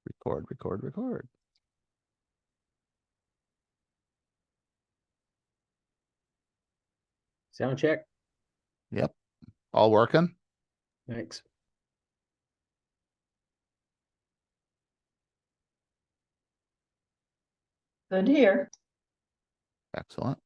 Record, record, record. Sound check. Yep. All working? Thanks. Good to hear. Excellent.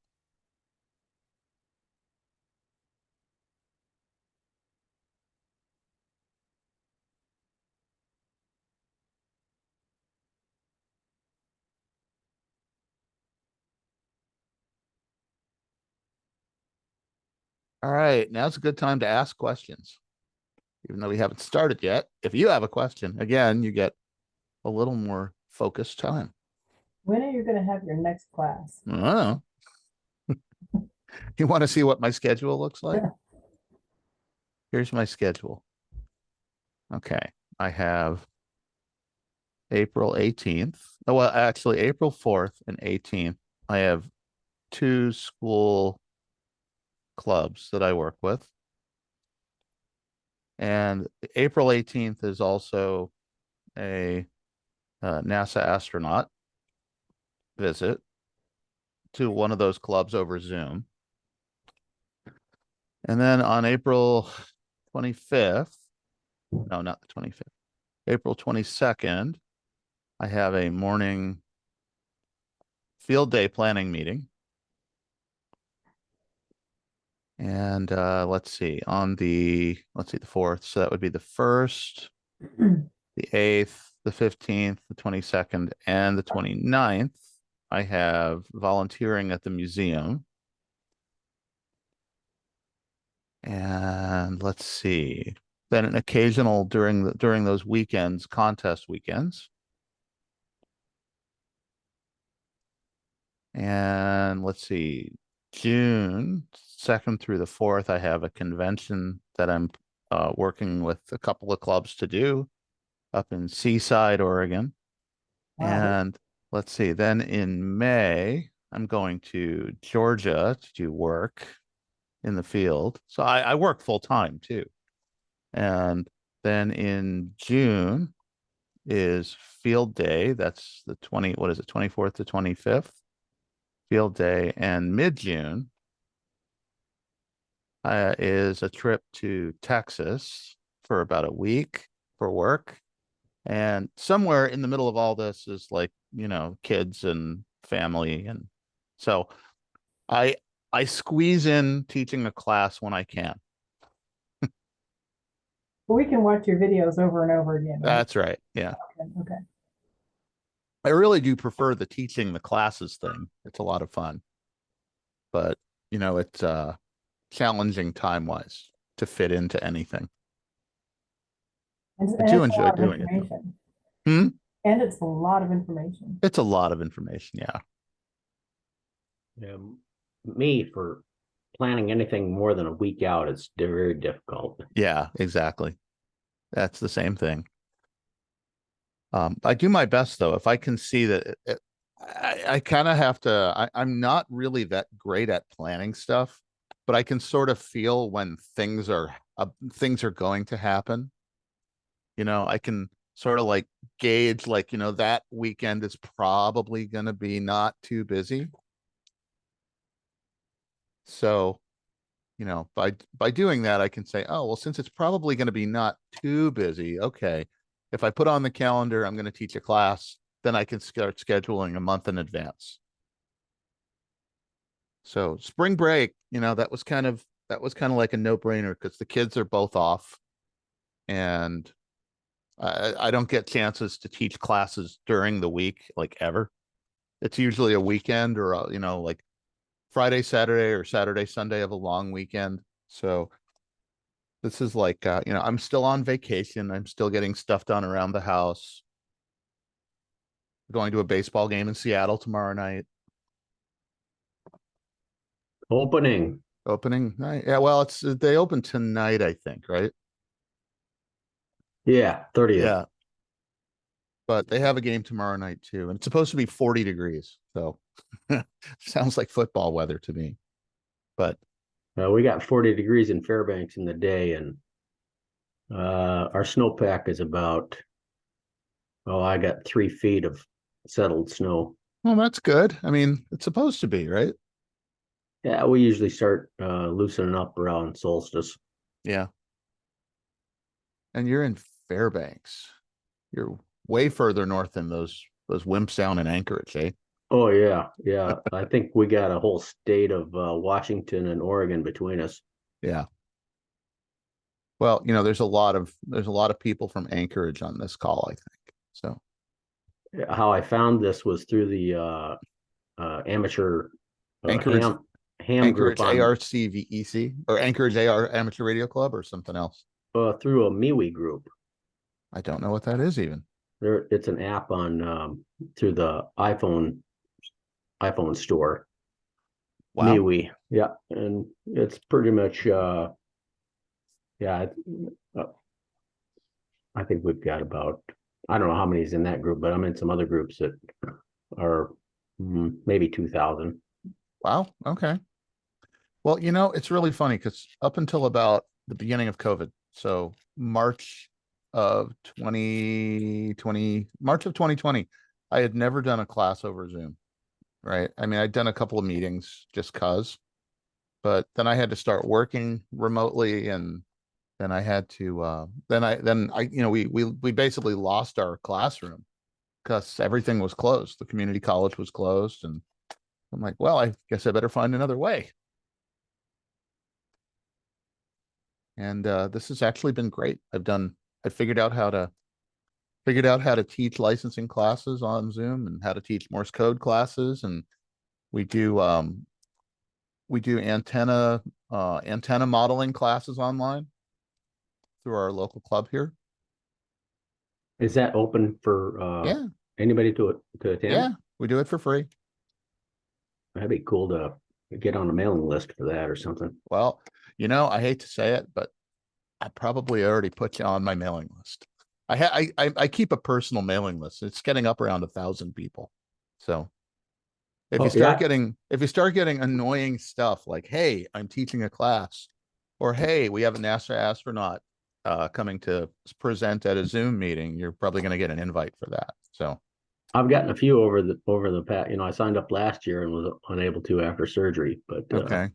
All right, now's a good time to ask questions. Even though we haven't started yet, if you have a question, again, you get a little more focused time. When are you going to have your next class? I don't know. You want to see what my schedule looks like? Here's my schedule. Okay, I have April 18th. Oh, well, actually, April 4th and 18th. I have 2 school clubs that I work with. And April 18th is also a NASA astronaut visit to one of those clubs over Zoom. And then on April 25th, no, not the 25th, April 22nd, I have a morning field day planning meeting. And let's see, the 4th. So that would be the 1st, the 8th, the 15th, the 22nd, and the 29th. I have volunteering at the museum. And let's see, then an occasional during those weekends, contest weekends. And let's see, June 2nd through the 4th, I have a convention that I'm working with a couple of clubs to do up in Seaside, Oregon. Wow. And let's see, then in May, I'm going to Georgia to do work in the field. So I work full time too. And then in June is field day. That's the 24th to 25th field day. And mid-June is a trip to Texas for about a week for work. And somewhere in the middle of all this is like, kids and family. And so I squeeze in teaching a class when I can. But we can watch your videos over and over again, right? That's right. Yeah. Okay. I really do prefer the teaching the classes thing. It's a lot of fun. But, it's challenging time-wise to fit into anything. And I do it's a enjoy lot of doing it, though. information. Hmm? And it's a lot of information. It's a lot of information, yeah. Me, for planning anything more than a week out, it's very difficult. Yeah, exactly. That's the same thing. I do my best though. If I can see that I kind of have to, I'm not really that great at planning stuff, but I can sort of feel when things are going to happen. I can sort of like gauge like, that weekend is probably going to be not too busy. So, by doing that, I can say, oh, well, since it's probably going to be not too busy, okay, if I put on the calendar, I'm going to teach a class, then I can start scheduling a month in advance. So spring break, that was kind of like a no-brainer because the kids are both off and I don't get chances to teach classes during the week, like ever. It's usually a weekend or, like Friday, Saturday, or Saturday, Sunday of a long weekend. So this is like, I'm still on vacation. I'm still getting stuff done around the house. Going to a baseball game in Seattle tomorrow night. Opening night. Yeah, well, they open tonight, I think, right? Yeah, 30th. Yeah. But they have a game tomorrow night too. And it's supposed to be 40 degrees. So sounds like football weather to me. But we got 40 degrees in Fairbanks in the day, and our snowpack is about Oh, I got 3 feet of settled snow. Well, that's good. I mean, it's supposed to be, right? Yeah, we usually start loosening up around solstice. Yeah. And you're in Fairbanks. You're way further north than those wimps down in Anchorage, eh? Oh yeah, yeah. I think we got a whole state of Washington and Oregon between us. Yeah. Well, there's a lot of people from Anchorage on this call, I think. So How I found this was through the amateur Anchorage, ham group Anchorage on ARCVEC or Anchorage AR Amateur Radio Club or something else. through a MeWe group. I don't know what that is even. It's an app on through the iPhone store. Wow. MeWe, yeah, and it's pretty much yeah. I think we've got about, I don't know how many's in that group, but I'm in some other groups that are maybe 2,000. Wow. Okay. Well, it's really funny because up until about the beginning of COVID, so March of 2020, I had never done a class over Zoom, right? I mean, I'd done a couple of meetings just cause, but then I had to start working remotely, and then I had to we basically lost our classroom because everything was closed. The community college was closed, and I'm like, well, I guess I better find another way. And this has actually been great. I figured out how to teach licensing classes on Zoom and how to teach Morse code classes, and we do antenna modeling classes online through our local club here. Is that open for Yeah, anybody to attend? yeah, we do it for free. That'd be cool to get on a mailing list for that or something. Well, I hate to say it, but I probably already put you on my mailing list. I keep a personal mailing list. It's getting up around 1,000 people. So if you start getting annoying stuff like, hey, I'm teaching a class, or hey, we have a NASA astronaut coming to present at a Zoom meeting, you're probably going to get an invite for that. So I've gotten a few over the past. I signed up last year and was unable to after surgery, but okay.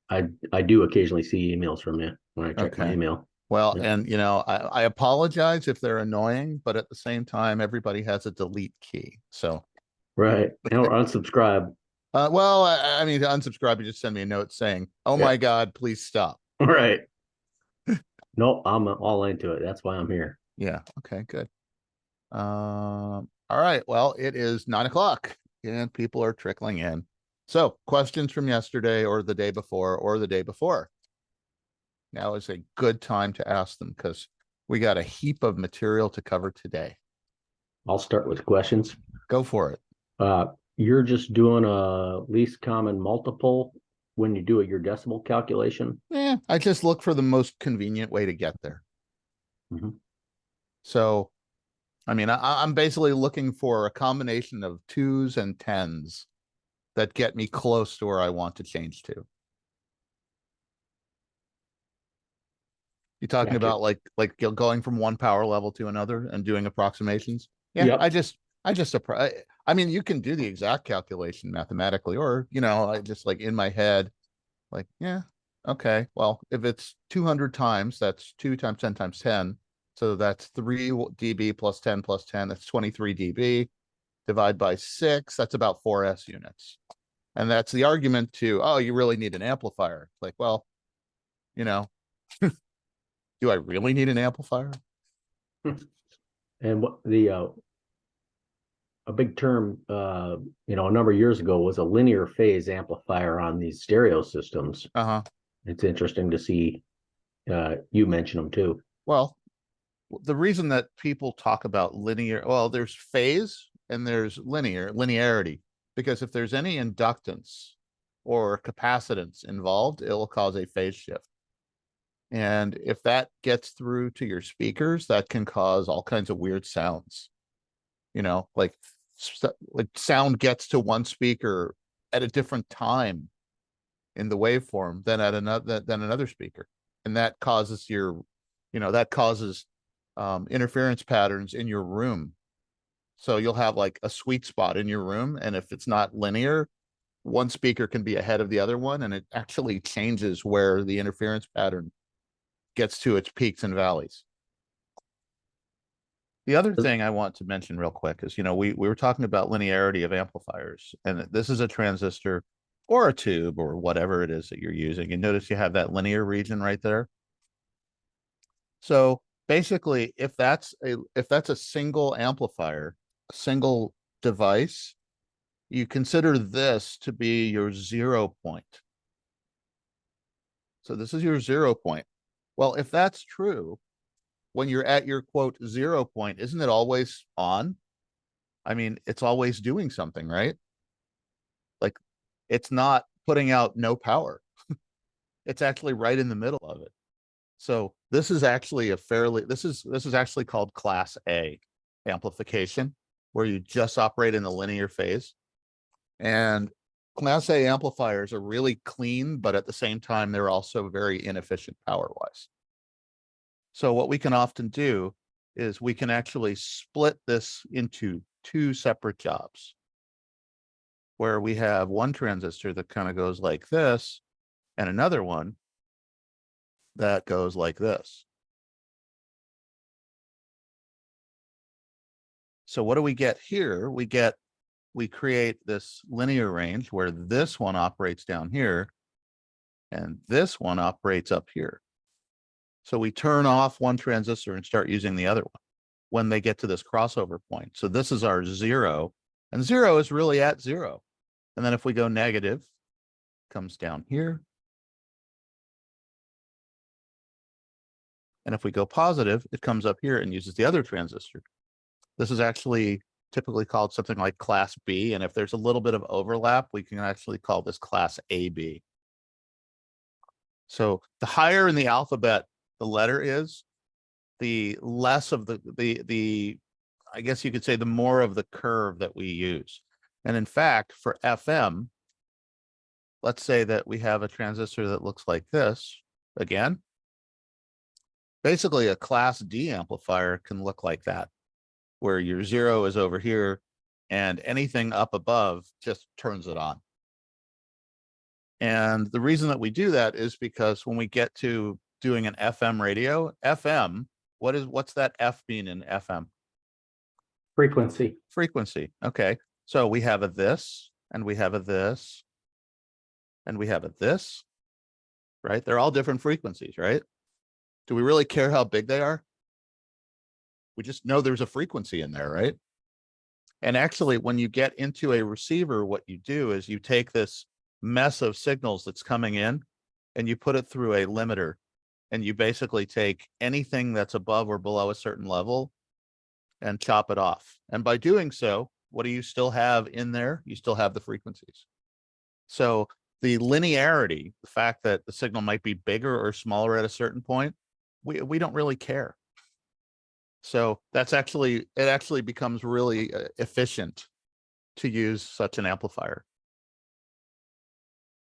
I do occasionally see emails from you when I check my Okay. email. Well, Yeah. and I apologize if they're annoying, but at the same time, everybody has a delete key. So Right. Or unsubscribe. well, I mean, to unsubscribe, you just send me a note saying, "Oh Yeah. my God, please stop." Right. No, I'm all into it. That's why I'm here. Yeah. Okay. Good. All right. Well, it is 9 o'clock, and people are trickling in. So, questions from yesterday, or the day before, or the day before. Now is a good time to ask them because we got a heap of material to cover today. I'll start with questions. Go for it. You're just doing a least common multiple when you do your decimal calculation. Yeah, I just look for the most convenient way to get there. Mhm. So, I mean, I'm basically looking for a combination of 2s and 10s that get me close to where I want to change to. You talking Gotcha. about like going from one power level to another and doing approximations? Yeah, Yep. I mean, you can do the exact calculation mathematically, or I just like in my head, like, yeah, okay, well, if it's 200 times, that's 2 times 10 times 10. So that's 3 dB plus 10 plus 10. That's 23 dB. Divide by 6. That's about 4 S units. And that's the argument to, oh, you really need an amplifier. Like, well, you know, do I really need an amplifier? And what the a big term a number of years ago was a linear phase amplifier on these stereo systems. Uh-huh. It's interesting to see you mention them too. Well, the reason that people talk about linear, well, there's phase and there's linearity, because if there's any inductance or capacitance involved, it'll cause a phase shift. And if that gets through to your speakers, that can cause all kinds of weird sounds. Like sound gets to one speaker at a different time in the waveform than at another speaker, and that causes interference patterns in your room So you'll have like a sweet spot in your room, and if it's not linear, one speaker can be ahead of the other one, and it actually changes where the interference pattern gets to its peaks and valleys. The other thing I want to mention real quick is, we were talking about linearity of amplifiers, and this is a transistor or a tube or whatever it is that you're using. And notice you have that linear region right there. So basically, if that's a single amplifier, a single device, you consider this to be your 0 point. So this is your 0 point. Well, if that's true, when you're at your quote 0 point, isn't it always on? I mean, it's always doing something, right? Like, it's not putting out no power. It's actually right in the middle of it. So this is actually this is actually called class A amplification, where you just operate in the linear phase. And class A amplifiers are really clean, but at the same time, they're also very inefficient power-wise. So what we can often do is we can actually split this into two separate jobs, where we have one transistor that kind of goes like this and another one that goes like this. So what do we get here? We create this linear range where this one operates down here and this one operates up here. So we turn off one transistor and start using the other one when they get to this crossover point. So this is our 0, and 0 is really at 0. And then if we go negative, it comes down here. And if we go positive, it comes up here and uses the other transistor. This is actually typically called something like class B. And if there's a little bit of overlap, we can actually call this class AB. So the higher in the alphabet the letter is, the less of the I guess you could say the more of the curve that we use. And in fact, for FM, let's say that we have a transistor that looks like this again. Basically, a class D amplifier can look like that, where your 0 is over here and anything up above just turns it on. And the reason that we do that is because when we get to doing an FM radio, FM, what's that F mean in FM? Frequency. Frequency. Okay. So we have a this, and we have a this, and we have a this, right? They're all different frequencies, right? Do we really care how big they are? We just know there's a frequency in there, right? And actually, when you get into a receiver, what you do is you take this mess of signals that's coming in and you put it through a limiter, and you basically take anything that's above or below a certain level and chop it off. And by doing so, what do you still have in there? You still have the frequencies. So the linearity, the fact that the signal might be bigger or smaller at a certain point, we don't really care. So it actually becomes really efficient to use such an amplifier.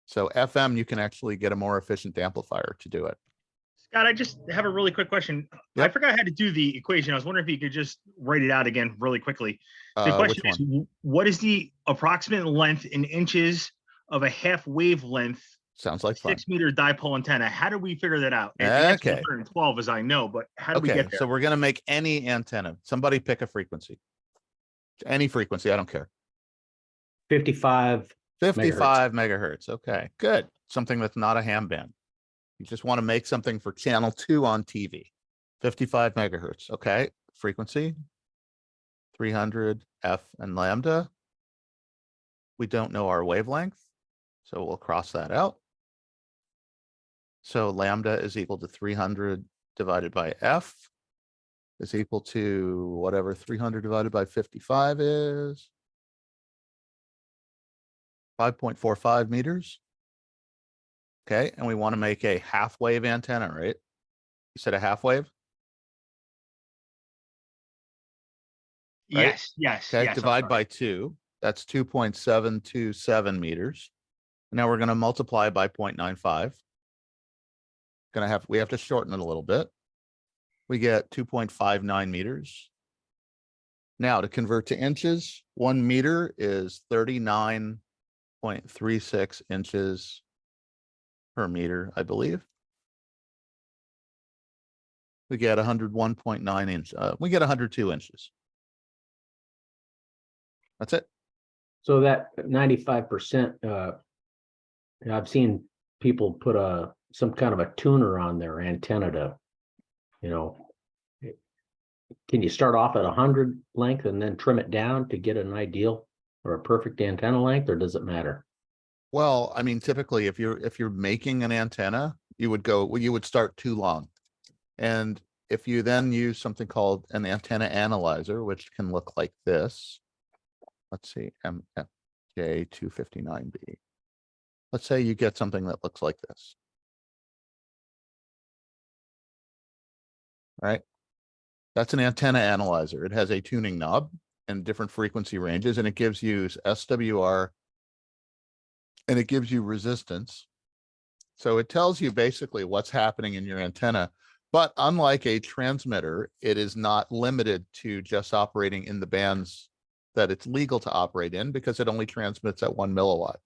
So FM, you can actually get a more efficient amplifier to do it. Scott, I just have a really quick question. Yep. I forgot how to do the equation. I was wondering if you could just write it out again really quickly. The question is, what is the approximate length in inches of a half wavelength Sounds like fun. 6-meter dipole antenna? How do we figure that out? Okay. 112, as I know, but how do we get there? So we're going to make any antenna. Somebody pick a frequency. Any frequency, I don't care. 55 megahertz. Okay, good. Something that's not a ham band. You just want to make something for channel 2 on TV. 55 megahertz. Okay, frequency 300 F and lambda. We don't know our wavelength, so we'll cross that out. So lambda is equal to 300 divided by F is equal to whatever 300 divided by 55 is. 5.45 meters. Okay, and we want to make a half wave antenna, right? You said a half wave? Right? Yes. Okay, yes, divide by 2. That's 2.727 meters. Now we're going to multiply by 0.95. We have to shorten it a little bit. We get 2.59 meters. Now to convert to inches, 1 meter is 39.36 inches per meter, I believe. We get 101.9 inch. We get 102 inches. That's it. So that 95%, I've seen people put some kind of a tuner on their antenna to, you know, can you start off at 100 length and then trim it down to get an ideal or a perfect antenna length, or does it matter? Well, I mean, typically if you're making an antenna, you would start too long. And if you then use something called an antenna analyzer, which can look like this, let's see, N7JI 259B. Let's say you get something that looks like this. Right? That's an antenna analyzer. It has a tuning knob and different frequency ranges, and it gives you SWR and it gives you resistance. So it tells you basically what's happening in your antenna. But unlike a transmitter, it is not limited to just operating in the bands that it's legal to operate in, because it only transmits at 1 milliwatt.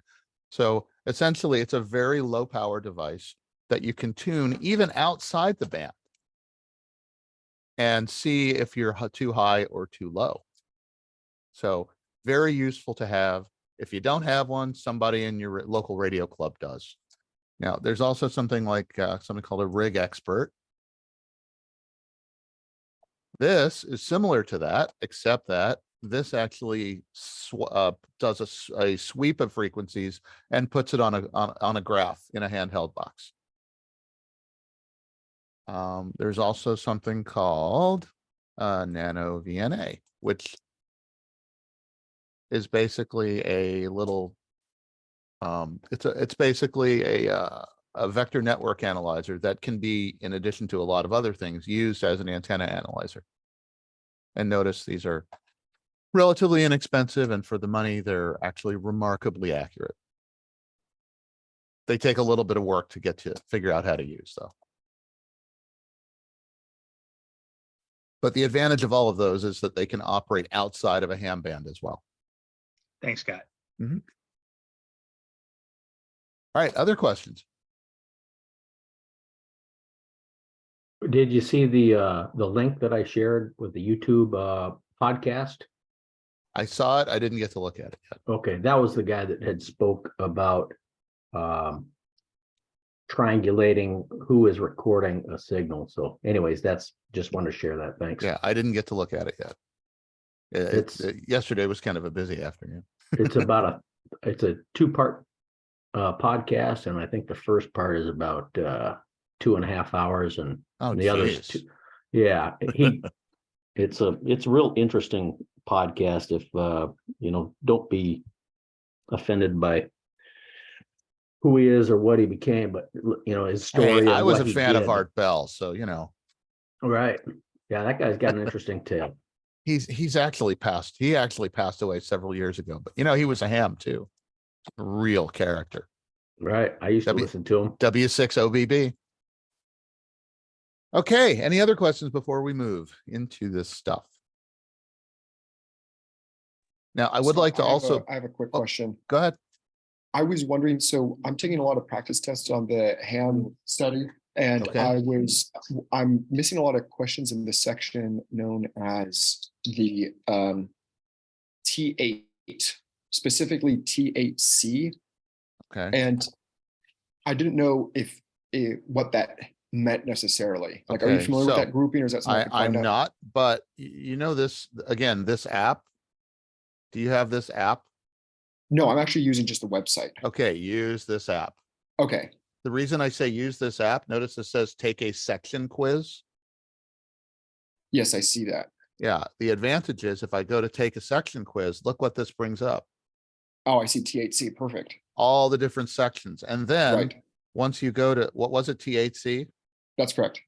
So essentially, it's a very low power device that you can tune even outside the band and see if you're too high or too low. So very useful to have. If you don't have one, somebody in your local radio club does. Now, there's also something like something called a rig expert. This is similar to that, except that this actually does a sweep of frequencies and puts it on a graph in a handheld box. There's also something called Nano VNA, which is basically a little it's basically a vector network analyzer that can be, in addition to a lot of other things, used as an antenna analyzer. And notice these are relatively inexpensive, and for the money, they're actually remarkably accurate. They take a little bit of work to get to figure out how to use, though. But the advantage of all of those is that they can operate outside of a ham band as well. Thanks, Scott. Mm-hmm. All right, other questions? Did you see the link that I shared with the YouTube podcast? I saw it. I didn't get to look at it yet. Okay, that was the guy that had spoke about triangulating who is recording a signal. So anyways, that's just want to share that. Thanks. Yeah, I didn't get to look at it yet. Yesterday was kind of a busy afternoon. It's a 2-part podcast, and I think the first part is about 2.5 hours, and the others 2. Yeah, it's a real interesting podcast. If don't be offended by who he is or what he became, but his story. Hey, I was a fan of Art Bell, so Right. Yeah, that guy's got an interesting tale. He actually passed away several years ago, but he was a ham too. Real character. Right. I used to listen to him. W6OBB. Okay. Any other questions before we move into this stuff? Now, I would like to I have a quick question. Go ahead. I was wondering, so I'm taking a lot of practice tests on the ham study, and Okay. I'm missing a lot of questions in the section known as the T8, specifically T8C. Okay. And I didn't know what that meant necessarily. Like, are you Okay, familiar with so that grouping, or is that something I could I'm find out? not, but this, again, this app, do you have this app? No, I'm actually using just the website. Okay, use this app. Okay. The reason I say use this app, notice it says take a section quiz. Yes, I see that. Yeah, the advantage is if I go to take a section quiz, look what this brings up. Oh, I see T8C. Perfect. All the different sections. And then Right. once you go to, what was it, T8C? That's correct.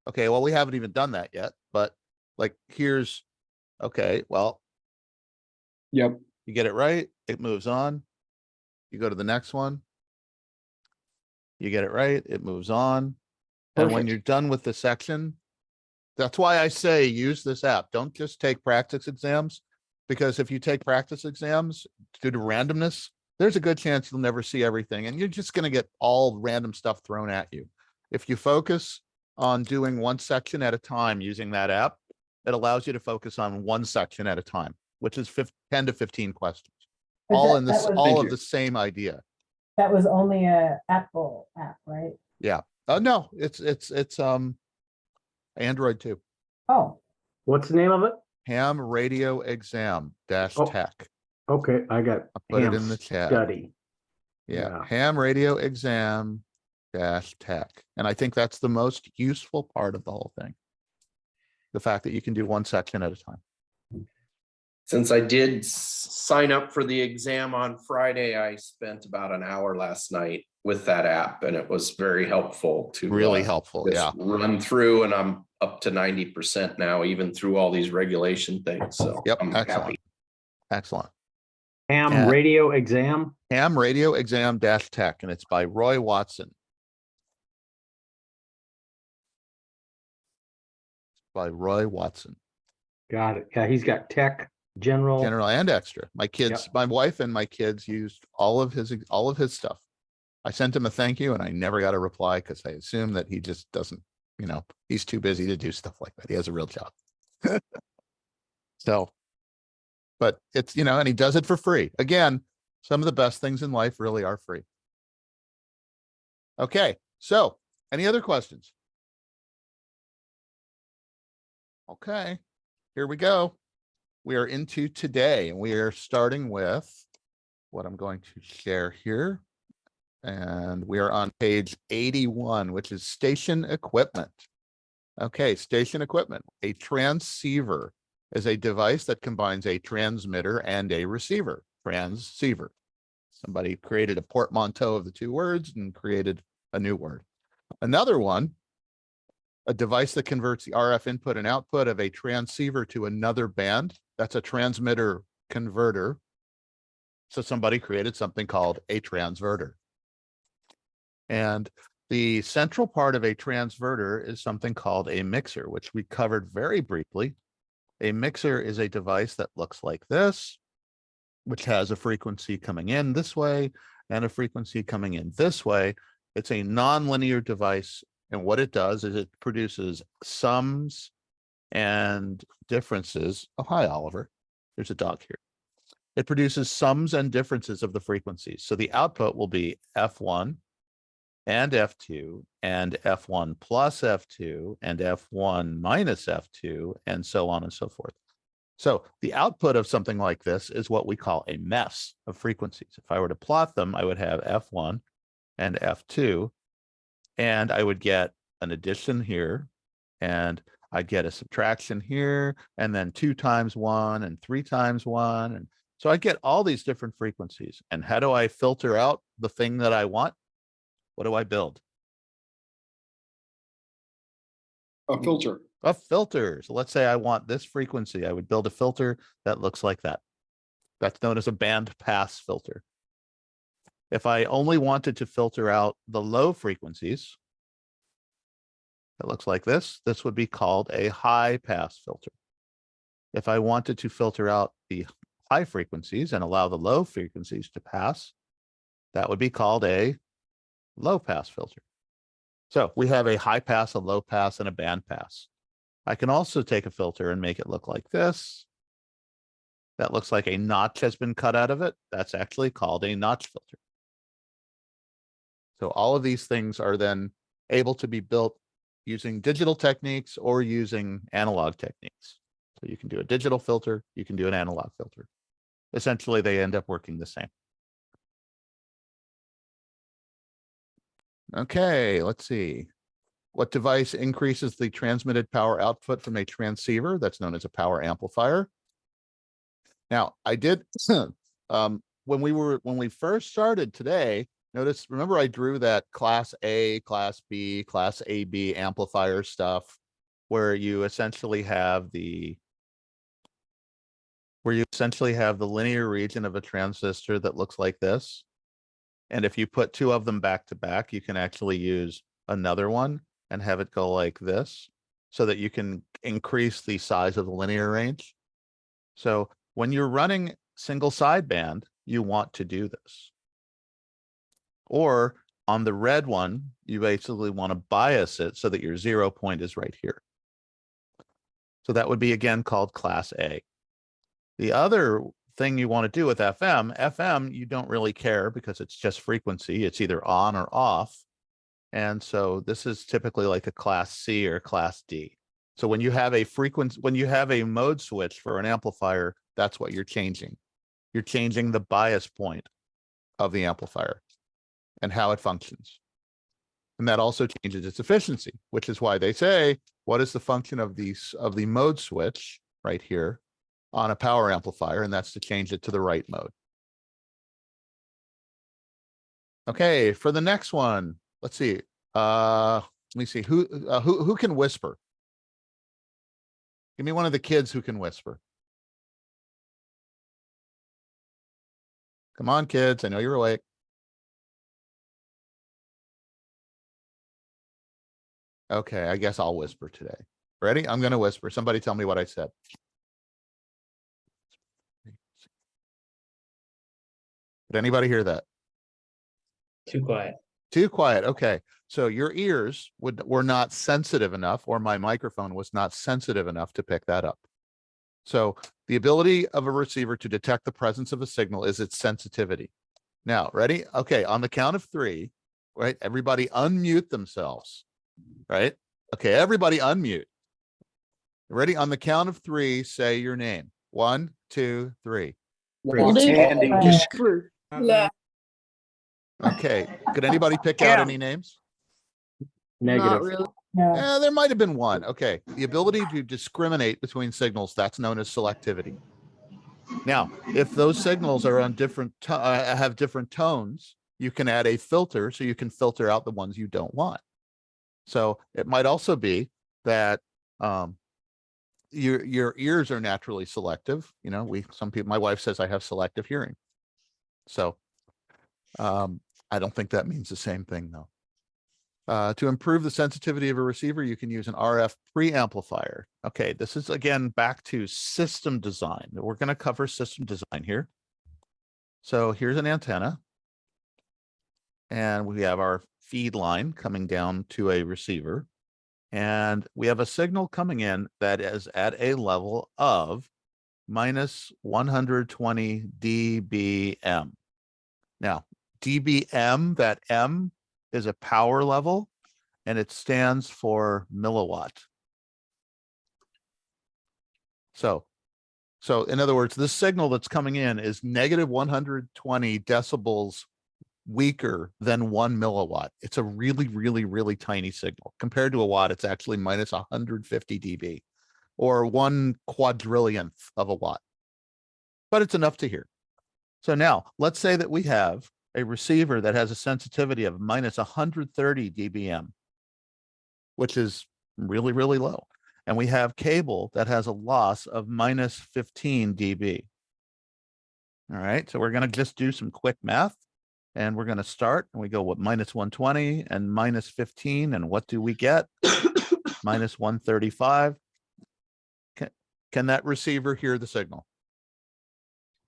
Okay, well, we haven't even done that yet, but okay, well, Yep. you get it right, it moves on. You go to the next one. You get it right, it moves on. And when Perfect. you're done with the section, That's why I say use this app. Don't just take practice exams, because if you take practice exams due to randomness, there's a good chance you'll never see everything, and you're just going to get all random stuff thrown at you. If you focus on doing one section at a time using that app, it allows you to focus on one section at a time, which is 10 to 15 questions, But all that- in that this, was- all Thank of the same idea. That was only a Apple app, right? Yeah. No, it's Android too. Oh, What's the name of it? Ham radio exam dash Oh. tech. Okay, I got I'll put it ham in the chat. study. Yeah, Yeah. ham radio exam dash tech. And I think that's the most useful part of the whole thing. The fact that you can do one section at a time. Since I did sign up for the exam on Friday, I spent about an hour last night with that app, and it was very helpful to Really helpful. just Yeah. run through, and I'm up to 90% now, even through all these regulation things. So Yep. I'm Excellent. happy. Excellent. Ham And- radio exam. Ham radio exam dash tech, and it's by Roy Watson. By Roy Watson. Got it. Yeah, he's got tech, general. General and extra. My kids, my wife and my kids used all of his stuff. I sent him a thank you and I never got a reply because I assume that he just doesn't, he's too busy to do stuff like that. He has a real job. So, but it's, and he does it for free. Again, some of the best things in life really are free. Okay. So any other questions? Okay, here we go. We are into today, and we are starting with what I'm going to share here. And we are on page 81, which is station equipment. Okay, station equipment. A transceiver is a device that combines a transmitter and a receiver. Transceiver. Somebody created a portmanteau of the two words and created a new word. Another one, a device that converts the RF input and output of a transceiver to another band. That's a transmitter converter. So somebody created something called a transverter. And the central part of a transverter is something called a mixer, which we covered very briefly. A mixer is a device that looks like this, which has a frequency coming in this way and a frequency coming in this way. It's a nonlinear device. And what it does is it produces sums and differences. Oh, hi, Oliver. There's a dog here. It produces sums and differences of the frequencies. So the output will be F1 and F2 and F1 plus F2 and F1 minus F2 and so on and so forth. So the output of something like this is what we call a mess of frequencies. If I were to plot them, I would have F1 and F2. And I would get an addition here, and I'd get a subtraction here, and then 2 times 1 and 3 times 1. And so I get all these different frequencies. And how do I filter out the thing that I want? What do I build? A filter. A filter. So let's say I want this frequency. I would build a filter that looks like that. That's known as a band pass filter. If I only wanted to filter out the low frequencies, it looks like this. This would be called a high pass filter. If I wanted to filter out the high frequencies and allow the low frequencies to pass, that would be called a low pass filter. So we have a high pass, a low pass, and a band pass. I can also take a filter and make it look like this. That looks like a notch has been cut out of it. That's actually called a notch filter. So all of these things are then able to be built using digital techniques or using analog techniques. So you can do a digital filter, you can do an analog filter. Essentially, they end up working the same. Okay, let's see. What device increases the transmitted power output from a transceiver? That's known as a power amplifier. Now, I did, when we first started today, remember I drew that class A, class B, class AB amplifier stuff where you essentially have the linear region of a transistor that looks like this. And if you put 2 of them back to back, you can actually use another one and have it go like this. so that you can increase the size of the linear range. So when you're running single sideband, you want to do this. Or on the red one, you basically want to bias it so that your 0 point is right here. So that would be again called class A. The other thing you want to do with FM, you don't really care because it's just frequency. It's either on or off. And so this is typically like a class C or class D. So when you have a frequency, when you have a mode switch for an amplifier, that's what you're changing. You're changing the bias point of the amplifier and how it functions. And that also changes its efficiency, which is why they say, what is the function of the mode switch right here on a power amplifier? And that's to change it to the right mode. Okay, for the next one, let's see. Let me see who can whisper. Give me one of the kids who can whisper. Come on, kids. I know you're awake. Okay, I guess I'll whisper today. Ready? I'm going to whisper. Somebody tell me what I said. Did anybody hear that? Too quiet. Too quiet. Okay. So your ears were not sensitive enough, or my microphone was not sensitive enough to pick that up. So the ability of a receiver to detect the presence of a signal is its sensitivity. Now, ready? Okay. On the count of 3, right? Everybody unmute themselves, right? Okay. Everybody unmute. Ready? On the count of 3, say your name. 1, 2, 3. Okay. Could anybody pick out any names? Negative. No, There might have been one. Okay. The ability to discriminate between signals, that's known as selectivity. Now, if those signals are on have different tones, you can add a filter so you can filter out the ones you don't want. So it might also be that your ears are naturally selective. You know, some people, my wife says I have selective hearing. So I don't think that means the same thing though. To improve the sensitivity of a receiver, you can use an RF preamplifier. Okay, this is again back to system design. We're going to cover system design here. So here's an antenna. And we have our feed line coming down to a receiver. And we have a signal coming in that is at a level of minus 120 dBm. Now, dBm, that M is a power level, and it stands for milliwatt. So in other words, this signal that's coming in is negative 120 decibels weaker than 1 milliwatt. It's a really, really, really tiny signal. Compared to a watt, it's actually minus 150 dB, or 1/4,000,000th of a watt. But it's enough to hear. So now let's say that we have a receiver that has a sensitivity of minus 130 dBm, which is really, really low. And we have cable that has a loss of minus 15 dB. All right, so we're going to just do some quick math, and we're going to start, and we go with minus 120 and minus 15, and what do we get? Minus 135. Can that receiver hear the signal?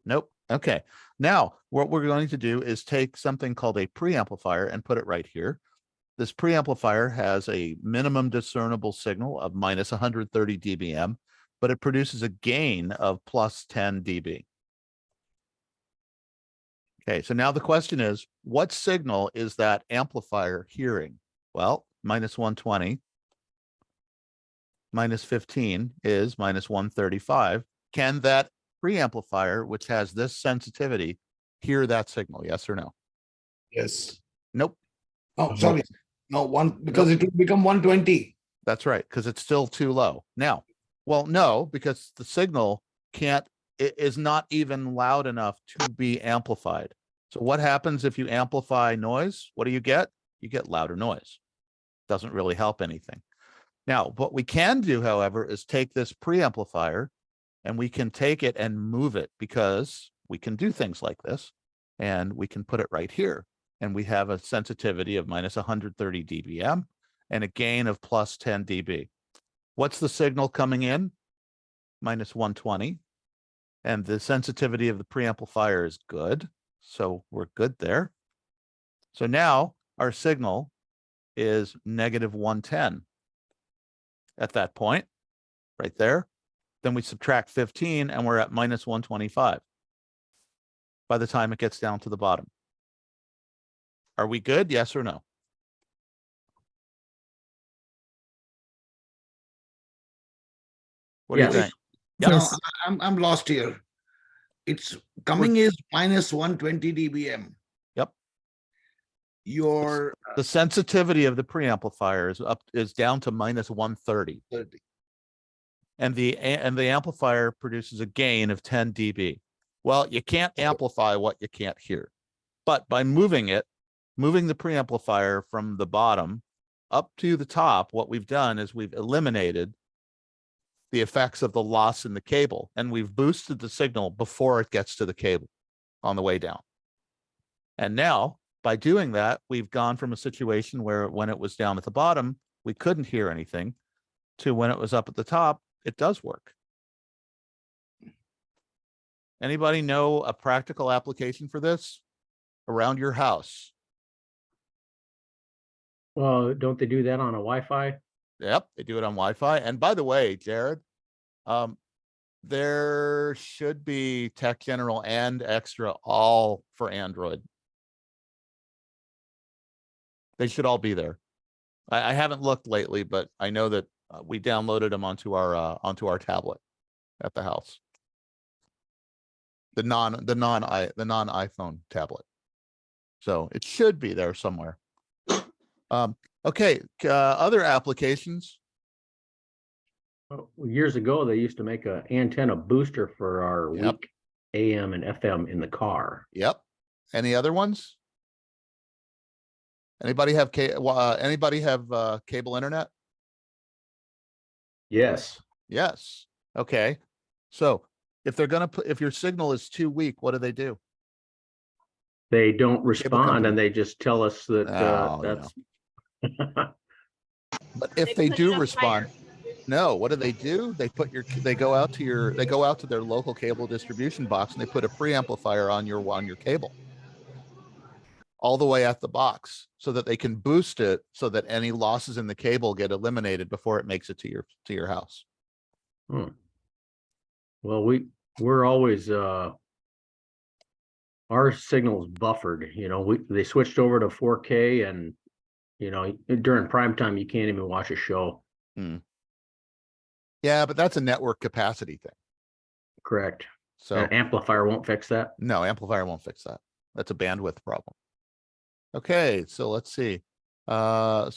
Nope. Okay. Now, what we're going to do is take something called a preamplifier and put it right here. This preamplifier has a minimum discernible signal of minus 130 dBm, but it produces a gain of plus 10 dB. Okay, so now the question is, what signal is that amplifier hearing? Well, minus 120 minus 15 is minus 135. Can that preamplifier, which has this sensitivity, hear that signal? Yes or no? Yes. Nope. Oh, sorry. No, because it will become 120. That's right, because it's still too low. Now, well, no, because the signal is not even loud enough to be amplified. So what happens if you amplify noise? What do you get? You get louder noise. Doesn't really help anything. Now, what we can do, however, is take this preamplifier and we can take it and move it, because we can do things like this, and we can put it right here. And we have a sensitivity of minus 130 dBm and a gain of plus 10 dB. What's the signal coming in? Minus 120. And the sensitivity of the preamplifier is good. So we're good there. So now our signal is negative 110 at that point, right there. Then we subtract 15 and we're at minus 125 by the time it gets down to the bottom. Are we good? Yes or no? What do you Yes. think? No, Yes. I'm lost here. It's coming is minus 120 dBm. Yep. Your The sensitivity of the preamplifier is down to minus 130. And the amplifier produces a gain of 10 dB. Well, you can't amplify what you can't hear. But by moving the preamplifier from the bottom up to the top, what we've done is we've eliminated the effects of the loss in the cable, and we've boosted the signal before it gets to the cable on the way down. And now, by doing that, we've gone from a situation where when it was down at the bottom, we couldn't hear anything, to when it was up at the top, it does work. Anybody know a practical application for this around your house? Well, don't they do that on a Wi-Fi? Yep, they do it on Wi-Fi. And by the way, Jared, there should be Tech General and Extra all for Android. They should all be there. I haven't looked lately, but I know that we downloaded them onto our tablet at the house. The non iPhone tablet. So it should be there somewhere. Okay, other applications. Years ago, they used to make an antenna booster for our Yep. weak AM and FM in the car. Yep. Any other ones? Anybody have cable internet? Yes. Yes. Okay. So if they're gonna if your signal is too weak, what do? They don't respond company. and they just tell us that Oh, that's. But if they do respond, no, what do? They go out to their local cable distribution box and they put a preamplifier on your cable all the way at the box so that they can boost it so that any losses in the cable get eliminated before it makes it to your house. Well, we're always our signal's buffered, they switched over to 4K and during prime time you can't even watch a show. Yeah, but that's a network capacity thing. Correct. So an amplifier won't fix that. No, amplifier won't fix that. That's a bandwidth problem. Okay, so let's see. So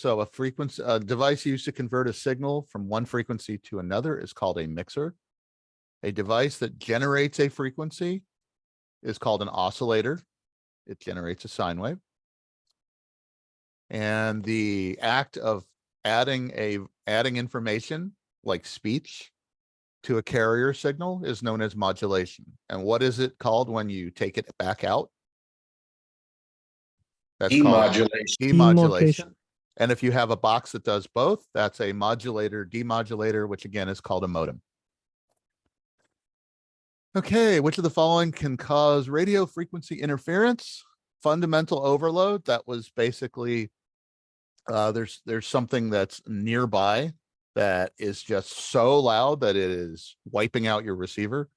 a device used to convert a signal from one frequency to another is called a mixer. A device that generates a frequency is called an oscillator. It generates a sine wave. And the act of adding information like speech to a carrier signal is known as modulation. And what is it called when you take it back out? That's Demodulation. called demodulation. And if you have a box that does both, that's a modulator, demodulator, which again is called a modem. Okay, which of the following can cause radio frequency interference? Fundamental overload. That was basically there's something that's nearby that is just so loud that it is wiping out your receiver.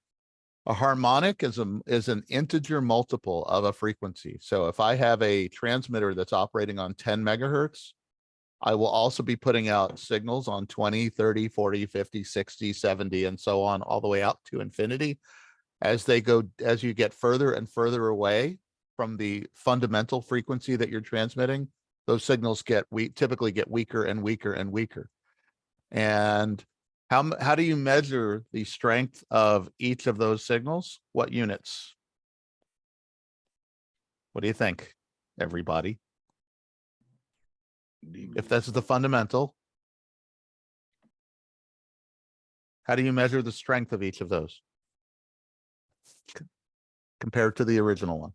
A harmonic is an integer multiple of a frequency. So if I have a transmitter that's operating on 10 megahertz, I will also be putting out signals on 20, 30, 40, 50, 60, 70, and so on, all the way out to infinity. As you get further and further away from the fundamental frequency that you're transmitting, those signals typically get weaker and weaker and weaker. And how do you measure the strength of each of those signals? What units? What do you think, everybody? If this is the fundamental, how do you measure the strength of each of those compared to the original one?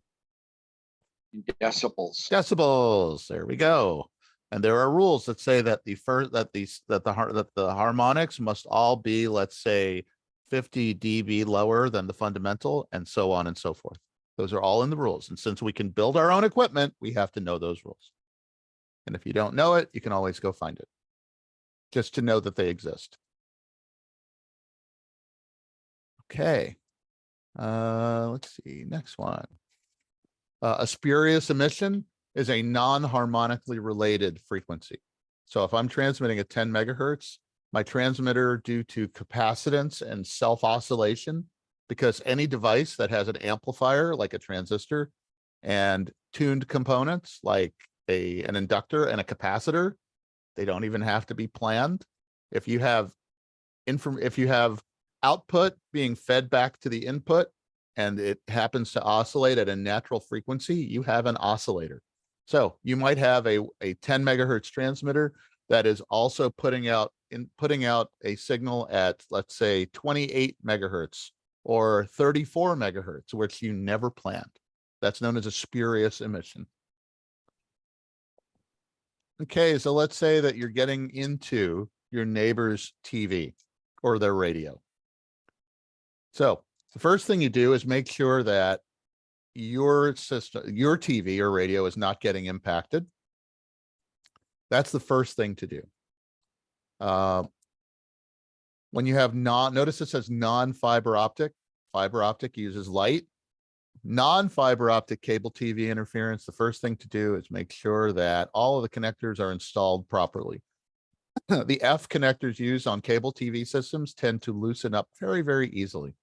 Decibels. Decibels. There we go. And there are rules that say that the harmonics must all be, let's say, 50 dB lower than the fundamental, and so on and so forth. Those are all in the rules. And since we can build our own equipment, we have to know those rules. And if you don't know it, you can always go find it, just to know that they exist. Okay. Let's see, next one. A spurious emission is a non-harmonically related frequency. So if I'm transmitting at 10 megahertz, my transmitter, due to capacitance and self-oscillation, because any device that has an amplifier like a transistor and tuned components like an inductor and a capacitor, they don't even have to be planned. If you have output being fed back to the input and it happens to oscillate at a natural frequency, you have an oscillator. So you might have a 10 megahertz transmitter that is also putting out a signal at, let's say, 28 megahertz or 34 megahertz, which you never planned. That's known as a spurious emission. Okay, so let's say that you're getting into your neighbor's TV or their radio. So the first thing you do is make sure that your system, your TV or radio is not getting impacted. That's the first thing to do. When you have notice it says non-fiber optic. Fiber optic uses light. Non-fiber optic cable TV interference, the first thing to do is make sure that all of the connectors are installed properly. The F connectors used on cable TV systems tend to loosen up very, very easily.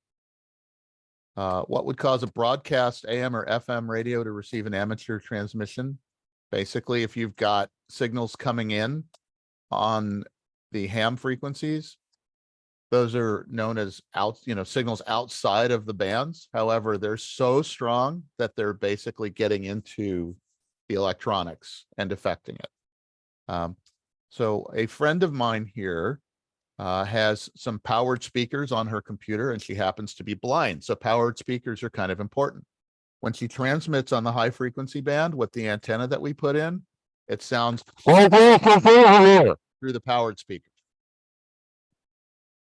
What would cause a broadcast AM or FM radio to receive an amateur transmission? Basically, if you've got signals coming in on the ham frequencies, those are known as signals outside of the bands. However, they're so strong that they're basically getting into the electronics and affecting it. So a friend of mine here has some powered speakers on her computer, and she happens to be blind. So powered speakers are kind of important. When she transmits on the high frequency band with the antenna that we put in, it sounds through the powered speakers.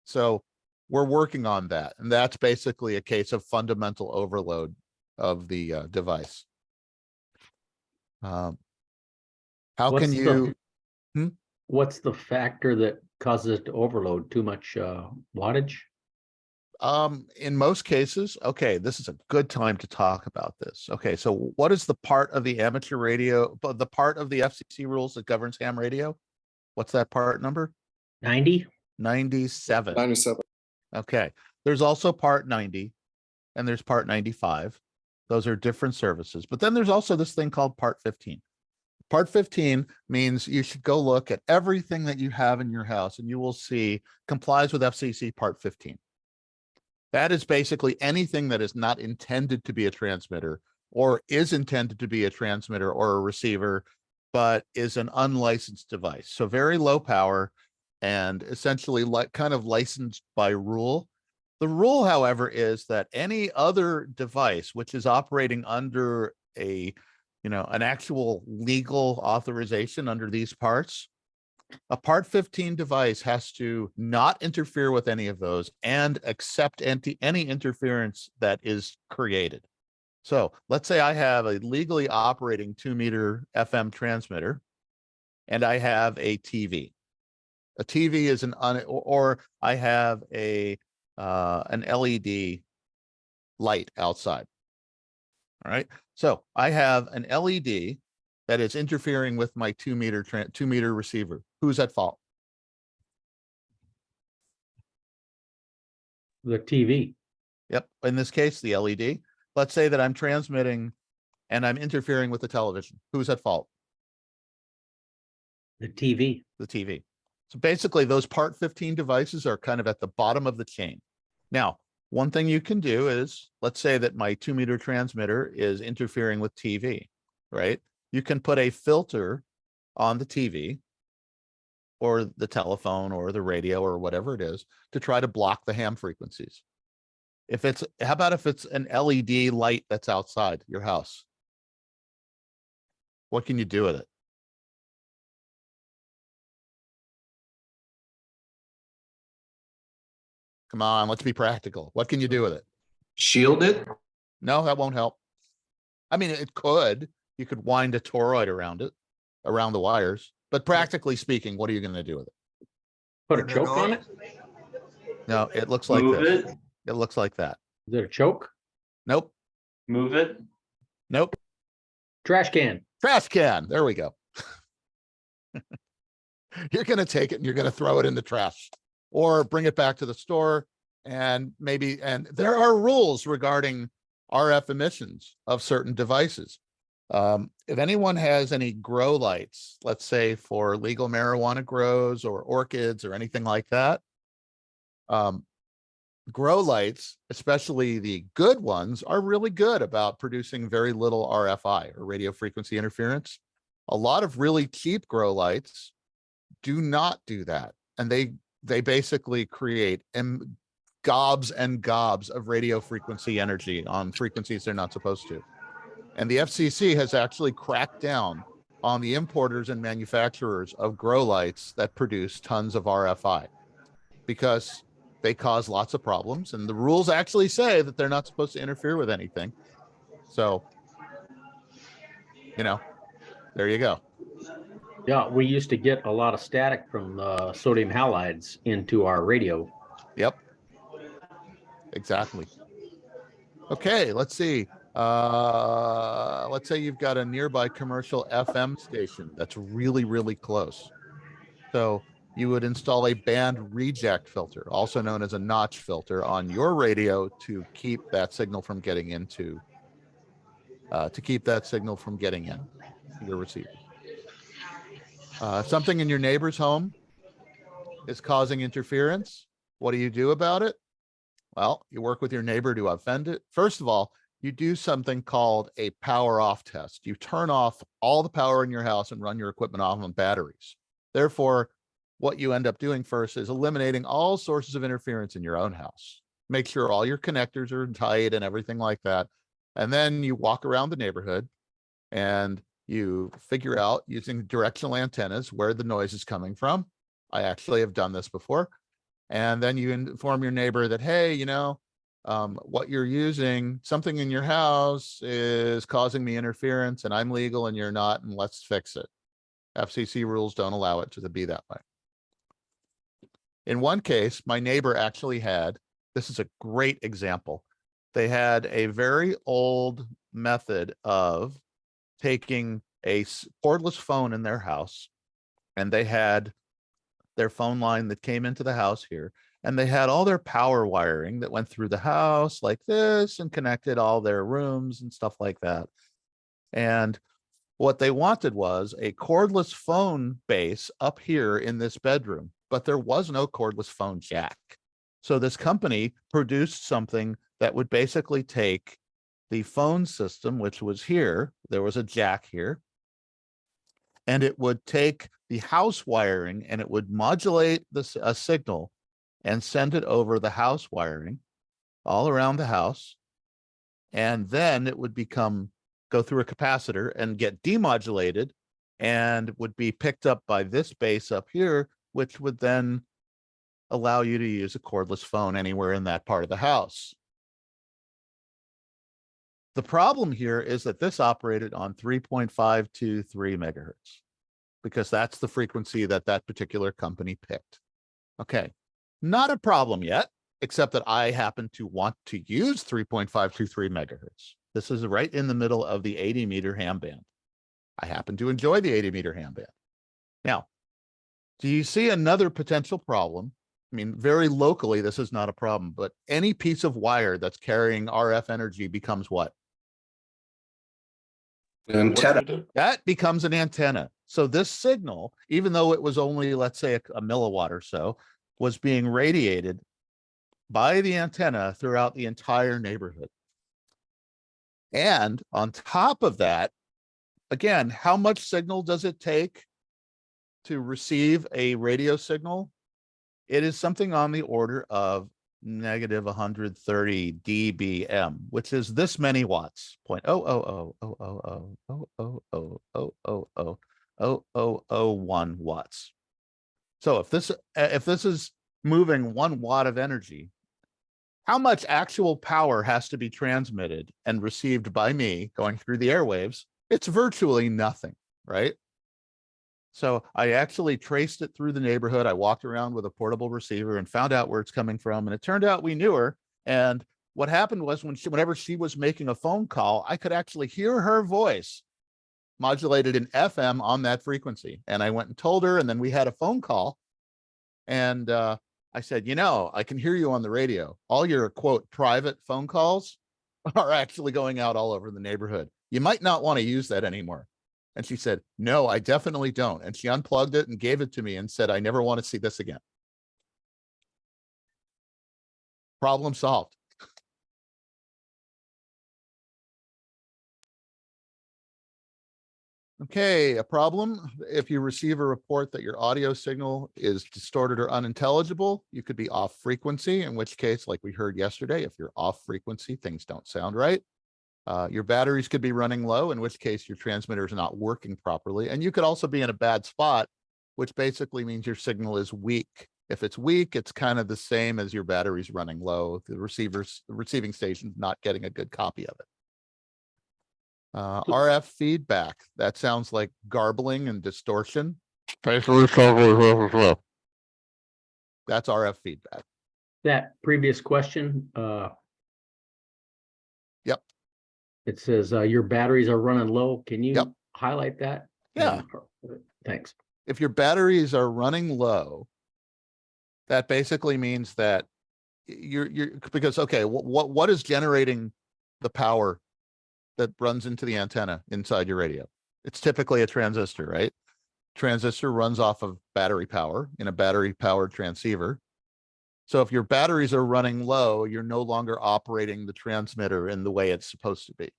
So we're working on that. And that's basically a case of fundamental overload of the device. How can you? What's the factor that causes it to overload? Too much wattage? In most cases, okay, this is a good time to talk about this. Okay, so what is the part of the amateur radio, but the part of the FCC rules that governs ham radio? What's that part number? 90? 97. 97. Okay, there's also part 90 and there's part 95. Those are different services, but then there's also this thing called part 15. Part 15 means you should go look at everything that you have in your house and you will see complies with FCC part 15. That is basically anything that is not intended to be a transmitter or is intended to be a transmitter or a receiver, but is an unlicensed device. So very low power and essentially kind of licensed by rule. The rule, however, is that any other device which is operating under an actual legal authorization under these parts, a part 15 device has to not interfere with any of those and accept any interference that is created. So let's say I have a legally operating 2-meter FM transmitter and I have a TV. A TV is or I have an LED light outside. All right. So I have an LED that is interfering with my 2-meter receiver. Who's at fault? The TV. Yep. In this case, the LED. Let's say that I'm transmitting and I'm interfering with the television. Who's at fault? The TV. The TV. So basically, those part 15 devices are kind of at the bottom of the chain. Now, one thing you can do is, let's say that my 2-meter transmitter is interfering with TV, right? You can put a filter on the TV or the telephone or the radio or whatever it is to try to block the ham frequencies. How about if it's an LED light that's outside your house? What can you do with it? Come on, let's be practical. What can you do with it? Shield it? No, that won't help. I mean, it could. You could wind a toroid around it, around the wires. But practically speaking, what are you going to do with it? Put a choke on it? No, it looks like Move this. it, It looks like that. Is it a choke? Nope. move it. Nope. Trash can. Trash can. There we go. You're going to take it and you're going to throw it in the trash or bring it back to the store. And there are rules regarding RF emissions of certain devices. If anyone has any grow lights, let's say for legal marijuana grows or orchids or anything like that, grow lights, especially the good ones, are really good about producing very little RFI or radio frequency interference. A lot of really cheap grow lights do not do that. And they basically create gobs and gobs of radio frequency energy on frequencies they're not supposed to. And the FCC has actually cracked down on the importers and manufacturers of grow lights that produce tons of RFI because they cause lots of problems. And the rules actually say that they're not supposed to interfere with anything. So, there you go. Yeah, we used to get a lot of static from sodium halides into our radio. Yep. Exactly. Okay, let's see. Let's say you've got a nearby commercial FM station that's really, really close. So you would install a band reject filter, also known as a notch filter, on your radio to keep that signal from getting into your receiver. Something in your neighbor's home is causing interference. What do you do about it? Well, you work with your neighbor to offend it. First of all, you do something called a power off test. You turn off all the power in your house and run your equipment off on batteries. Therefore, what you end up doing first is eliminating all sources of interference in your own house. Make sure all your connectors are tight and everything like that. And then you walk around the neighborhood and you figure out using directional antennas where the noise is coming from. I actually have done this before. And then you inform your neighbor that, hey, what you're using, something in your house is causing me interference and I'm legal and you're not, and let's fix it. FCC rules don't allow it to be that way. In one case, my neighbor actually had, this is a great example. They had a very old method of taking a cordless phone in their house, and they had their phone line that came into the house here, and they had all their power wiring that went through the house like this and connected all their rooms and stuff like that. And what they wanted was a cordless phone base up here in this bedroom, but there was no cordless phone jack. So this company produced something that would basically take the phone system, which was here, there was a jack here, and it would take the house wiring and it would modulate a signal and send it over the house wiring all around the house. And then it would go through a capacitor and get demodulated and would be picked up by this base up here, which would then allow you to use a cordless phone anywhere in that part of the house. The problem here is that this operated on 3.523 megahertz because that's the frequency that particular company picked. Okay, not a problem yet, except that I happen to want to use 3.523 megahertz. This is right in the middle of the 80 meter ham band. I happen to enjoy the 80 meter ham band. Now, do you see another potential problem? I mean, very locally, this is not a problem, but any piece of wire that's carrying RF energy becomes what? Antenna. That becomes an antenna. So this signal, even though it was only, let's say, a milliwatt or so, was being radiated by the antenna throughout the entire neighborhood. And on top of that, again, how much signal does it take to receive a radio signal? It is something on the order of negative 130 dBm, which is this many watts, 0.0000000000001 watts. So if this is moving 1 watt of energy, how much actual power has to be transmitted and received by me going through the airwaves? It's virtually nothing, right? So I actually traced it through the neighborhood. I walked around with a portable receiver and found out where it's coming from. And it turned out we knew her. And what happened was whenever she was making a phone call, I could actually hear her voice modulated in FM on that frequency. And I went and told her, and then we had a phone call. And I said, I can hear you on the radio. All your quote private phone calls are actually going out all over the neighborhood. You might not want to use that anymore. And she said, no, I definitely don't. And she unplugged it and gave it to me and said, I never want to see this again. Problem solved. Okay, a problem. If you receive a report that your audio signal is distorted or unintelligible, you could be off frequency, in which case, like we heard yesterday, if you're off frequency, things don't sound right. Your batteries could be running low, in which case your transmitter is not working properly. And you could also be in a bad spot, which basically means your signal is weak. If it's weak, it's kind of the same as your batteries running low. The receiving station's not getting a good copy of it. RF feedback. That sounds like garbling and distortion. That's RF feedback. That previous question, Yep. It says your batteries are running low. Can you Yep. highlight that? Yeah. Thanks. If your batteries are running low, that basically means that you're because okay, what is generating the power that runs into the antenna inside your radio? It's typically a transistor, right? Transistor runs off of battery power in a battery powered transceiver. So if your batteries are running low, you're no longer operating the transmitter in the way it's supposed to be.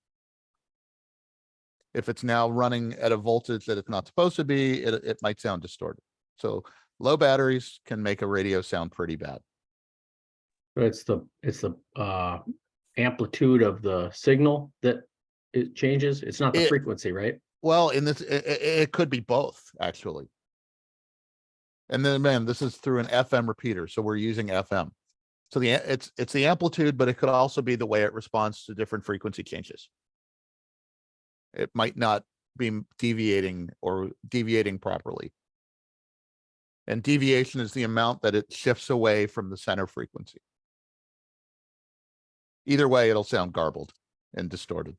If it's now running at a voltage that it's not supposed to be, it might sound distorted. So low batteries can make a radio sound pretty bad. But it's the amplitude of the signal that it changes. It's not the frequency, right? Well, in this, it could be both, actually. And then, man, this is through an FM repeater, so we're using FM. So it's the amplitude, but it could also be the way it responds to different frequency changes. It might not be deviating properly. And deviation is the amount that it shifts away from the center frequency. Either way, it'll sound garbled and distorted.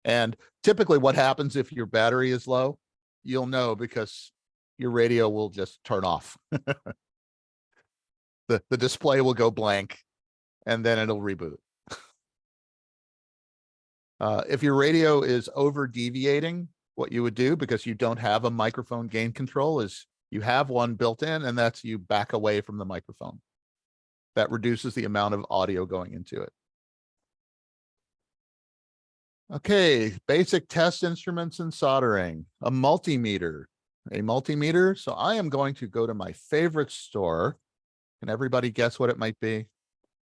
And typically what happens if your battery is low, you'll know because your radio will just turn off. The display will go blank and then it'll reboot. If your radio is over deviating, what you would do, because you don't have a microphone gain control, is you have one built in, and that's you back away from the microphone. That reduces the amount of audio going into it. Okay, basic test instruments and soldering. A multimeter. So I am going to go to my favorite store. Can everybody guess what it might be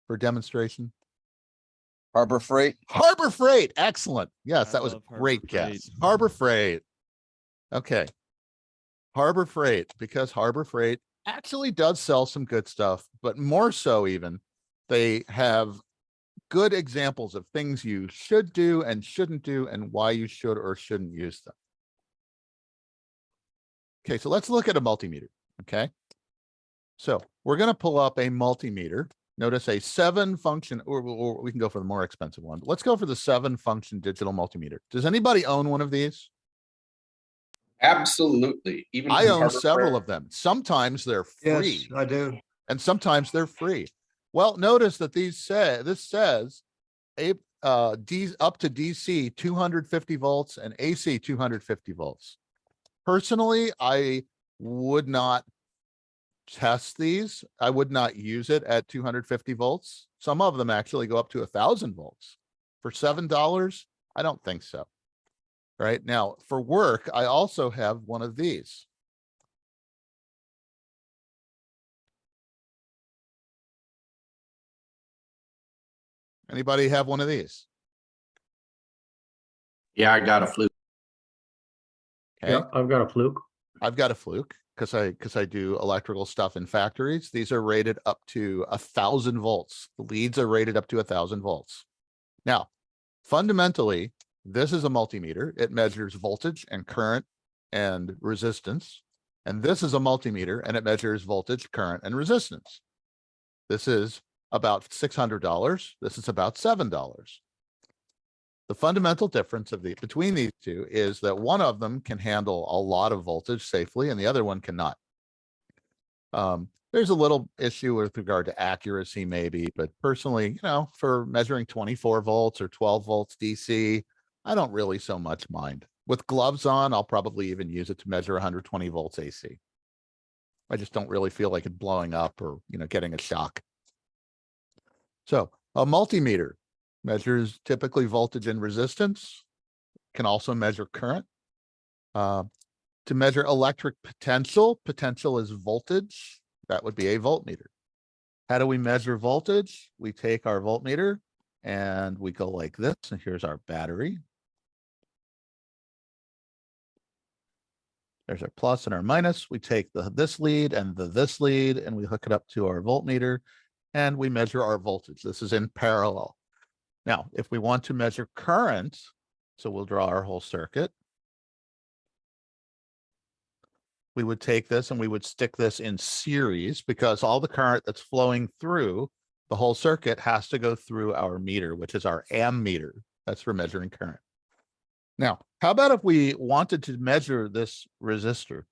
for demonstration? Harbor Freight. Harbor Freight. Excellent. Yes, that was a love great Harbor guess. Freight. Harbor Freight. Okay. Harbor Freight, because Harbor Freight actually does sell some good stuff, but more so even, they have good examples of things you should do and shouldn't do and why you should or shouldn't use them. Okay, so let's look at a multimeter, okay? So we're going to pull up a multimeter. Notice a 7-function, or we can go for the more expensive one. But let's go for the 7-function digital multimeter. Does anybody own one of these? Absolutely. Even I from own Harbor several Freight. of them. Sometimes they're free. Yes, I do. And sometimes they're free. Well, notice that this says up to DC 250 volts and AC 250 volts. Personally, I would not test these. I would not use it at 250 volts. Some of them actually go up to 1,000 volts. For $7, I don't think so. Right now, for work, I also have one of these. Anybody have one of these? Yeah, I got a fluke. Okay. Yeah, I've got a fluke. I've got a fluke. because I do electrical stuff in factories. These are rated up to 1,000 volts. The leads are rated up to 1,000 volts. Now, fundamentally, this is a multimeter. It measures voltage and current and resistance. And this is a multimeter and it measures voltage, current, and resistance. This is about $600. This is about $7. The fundamental difference between these two is that one of them can handle a lot of voltage safely and the other one cannot. There's a little issue with regard to accuracy maybe, but personally, for measuring 24 volts or 12 volts DC, I don't really so much mind. With gloves on, I'll probably even use it to measure 120 volts AC. I just don't really feel like it blowing up or, getting a shock. So a multimeter measures typically voltage and resistance, can also measure current. To measure electric potential, potential is voltage. That would be a voltmeter. How do we measure voltage? We take our voltmeter and we go like this, and here's our battery. There's our plus and our minus. We take this lead and this lead, and we hook it up to our voltmeter, and we measure our voltage. This is in parallel. Now, if we want to measure current, so we'll draw our whole circuit. We would take this and we would stick this in series because all the current that's flowing through the whole circuit has to go through our meter, which is our ammeter. That's for measuring current. Now, how about if we wanted to measure this resistor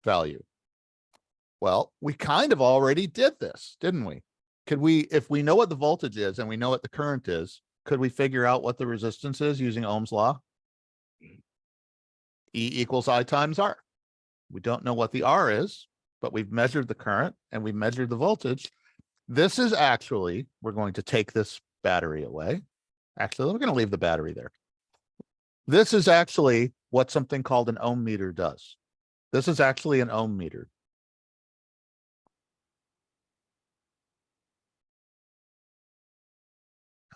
value? Well, we kind of already did this, didn't we? Could we, if we know what the voltage is and we know what the current is, could we figure out what the resistance is using Ohm's law? E equals I times R. We don't know what the R is, but we've measured the current and we've measured the voltage. This is actually, we're going to take this battery away. Actually, we're going to leave the battery there. This is actually what something called an ohm meter does. This is actually an ohm meter.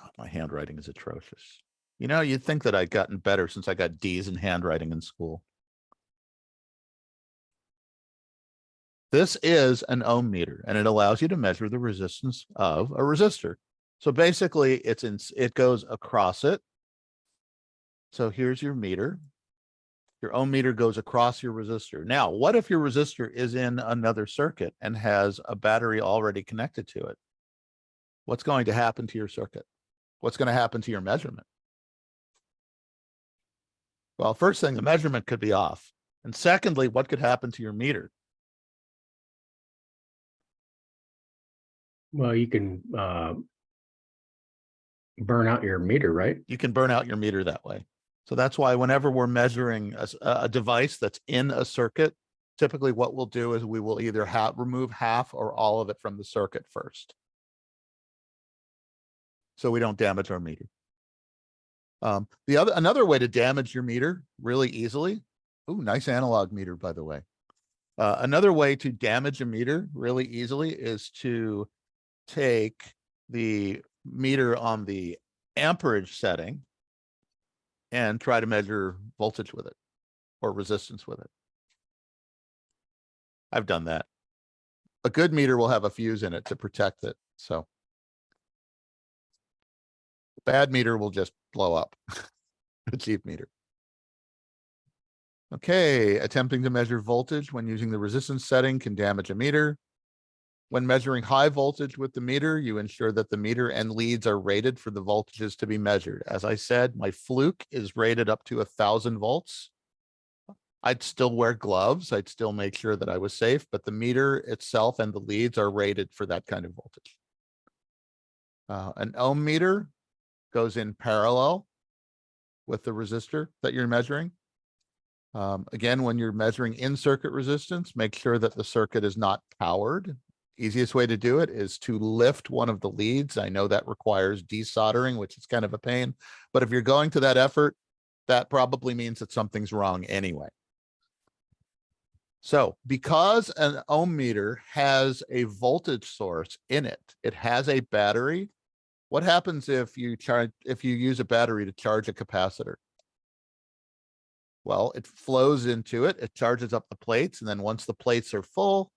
Oh, my handwriting is atrocious. You'd think that I'd gotten better since I got D's in handwriting in school. This is an ohm meter, and it allows you to measure the resistance of a resistor. So basically, it goes across it. So here's your meter. Your ohm meter goes across your resistor. Now, what if your resistor is in another circuit and has a battery already connected to it? What's going to happen to your circuit? What's going to happen to your measurement? Well, first thing, the measurement could be off. And secondly, what could happen to your meter? Well, you can burn out your meter, right? You can burn out your meter that way. So that's why whenever we're measuring a device that's in a circuit, typically what we'll do is we will either remove half or all of it from the circuit first, so we don't damage our meter. Another way to damage your meter really easily. Ooh, nice analog meter, by the way. Another way to damage a meter really easily is to take the meter on the amperage setting and try to measure voltage with it or resistance with it. I've done that. A good meter will have a fuse in it to protect it. So the bad meter will just blow up. A cheap meter. Okay, attempting to measure voltage when using the resistance setting can damage a meter. When measuring high voltage with the meter, you ensure that the meter and leads are rated for the voltages to be measured. As I said, my Fluke is rated up to 1,000 volts. I'd still wear gloves. I'd still make sure that I was safe, but the meter itself and the leads are rated for that kind of voltage. An ohm meter goes in parallel with the resistor that you're measuring. Again, when you're measuring in-circuit resistance, make sure that the circuit is not powered. Easiest way to do it is to lift one of the leads. I know that requires desoldering, which is kind of a pain, but if you're going to that effort, that probably means that something's wrong anyway. So because an ohm meter has a voltage source in it, it has a battery. What happens if you use a battery to charge a capacitor? Well, it flows into it, it charges up the plates, and then once the plates are full,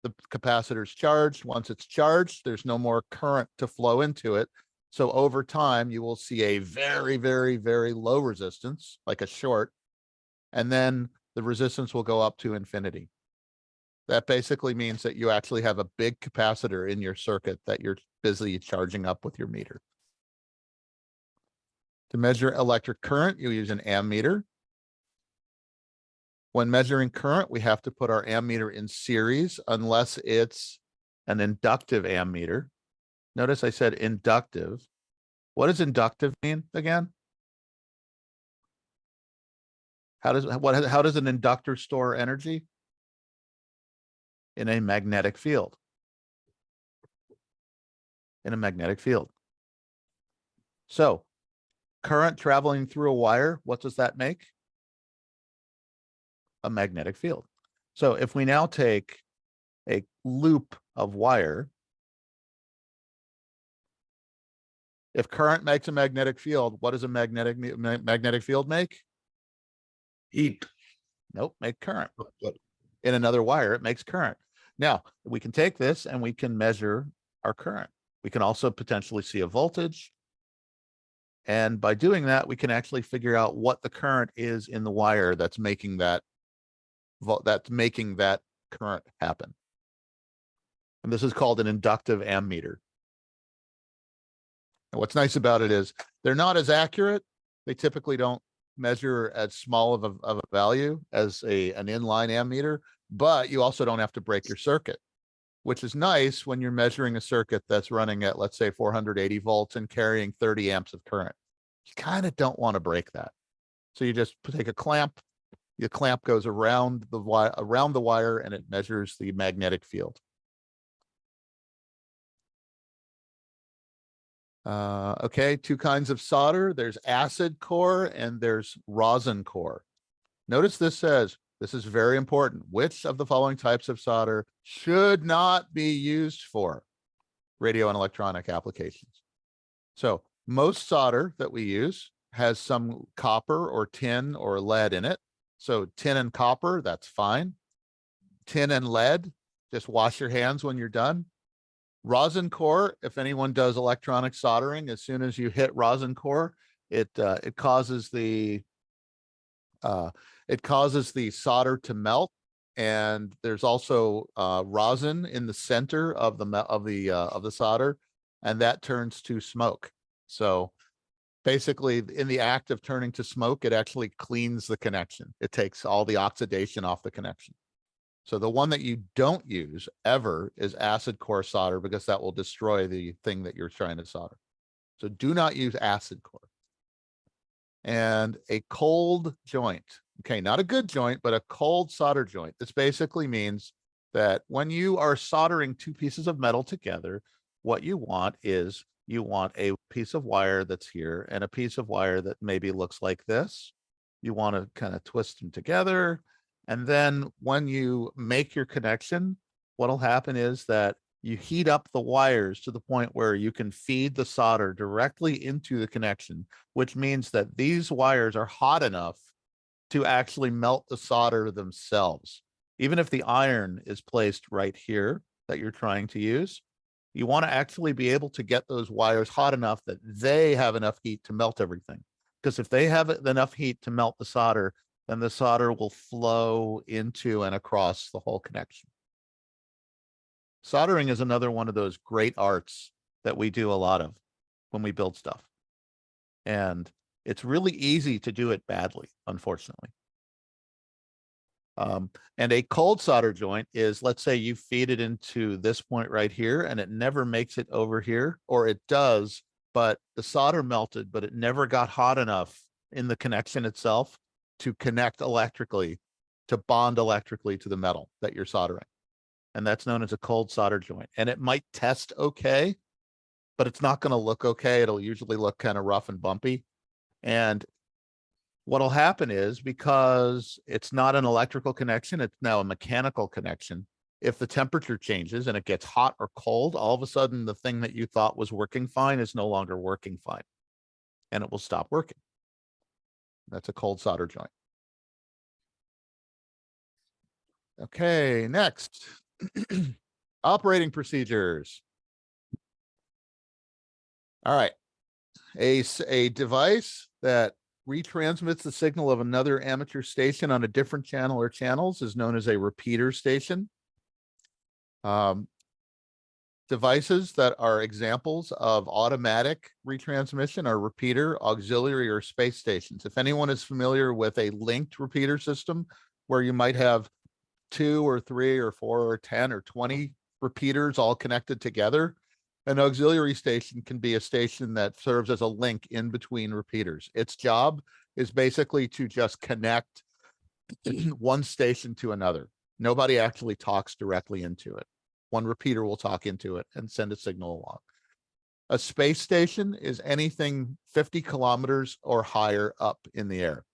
the capacitor's charged. Once it's charged, there's no more current to flow into it. So over time, you will see a very, very, very low resistance, like a short, and then the resistance will go up to infinity. That basically means that you actually have a big capacitor in your circuit that you're busy charging up with your meter. To measure electric current, you use an ammeter. When measuring current, we have to put our ammeter in series unless it's an inductive ammeter. Notice I said inductive. What does inductive mean again? How does an inductor store energy? In a magnetic field. In a magnetic field. So current traveling through a wire, what does that make? A magnetic field. So if we now take a loop of wire, if current makes a magnetic field, what does a magnetic field make? Heat. Nope, make current. In another wire, it makes current. Now, we can take this and we can measure our current. We can also potentially see a voltage. And by doing that, we can actually figure out what the current is in the wire that's making that current happen. And this is called an inductive ammeter. And what's nice about it is they're not as accurate. They typically don't measure as small of a value as an inline ammeter, but you also don't have to break your circuit, which is nice when you're measuring a circuit that's running at, let's say, 480 volts and carrying 30 amps of current. You kind of don't want to break that. So you just take a clamp, the clamp goes around the wire and it measures the magnetic field. Okay, two kinds of solder. There's acid core and there's rosin core. Notice this says, this is very important. Which of the following types of solder should not be used for radio and electronic applications? So most solder that we use has some copper or tin or lead in it. So tin and copper, that's fine. Tin and lead, just wash your hands when you're done. Rosin core, if anyone does electronic soldering, as soon as you hit rosin core, it causes the solder to melt, and there's also rosin in the center of the solder, and that turns to smoke. So basically, in the act of turning to smoke, it actually cleans the connection. It takes all the oxidation off the connection. So the one that you don't use ever is acid core solder, because that will destroy the thing that you're trying to solder. So do not use acid core. And a cold joint. Okay, not a good joint, but a cold solder joint. This basically means that when you are soldering two pieces of metal together, what you want is you want a piece of wire that's here and a piece of wire that maybe looks like this. You want to kind of twist them together. And then when you make your connection, what'll happen is that you heat up the wires to the point where you can feed the solder directly into the connection, which means that these wires are hot enough to actually melt the solder themselves. Even if the iron is placed right here that you're trying to use, you want to actually be able to get those wires hot enough that they have enough heat to melt everything. Because if they have enough heat to melt the solder, then the solder will flow into and across the whole connection. Soldering is another one of those great arts that we do a lot of when we build stuff. And it's really easy to do it badly, unfortunately. And a cold solder joint is, let's say you feed it into this point right here and it never makes it over here, or it does, but the solder melted, but it never got hot enough in the connection itself to connect electrically, to bond electrically to the metal that you're soldering. And that's known as a cold solder joint. And it might test okay, but it's not going to look okay. It'll usually look kind of rough and bumpy. And what'll happen is, because it's not an electrical connection, it's now a mechanical connection. If the temperature changes and it gets hot or cold, all of a sudden the thing that you thought was working fine is no longer working fine, and it will stop working. That's a cold solder joint. Okay, next. Operating procedures. All right. A device that retransmits the signal of another amateur station on a different channel or channels is known as a repeater station. Devices that are examples of automatic retransmission are repeater, auxiliary, or space stations. If anyone is familiar with a linked repeater system where you might have 2 or 3 or 4 or 10 or 20 repeaters all connected together, an auxiliary station can be a station that serves as a link in between repeaters. Its job is basically to just connect one station to another. Nobody actually talks directly into it. One repeater will talk into it and send a signal along. A space station is anything 50 kilometers or higher up in the air.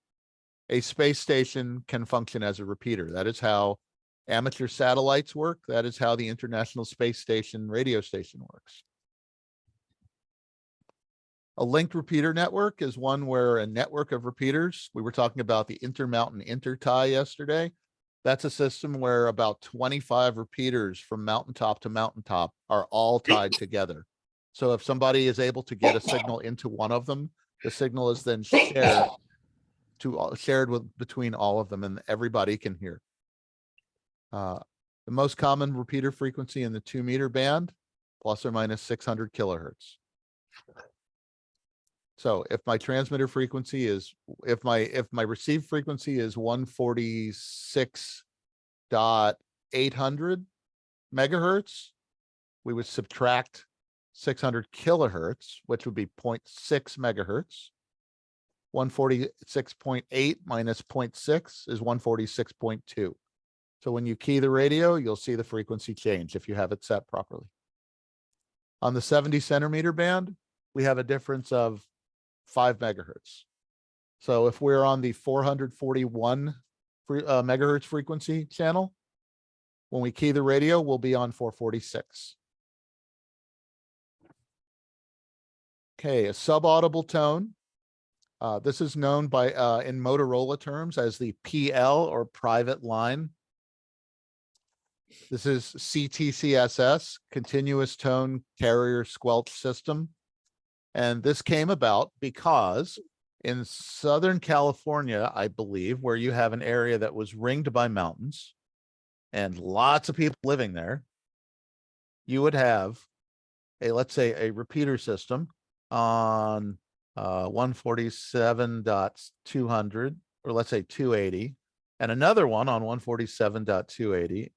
A space station can function as a repeater. That is how amateur satellites work. That is how the International Space Station radio station works. A linked repeater network is one where a network of repeaters, we were talking about the intermountain intertie yesterday. That's a system where about 25 repeaters from mountaintop to mountaintop are all tied together. So if somebody is able to get a signal into one of them, the signal is then shared between all of them, and everybody can hear. The most common repeater frequency in the 2-meter band, plus or minus 600 kilohertz. So if my transmitter frequency is, if my receive frequency is 146.800 megahertz, we would subtract 600 kilohertz, which would be 0.6 megahertz. 146.8 minus 0.6 is 146.2. So when you key the radio, you'll see the frequency change if you have it set properly. On the 70 centimeter band, we have a difference of 5 megahertz. So if we're on the 441 megahertz frequency channel, when we key the radio, we'll be on 446. Okay, a subaudible tone. This is known by in Motorola terms as the PL or private line. This is CTCSS, continuous tone carrier squelch system. And this came about because in Southern California, I believe, where you have an area that was ringed by mountains and lots of people living there, you would have a, let's say, a repeater system on 147.200, or let's say 280, and another one on 147.280,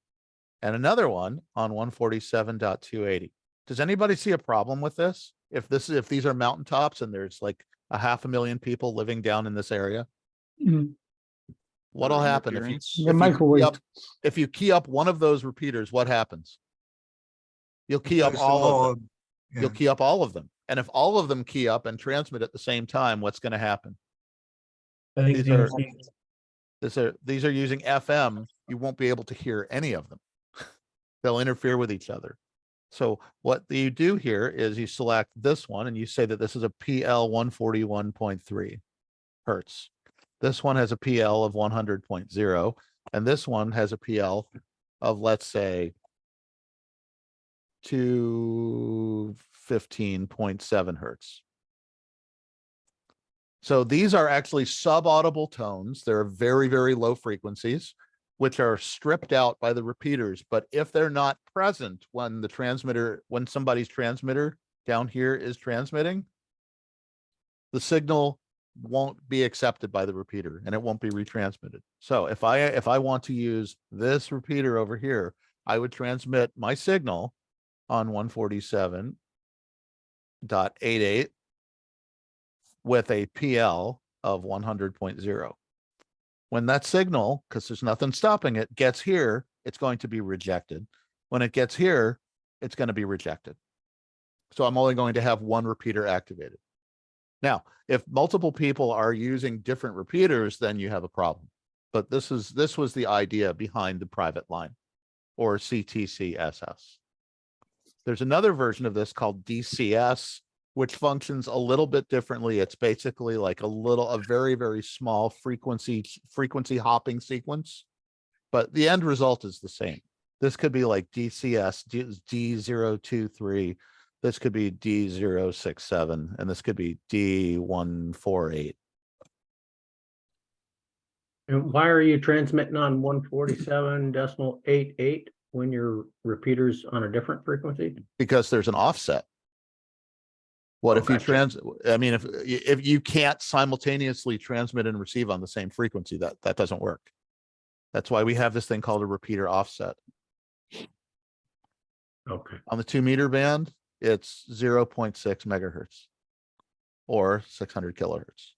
and another one on 147.280. Does anybody see a problem with this? If these are mountaintops and there's like 500,000 people living down in this area, what'll happen if you key up one of those repeaters? What happens? You'll key up all of them. Yeah. You'll key up all of them. And if all of them key up and transmit at the same time, what's going to happen? These are using FM. You won't be able to hear any of them. They'll interfere with each other. So what you do here is you select this one and you say that this is a PL 141.3 hertz. This one has a PL of 100.0, and this one has a PL of, let's say, 215.7 hertz. So these are actually subaudible tones. They're very, very low frequencies, which are stripped out by the repeaters. But if they're not present when the transmitter, when somebody's transmitter down here is transmitting, the signal won't be accepted by the repeater and it won't be retransmitted. So if I want to use this repeater over here, I would transmit my signal on 147.88 with a PL of 100.0. When that signal, because there's nothing stopping it, gets here, it's going to be rejected. When it gets here, it's going to be rejected. So I'm only going to have one repeater activated. Now, if multiple people are using different repeaters, then you have a problem. But this was the idea behind the private line, or CTCSS. There's another version of this called DCS, which functions a little bit differently. It's basically like a very, very small frequency hopping sequence. but the end result is the same. This could be like DCS D023. This could be D067, and this could be D148. And why are you transmitting on 147.88 when your repeater's on a different frequency? Because there's an offset. What if you I mean, if you can't simultaneously transmit and receive on the same frequency, that doesn't work. That's why we have this thing called a repeater offset. Okay. On the 2 meter band, it's 0.6 megahertz or 600 kilohertz.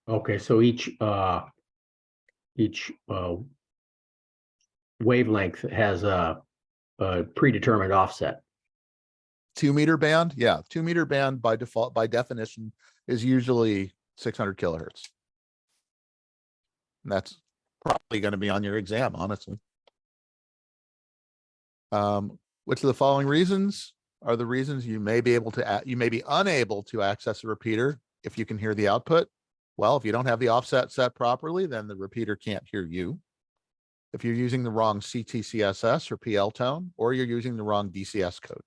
Okay, so each wavelength has a predetermined offset. 2 meter band, yeah, 2 meter band by default, by definition, is usually 600 kilohertz. And that's probably going to be on your exam, honestly. Which of the following reasons are the reasons you may be unable to access a repeater if you can hear the output? Well, if you don't have the offset set properly, then the repeater can't hear you. If you're using the wrong CTCSS or PL tone, or you're using the wrong DCS code.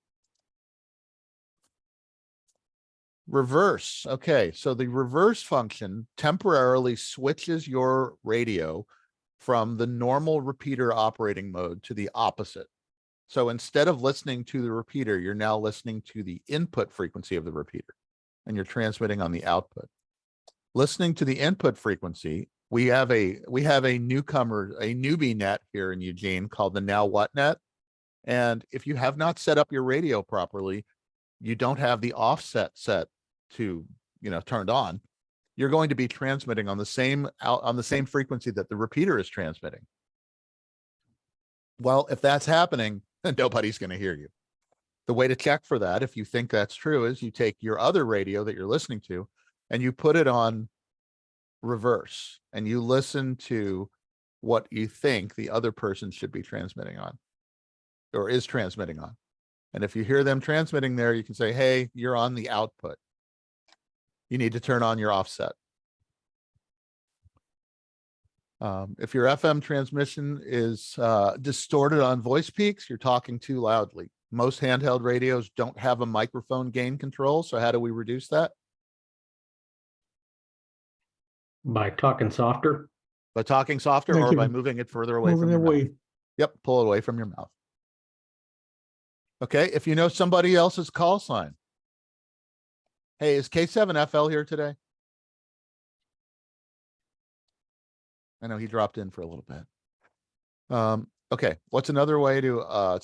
Reverse. Okay, so the reverse function temporarily switches your radio from the normal repeater operating mode to the opposite. So instead of listening to the repeater, you're now listening to the input frequency of the repeater, and you're transmitting on the output. Listening to the input frequency, we have a newbie net here in Eugene called the Now What Net. And if you have not set up your radio properly, you don't have the offset set to, turned on, you're going to be transmitting on the same frequency that the repeater is transmitting. Well, if that's happening, then nobody's going to hear you. The way to check for that, if you think that's true, is you take your other radio that you're listening to and you put it on reverse and you listen to what you think the other person should be transmitting on or is transmitting on. And if you hear them transmitting there, you can say, hey, you're on the output. You need to turn on your offset. If your FM transmission is distorted on voice peaks, you're talking too loudly. Most handheld radios don't have a microphone gain control. So how do we reduce that? By talking softer? By talking softer or by moving it further away from your mouth. Yep, pull it away from your mouth. Okay, if you know somebody else's call sign. Hey, is K7FL here today? I know he dropped in for a little bit. Okay, what's another way to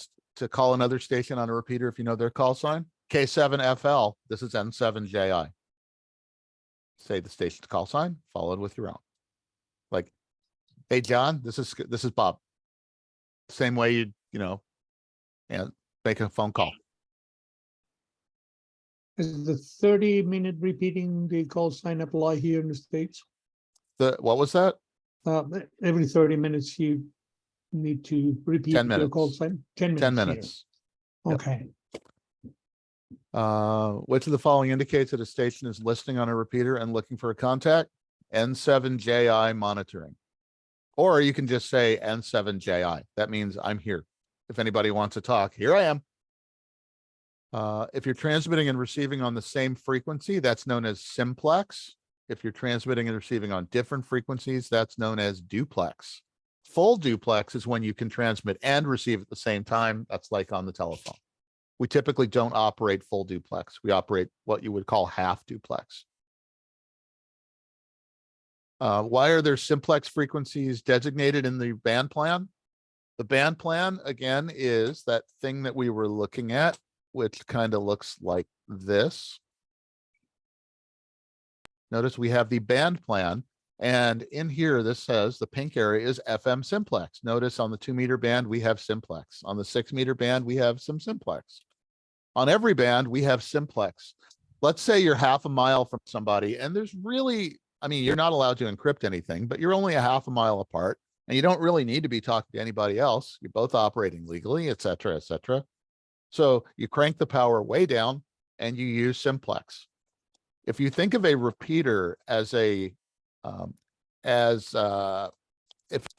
call another station on a repeater if you know their call sign? K7FL, this is N7JI. Say the station's call sign, followed with your own. Like, hey John, this is Bob. Same way you make a phone call. Is the 30-minute repeating the call sign apply here in the States? What was that? Every 30 minutes you need to repeat 10 minutes. your call sign. 10 minutes. 10 minutes. Yep. Okay. Which of the following indicates that a station is listening on a repeater and looking for a contact? N7JI monitoring. Or you can just say N7JI. That means I'm here. If anybody wants to talk, here I am. If you're transmitting and receiving on the same frequency, that's known as simplex. If you're transmitting and receiving on different frequencies, that's known as duplex. Full duplex is when you can transmit and receive at the same time. That's like on the telephone. We typically don't operate full duplex. We operate what you would call half duplex. Why are there simplex frequencies designated in the band plan? The band plan, again, is that thing that we were looking at, which kind of looks like this. Notice we have the band plan, and in here, this says the pink area is FM simplex. Notice on the 2-meter band, we have simplex. On the 6-meter band, we have some simplex. On every band, we have simplex. Let's say you're half a mile from somebody, and there's really, you're not allowed to encrypt anything, but you're only a half a mile apart, and you don't really need to be talking to anybody else. You're both operating legally, et cetera, et cetera. So you crank the power way down, and you use simplex. If you think of a repeater as a as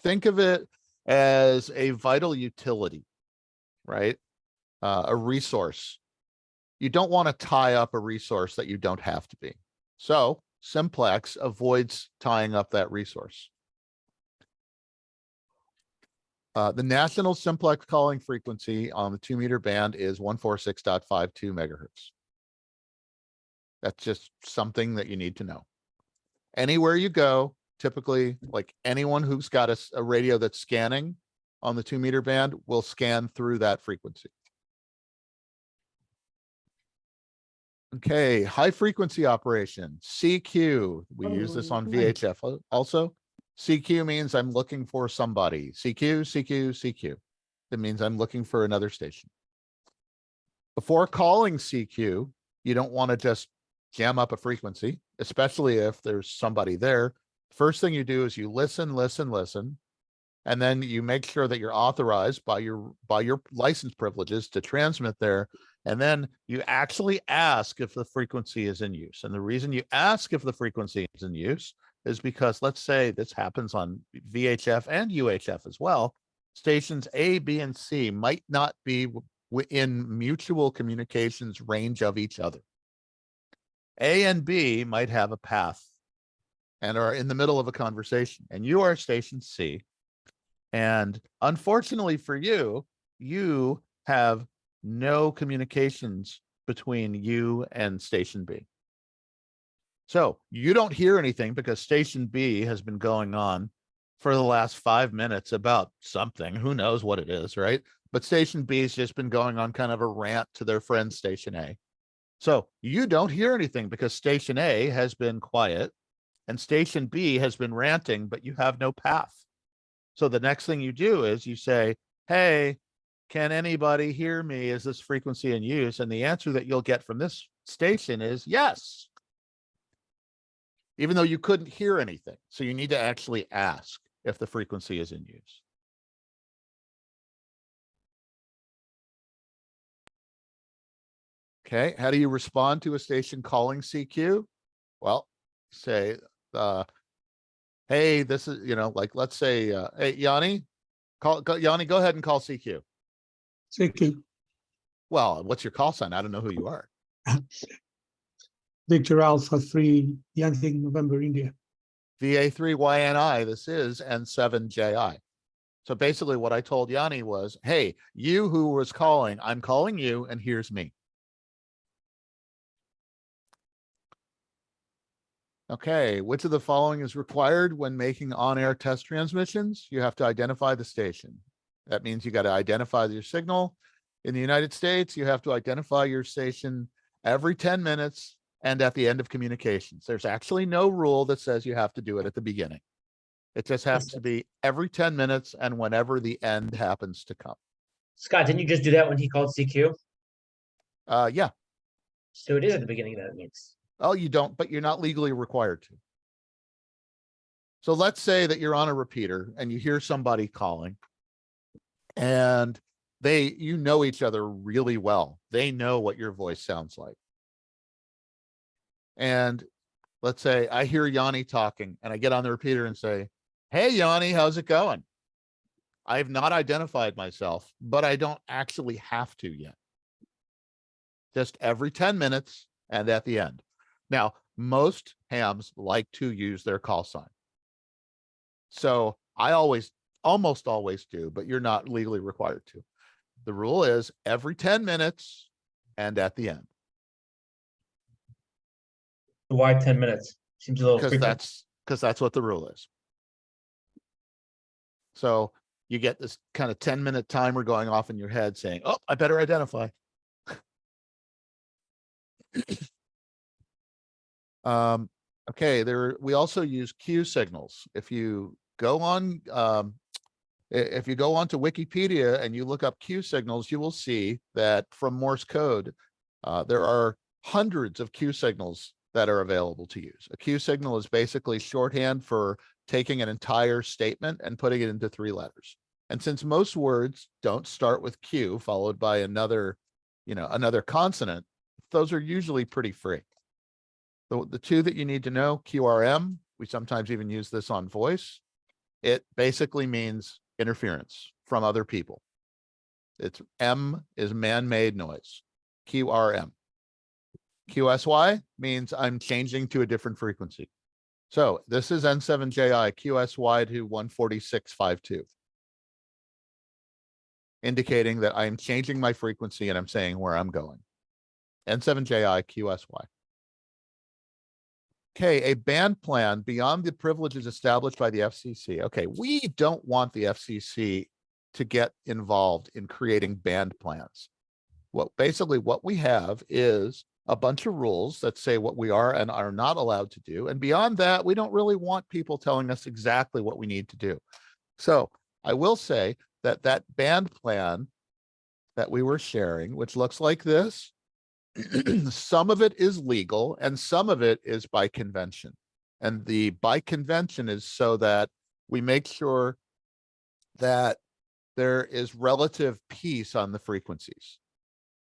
think of it as a vital utility, right? A resource. You don't want to tie up a resource that you don't have to be. So simplex avoids tying up that resource. The national simplex calling frequency on the 2-meter band is 146.52 megahertz. That's just something that you need to know. Anywhere you go, typically, like anyone who's got a radio that's scanning on the 2-meter band will scan through that frequency. Okay, high frequency operation, CQ. We use this on VHF also. CQ means I'm looking for somebody. CQ, CQ, CQ. It means I'm looking for another station. Before calling CQ, you don't want to just jam up a frequency, especially if there's somebody there. First thing you do is you listen, and then you make sure that you're authorized by your license privileges to transmit there. And then you actually ask if the frequency is in use. And the reason you ask if the frequency is in use is because, let's say this happens on VHF and UHF as well. Stations A, B, and C might not be in mutual communications range of each other. A and B might have a path and are in the middle of a conversation, and you are station C. And unfortunately for you, you have no communications between you and station B. So you don't hear anything because station B has been going on for the last 5 minutes about something. Who knows what it is, right? But station B has just been going on kind of a rant to their friend station A. So you don't hear anything because station A has been quiet and station B has been ranting, but you have no path. So the next thing you do is you say, hey, can anybody hear me? Is this frequency in use? And the answer that you'll get from this station is yes, even though you couldn't hear anything. So you need to actually ask if the frequency is in use. Okay, how do you respond to a station calling CQ? Well, say, hey, this is, like, let's say, hey, Yanni, Yanni, go ahead and call CQ. CQ. Well, what's your call sign? I don't know who you are. Victor Alpha 3, Yankee November, India. VA3YNI, this is N7JI. So basically what I told Yanni was, hey, you who was calling, I'm calling you, and here's me. Okay, which of the following is required when making on-air test transmissions? You have to identify the station. That means you got to identify your signal. In the United States, you have to identify your station every 10 minutes and at the end of communications. There's actually no rule that says you have to do it at the beginning. It just has to be every 10 minutes and whenever the end happens to come. Scott, didn't you just do that when he called CQ? Yeah. So it is at the beginning, that means. Oh, you don't, but you're not legally required to. So let's say that you're on a repeater and you hear somebody calling and you know each other really well. They know what your voice sounds like. And let's say I hear Yanni talking and I get on the repeater and say, hey, Yanni, how's it going? I have not identified myself, but I don't actually have to yet. Just every 10 minutes and at the end. Now, most hams like to use their call sign. So I almost always do, but you're not legally required to. The rule is every 10 minutes and at the end. Why 10 minutes? Seems a little frequent. Because that's what the rule is. So you get this kind of 10-minute timer going off in your head saying, oh, I better identify. Okay, we also use Q signals. If you go on to Wikipedia and you look up Q signals, you will see that from Morse code, there are hundreds of Q signals that are available to use. A Q signal is basically shorthand for taking an entire statement and putting it into 3 letters. And since most words don't start with Q followed by another consonant, those are usually pretty free. The 2 that you need to know, QRM We sometimes even use this on voice. It basically means interference from other people. It's M is man-made noise, QRM. QSY means I'm changing to a different frequency. So this is N7JI QSY to 146.52. Indicating that I'm changing my frequency and I'm saying where I'm going. N7JI QSY. Okay, a band plan beyond the privileges established by the FCC. Okay, we don't want the FCC to get involved in creating band plans. Basically what we have is a bunch of rules that say what we are and are not allowed to do. And beyond that, we don't really want people telling us exactly what we need to do. So I will say that that band plan that we were sharing, which looks like this, some of it is legal and some of it is by convention. And the by convention is so that we make sure that there is relative peace on the frequencies.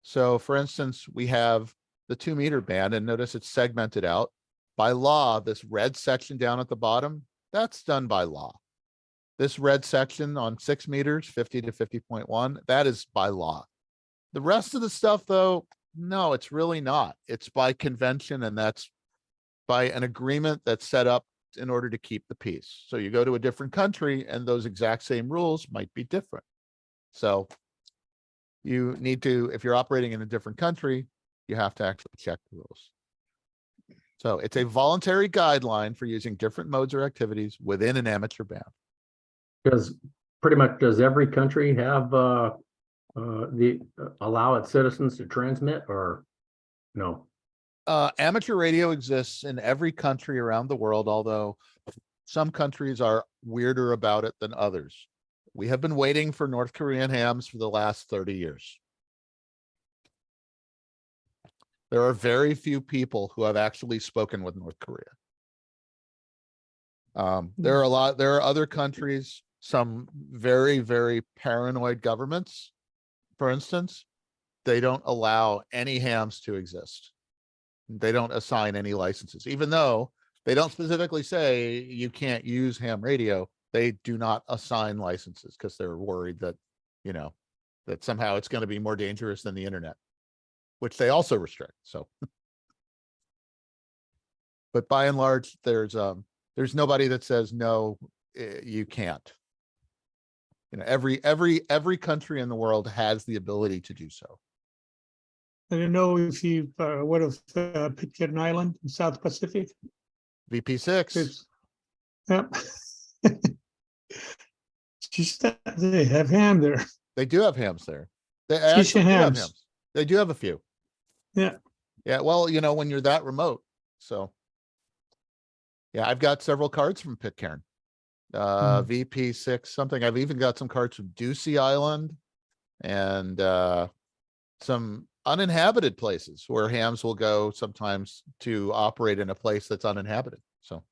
So for instance, we have the 2 meter band, and notice it's segmented out. By law, this red section down at the bottom, that's done by law. This red section on 6 meters, 50 to 50.1, that is by law. The rest of the stuff though, no, it's really not. It's by convention, and that's by an agreement that's set up in order to keep the peace. So you go to a different country and those exact same rules might be different. So you need to, if you're operating in a different country, you have to actually check the rules. So it's a voluntary guideline for using different modes or activities within an amateur band. Does every country have allow its citizens to transmit, or no? Amateur radio exists in every country around the world, although some countries are weirder about it than others. We have been waiting for North Korean hams for the last 30 years. There are very few people who have actually spoken with North Korea. There are other countries, some very, very paranoid governments, for instance, they don't allow any hams to exist. They don't assign any licenses, even though they don't specifically say you can't use ham radio. They do not assign licenses because they're worried that, you know, that somehow it's going to be more dangerous than the internet, which they also restrict. So, but by and large, there's nobody that says, no, you can't. You know, every country in the world has the ability to do so. I don't know if you've heard of Pitcairn Island in South Pacific. VP6. Yep. Just that they have ham there. They do have hams there. They Fish actually and do have hams. hams. They do have a few. Yeah. Yeah. Well, you know, when you're that remote. So yeah, I've got several cards from Pitcairn. VP6 something. I've even got some cards from Ducey Island and some uninhabited places where hams will go sometimes to operate in a place that's uninhabited. So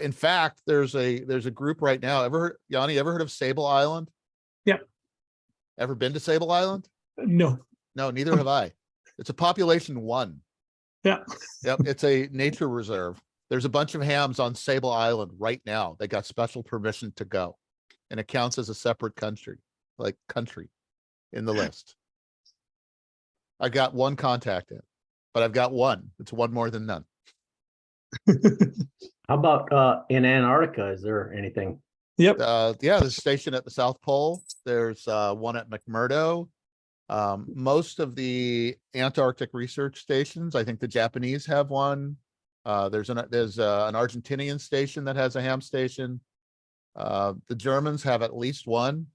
in fact, there's a group right now. Yanni, ever heard of Sable Island? Yeah. Ever been to Sable Island? No. No, neither have I. It's a population 1. Yeah. Yep. It's a nature reserve. There's a bunch of hams on Sable Island right now. They got special permission to go, and it counts as a separate country in the list. I got one contact in, but I've got one. It's one more than none. How about in Antarctica? Is there anything? Yep. Yeah, there's a station at the South Pole. There's one at McMurdo. Most of the Antarctic research stations, I think the Japanese have one. There's an Argentinian station that has a ham station. The Germans have at least one.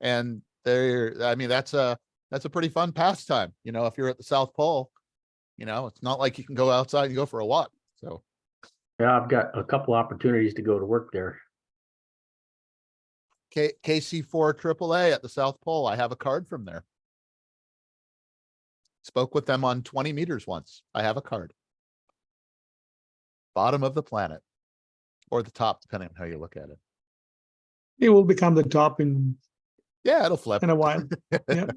And I mean, that's a pretty fun pastime. You know, if you're at the South Pole, you know, it's not like you can go outside and go for a walk. So yeah, I've got a couple opportunities to go to work there. KC4 AAA at the South Pole. I have a card from there. Spoke with them on 20 meters once. I have a card. Bottom of the planet, or the top, depending on how you look at it. It will become the top in it'll flip in a while. Yeah.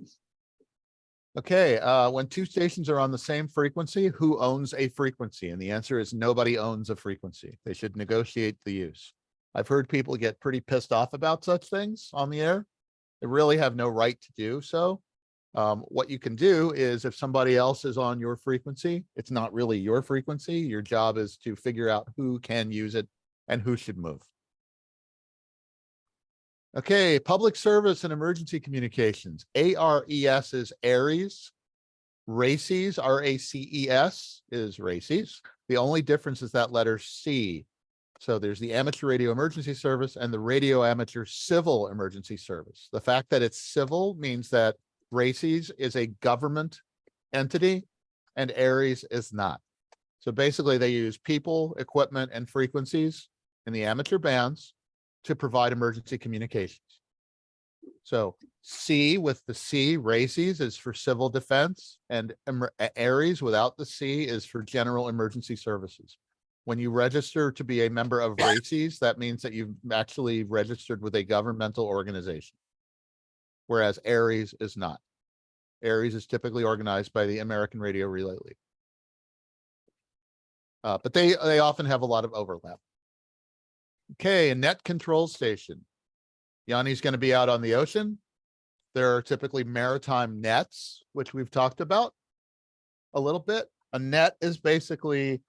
Okay, when two stations are on the same frequency, who owns a frequency? And the answer is nobody owns a frequency. They should negotiate the use. I've heard people get pretty pissed off about such things on the air. They really have no right to do so. What you can do is if somebody else is on your frequency, it's not really your frequency. Your job is to figure out who can use it and who should move. Okay, public service and emergency communications. ARES is ARES. RACES, RACES is RACES. The only difference is that letter C. So there's the amateur radio emergency service and the radio amateur civil emergency service. The fact that it's civil means that RACES is a government entity and ARES is not. So basically they use people, equipment, and frequencies in the amateur bands to provide emergency communications. So C with the C, RACES, is for civil defense, and ARES without the C is for general emergency services. When you register to be a member of RACES, that means that you've actually registered with a governmental organization, whereas ARES is not. ARES is typically organized by the American Radio Relay League. But they often have a lot of overlap. Okay, a net control station. Yanni's going to be out on the ocean. There are typically maritime nets, which we've talked about a little bit. A net is basically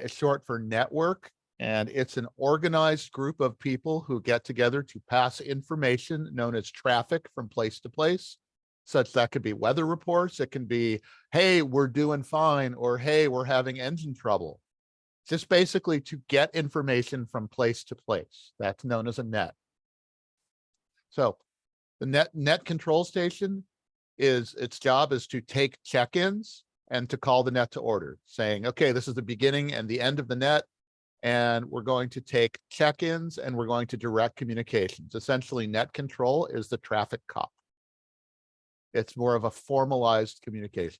short for network, and it's an organized group of people who get together to pass information known as traffic from place to place. Such that could be weather reports. It can be, hey, we're doing fine, or hey, we're having engine trouble. Just basically to get information from place to place. That's known as a net. So the net control station its job is to take check-ins and to call the net to order, saying, okay, this is the beginning and the end of the net, and we're going to take check-ins and we're going to direct communications. Essentially, net control is the traffic cop. It's more of a formalized communication.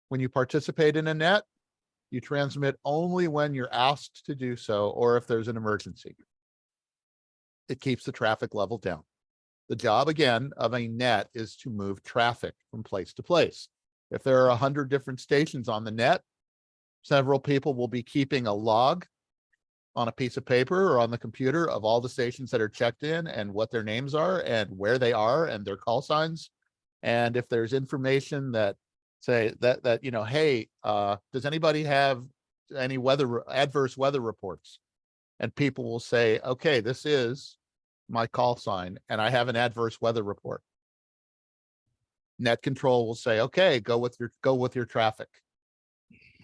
When you participate in a net, you transmit only when you're asked to do so, or if there's an emergency. It keeps the traffic level down. The job, again, of a net is to move traffic from place to place. If there are 100 different stations on the net, several people will be keeping a log on a piece of paper or on the computer of all the stations that are checked in and what their names are and where they are and their call signs. And if there's information that say that you know, hey, does anybody have any adverse weather reports? And people will say, okay, this is my call sign and I have an adverse weather report. Net control will say, okay, go with your traffic.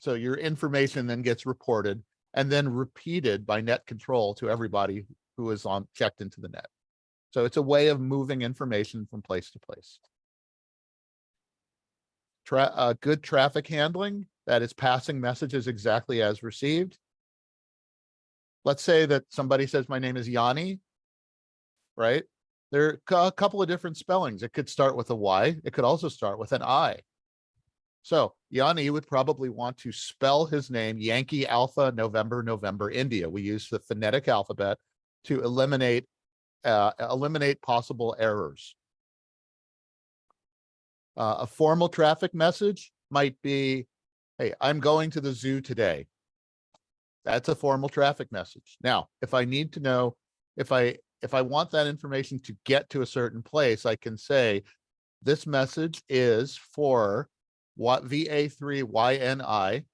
So your information then gets reported and then repeated by net control to everybody who is checked into the net. So it's a way of moving information from place to place. Good traffic handling, that is passing messages exactly as received. Let's say that somebody says, my name is Yanni, right? There are a couple of different spellings. It could start with a Y. It could also start with an I. So Yanni would probably want to spell his name Yankee Alpha November November India. We use the phonetic alphabet to eliminate possible errors. A formal traffic message might be, hey, I'm going to the zoo today. That's a formal traffic message. Now, if I need to know, if I want that information to get to a certain place, I can say this message is for VA3YNI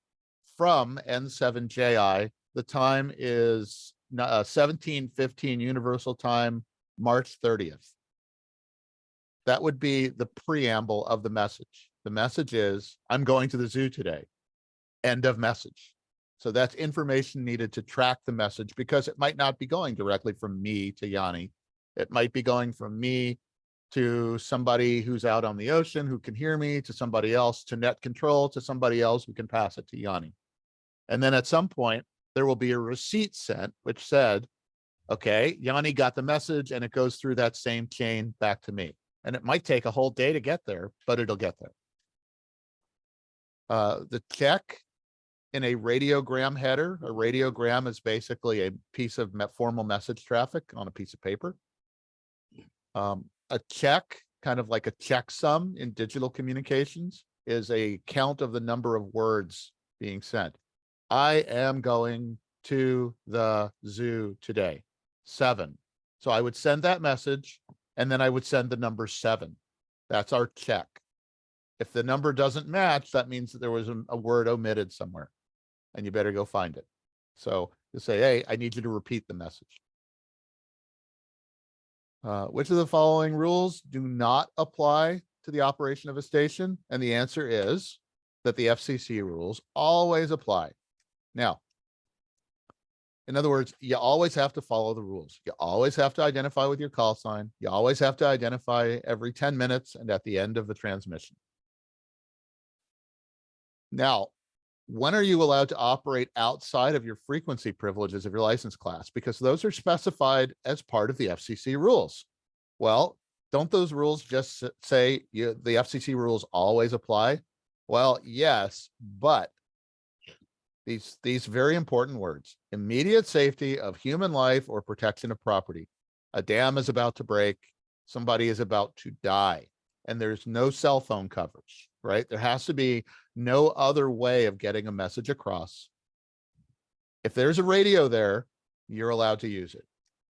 from N7JI. The time is 17:15 Universal Time, March 30th. That would be the preamble of the message. The message is, I'm going to the zoo today. End of message. So that's information needed to track the message because it might not be going directly from me to Yanni. It might be going from me to somebody who's out on the ocean who can hear me, to somebody else, to net control, to somebody else who can pass it to Yanni. And then at some point, there will be a receipt sent which said, okay, Yanni got the message and it goes through that same chain back to me. And it might take a whole day to get there, but it'll get there. The check in a radiogram header. A radiogram is basically a piece of formal message traffic on a piece of paper. A check kind of like a checksum in digital communications, is a count of the number of words being sent. I am going to the zoo today. 7. So I would send that message and then I would send the number 7. That's our check. If the number doesn't match, that means that there was a word omitted somewhere and you better go find it. So you say, hey, I need you to repeat the message. Which of the following rules do not apply to the operation of a station? And the answer is that the FCC rules always apply. Now, in other words, you always have to follow the rules. You always have to identify with your call sign. You always have to identify every 10 minutes and at the end of the transmission. Now, when are you allowed to operate outside of your frequency privileges of your license class? Because those are specified as part of the FCC rules. Well, don't those rules just say the FCC rules always apply? Well, yes, but these very important words: immediate safety of human life or protection of property. A dam is about to break, somebody is about to die, and there's no cell phone coverage, right? There has to be no other way of getting a message across. If there's a radio there, you're allowed to use it.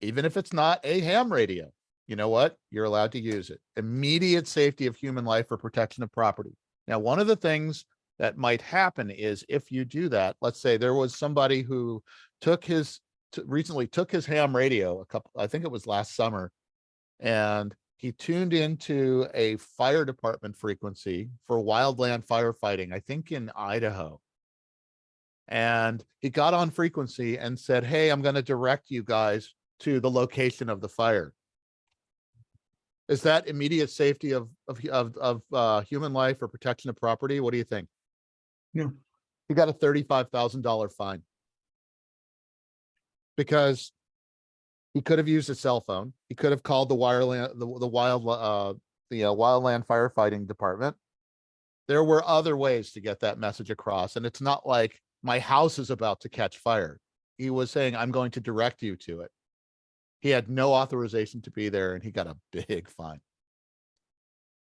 Even if it's not a ham radio, you know what? You're allowed to use it. Immediate safety of human life or protection of property. Now, one of the things that might happen is if you do that, let's say there was somebody who recently took his ham radio I think it was last summer, and he tuned into a fire department frequency for wildland firefighting, I think in Idaho. And he got on frequency and said, hey, I'm going to direct you guys to the location of the fire. Is that immediate safety of human life or protection of property? What do you think? No. He got a $35,000 fine because he could have used a cell phone. He could have called the wildland firefighting department. There were other ways to get that message across, and it's not like my house is about to catch fire. He was saying, I'm going to direct you to it. He had no authorization to be there, and he got a big fine.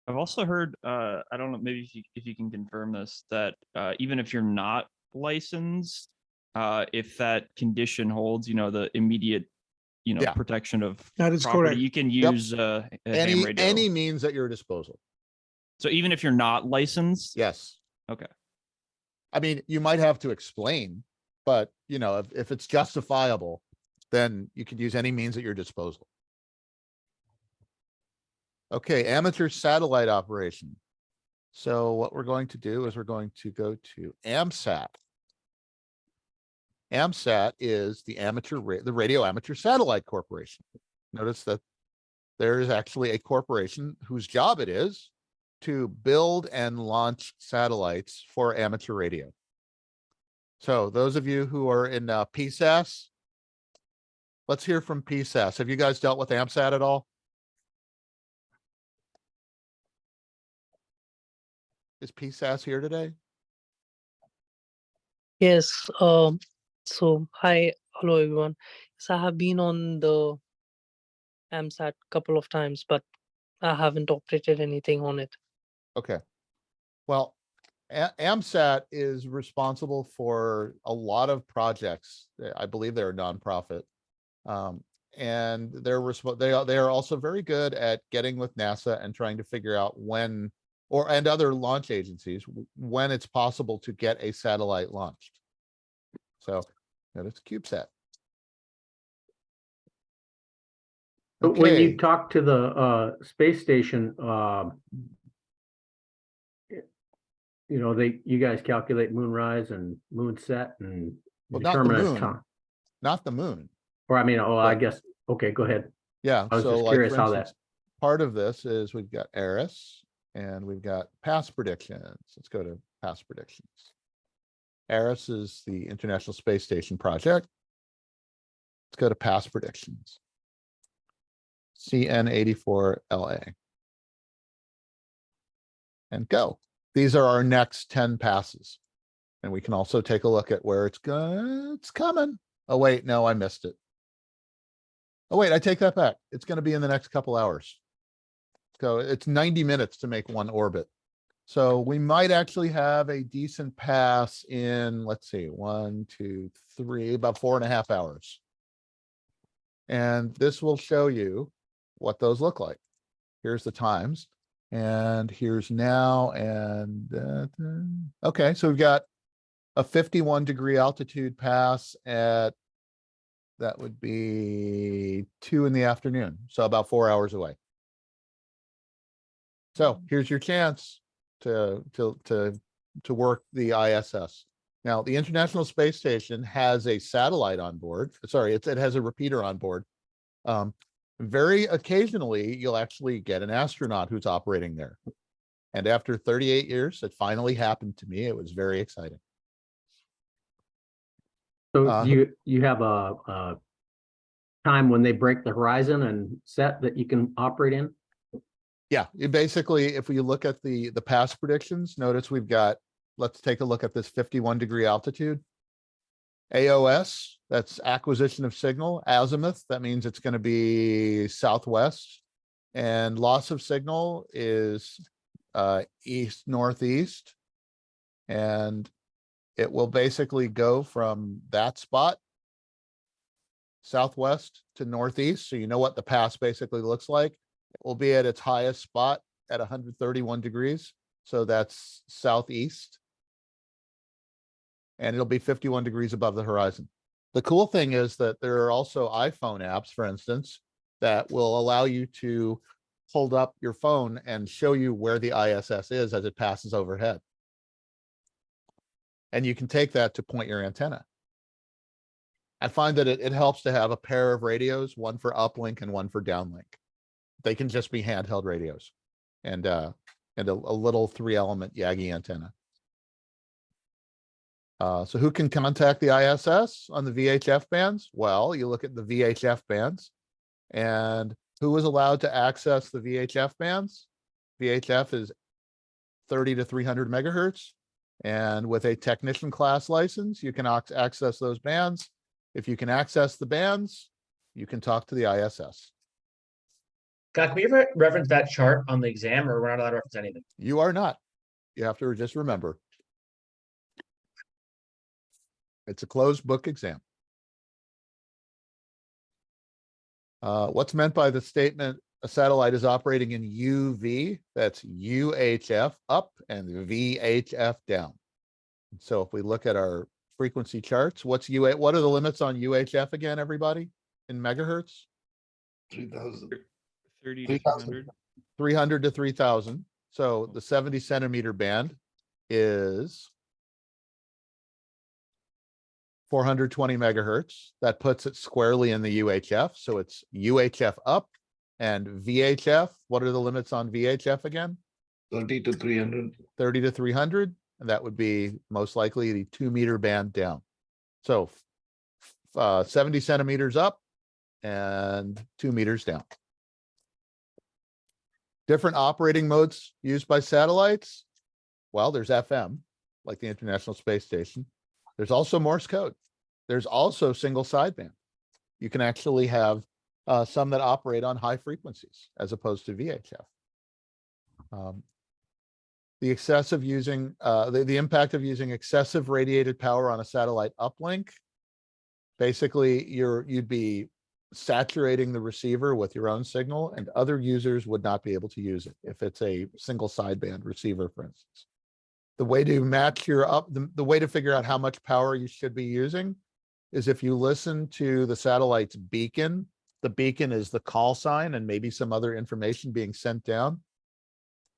I've also heard, I don't know, maybe if you can confirm this, that even if you're not licensed, if that condition holds, the immediate, protection of that is property, correct. you can use a ham radio. Any means at your disposal. So even if you're not licensed? Yes. Okay. I mean, you might have to explain, but if it's justifiable, then you could use any means at your disposal. Okay, amateur satellite operation. So what we're going to do is we're going to go to AMSAT. AMSAT is the Radio Amateur Satellite Corporation. Notice that there is actually a corporation whose job it is to build and launch satellites for amateur radio. So those of you who are in PSAS, let's hear from PSAS. Have you guys dealt with AMSAT at all? Is PSAS here today? Yes. So hi, hello everyone. So I have been on the AMSAT couple of times, but I haven't operated anything on it. Okay. Well, AMSAT is responsible for a lot of projects. I believe they're a nonprofit. And they are also very good at getting with NASA and trying to figure out when, and other launch agencies, when it's possible to get a satellite launched. So it's CubeSat. But when you talk to the space station, you guys calculate moonrise and moon set and determine a time. Not the moon. Or I guess, okay, go ahead. Yeah. I was just curious how that. Part of this is we've got Eris and we've got past predictions. Let's go to past predictions. Eris is the International Space Station project. Let's go to past predictions. CN84LA. And go. These are our next 10 passes. And we can also take a look at where it's coming. Oh, wait, no, I missed it. Oh, wait, I take that back. It's going to be in the next couple hours. go, it's 90 minutes to make one orbit. So we might actually have a decent pass in, let's see, 1, 2, 3, about 4.5 hours. And this will show you what those look like. Here's the times, and here's now, and okay, so we've got a 51-degree altitude pass at, that would be 2 in the afternoon, so about 4 hours away. So here's your chance to work the ISS. Now, the International Space Station has a satellite on board. Sorry, it has a repeater on board. Very occasionally, you'll actually get an astronaut who's operating there. And after 38 years, it finally happened to me. It was very exciting. So you have a time when they break the horizon and set that you can operate in? Yeah, basically, if we look at the past predictions, notice we've got, let's take a look at this 51-degree altitude. AOS, that's acquisition of signal. Azimuth, that means it's going to be southwest. And loss of signal is east northeast. And it will basically go from that spot southwest to northeast. So you know what the pass basically looks like. It will be at its highest spot at 131 degrees. So that's southeast. And it'll be 51 degrees above the horizon. The cool thing is that there are also iPhone apps, for instance, that will allow you to hold up your phone and show you where the ISS is as it passes overhead. And you can take that to point your antenna. I find that it helps to have a pair of radios, one for uplink and one for downlink. They can just be handheld radios and a little 3-element Yagi antenna. So who can contact the ISS on the VHF bands? Well, you look at the VHF bands, and who is allowed to access the VHF bands? VHF is 30 to 300 megahertz. And with a technician class license, you can access those bands. If you can access the bands, you can talk to the ISS. God, can we ever reference that chart on the exam, or we're not allowed to reference anything? You are not. You have to just remember. It's a closed book exam. What's meant by the statement, a satellite is operating in UV? That's UHF up and VHF down. So if we look at our frequency charts, what are the limits on UHF again, everybody, in megahertz? 3,000. 30 to 300. 300 to 3,000. So the 70 centimeter band is 420 megahertz. That puts it squarely in the UHF. So it's UHF up and VHF. What are the limits on VHF again? 30 to 300. 30 to 300. And that would be most likely the 2-meter band down. So 70 centimeters up and 2 meters down. Different operating modes used by satellites. Well, there's FM, like the International Space Station. There's also Morse code. There's also single sideband. You can actually have some that operate on high frequencies as opposed to VHF. The excessive using the impact of using excessive radiated power on a satellite uplink. Basically, you'd be saturating the receiver with your own signal, and other users would not be able to use it if it's a single sideband receiver, for instance. The way to match the way to figure out how much power you should be using is if you listen to the satellite's beacon. The beacon is the call sign and maybe some other information being sent down.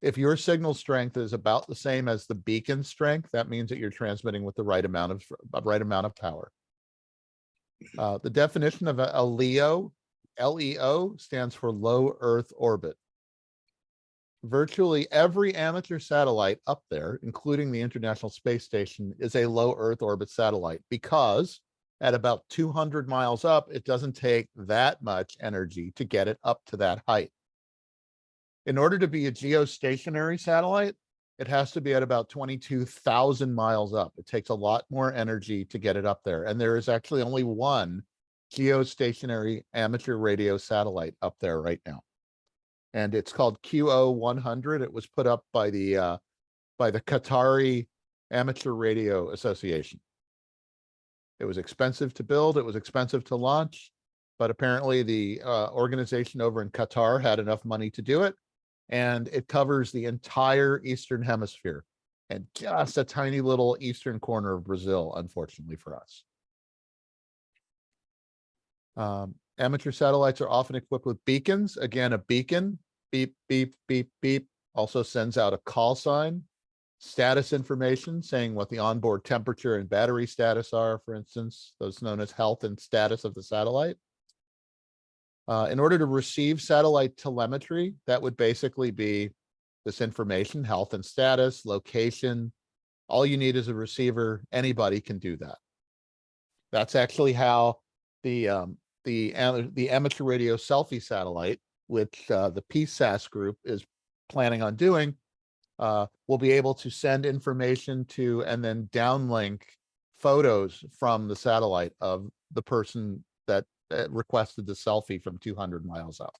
If your signal strength is about the same as the beacon strength, that means that you're transmitting with the right amount of power. The definition of a LEO stands for low Earth orbit. Virtually every amateur satellite up there, including the International Space Station, is a low Earth orbit satellite because at about 200 miles up, it doesn't take that much energy to get it up to that height. In order to be a geostationary satellite, it has to be at about 22,000 miles up. It takes a lot more energy to get it up there. And there is actually only one geostationary amateur radio satellite up there right now. and it's called QO100. It was put up by the Qatari Amateur Radio Association. It was expensive to build, it was expensive to launch, but apparently the organization over in Qatar had enough money to do it, and it covers the entire Eastern Hemisphere and just a tiny little eastern corner of Brazil, unfortunately for us. Amateur satellites are often equipped with beacons. Again, a beacon, beep, beep, beep, beep, also sends out a call sign. Status information saying what the onboard temperature and battery status are, for instance, those known as health and status of the satellite. In order to receive satellite telemetry, that would basically be this information, health and status, location. All you need is a receiver. Anybody can do that. That's actually how the amateur radio selfie satellite, which the PSAS group is planning on doing, will be able to send information to and then downlink photos from the satellite of the person that requested the selfie from 200 miles out,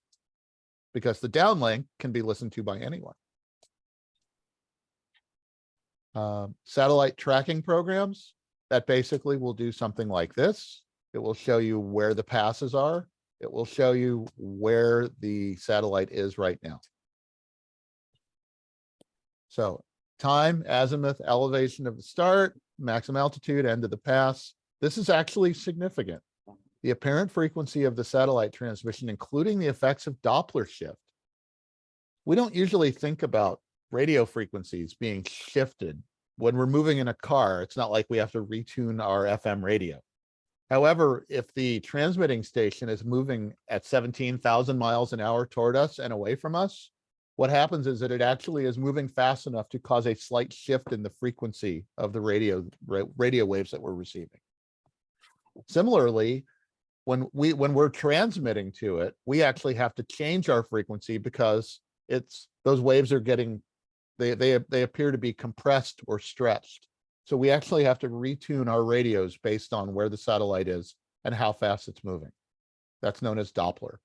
because the downlink can be listened to by anyone. Satellite tracking programs that basically will do something like this. It will show you where the passes are. It will show you where the satellite is right now. So time, azimuth, elevation of the start, maximum altitude, end of the pass. This is actually significant. The apparent frequency of the satellite transmission, including the effects of Doppler shift. We don't usually think about radio frequencies being shifted when we're moving in a car. It's not like we have to retune our FM radio. However, if the transmitting station is moving at 17,000 miles an hour toward us and away from us, what happens is that it actually is moving fast enough to cause a slight shift in the frequency of the radio waves that we're receiving. Similarly, when we're transmitting to it, we actually have to change our frequency because those waves are getting, they appear to be compressed or stretched. So we actually have to retune our radios based on where the satellite is and how fast it's moving. That's known as Doppler.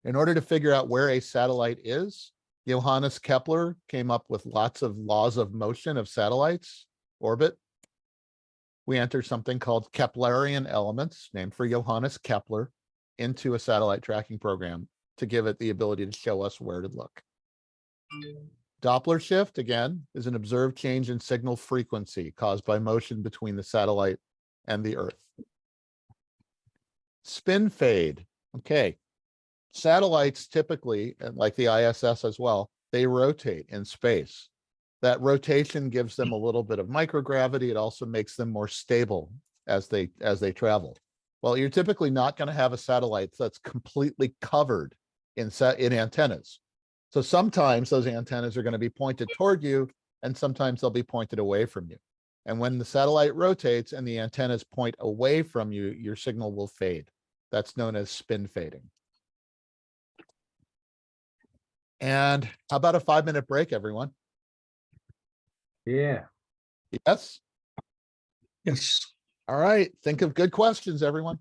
In order to figure out where a satellite is, Johannes Kepler came up with lots of laws of motion of satellites, orbit. We enter something called Keplerian elements, named for Johannes Kepler, into a satellite tracking program to give it the ability to show us where to look. Doppler shift, again, is an observed change in signal frequency caused by motion between the satellite and the Earth. Spin fade. Okay. Satellites typically, and like the ISS as well, they rotate in space. That rotation gives them a little bit of microgravity. It also makes them more stable as they travel. Well, you're typically not going to have a satellite that's completely covered in antennas. So sometimes those antennas are going to be pointed toward you, and sometimes they'll be pointed away from you. And when the satellite rotates and the antennas point away from you, your signal will fade. That's known as spin fading. And how about a 5-minute break, everyone? Yeah. Yes? Yes. All right. Think of good questions, everyone.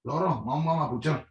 Loro, vamos a escuchar.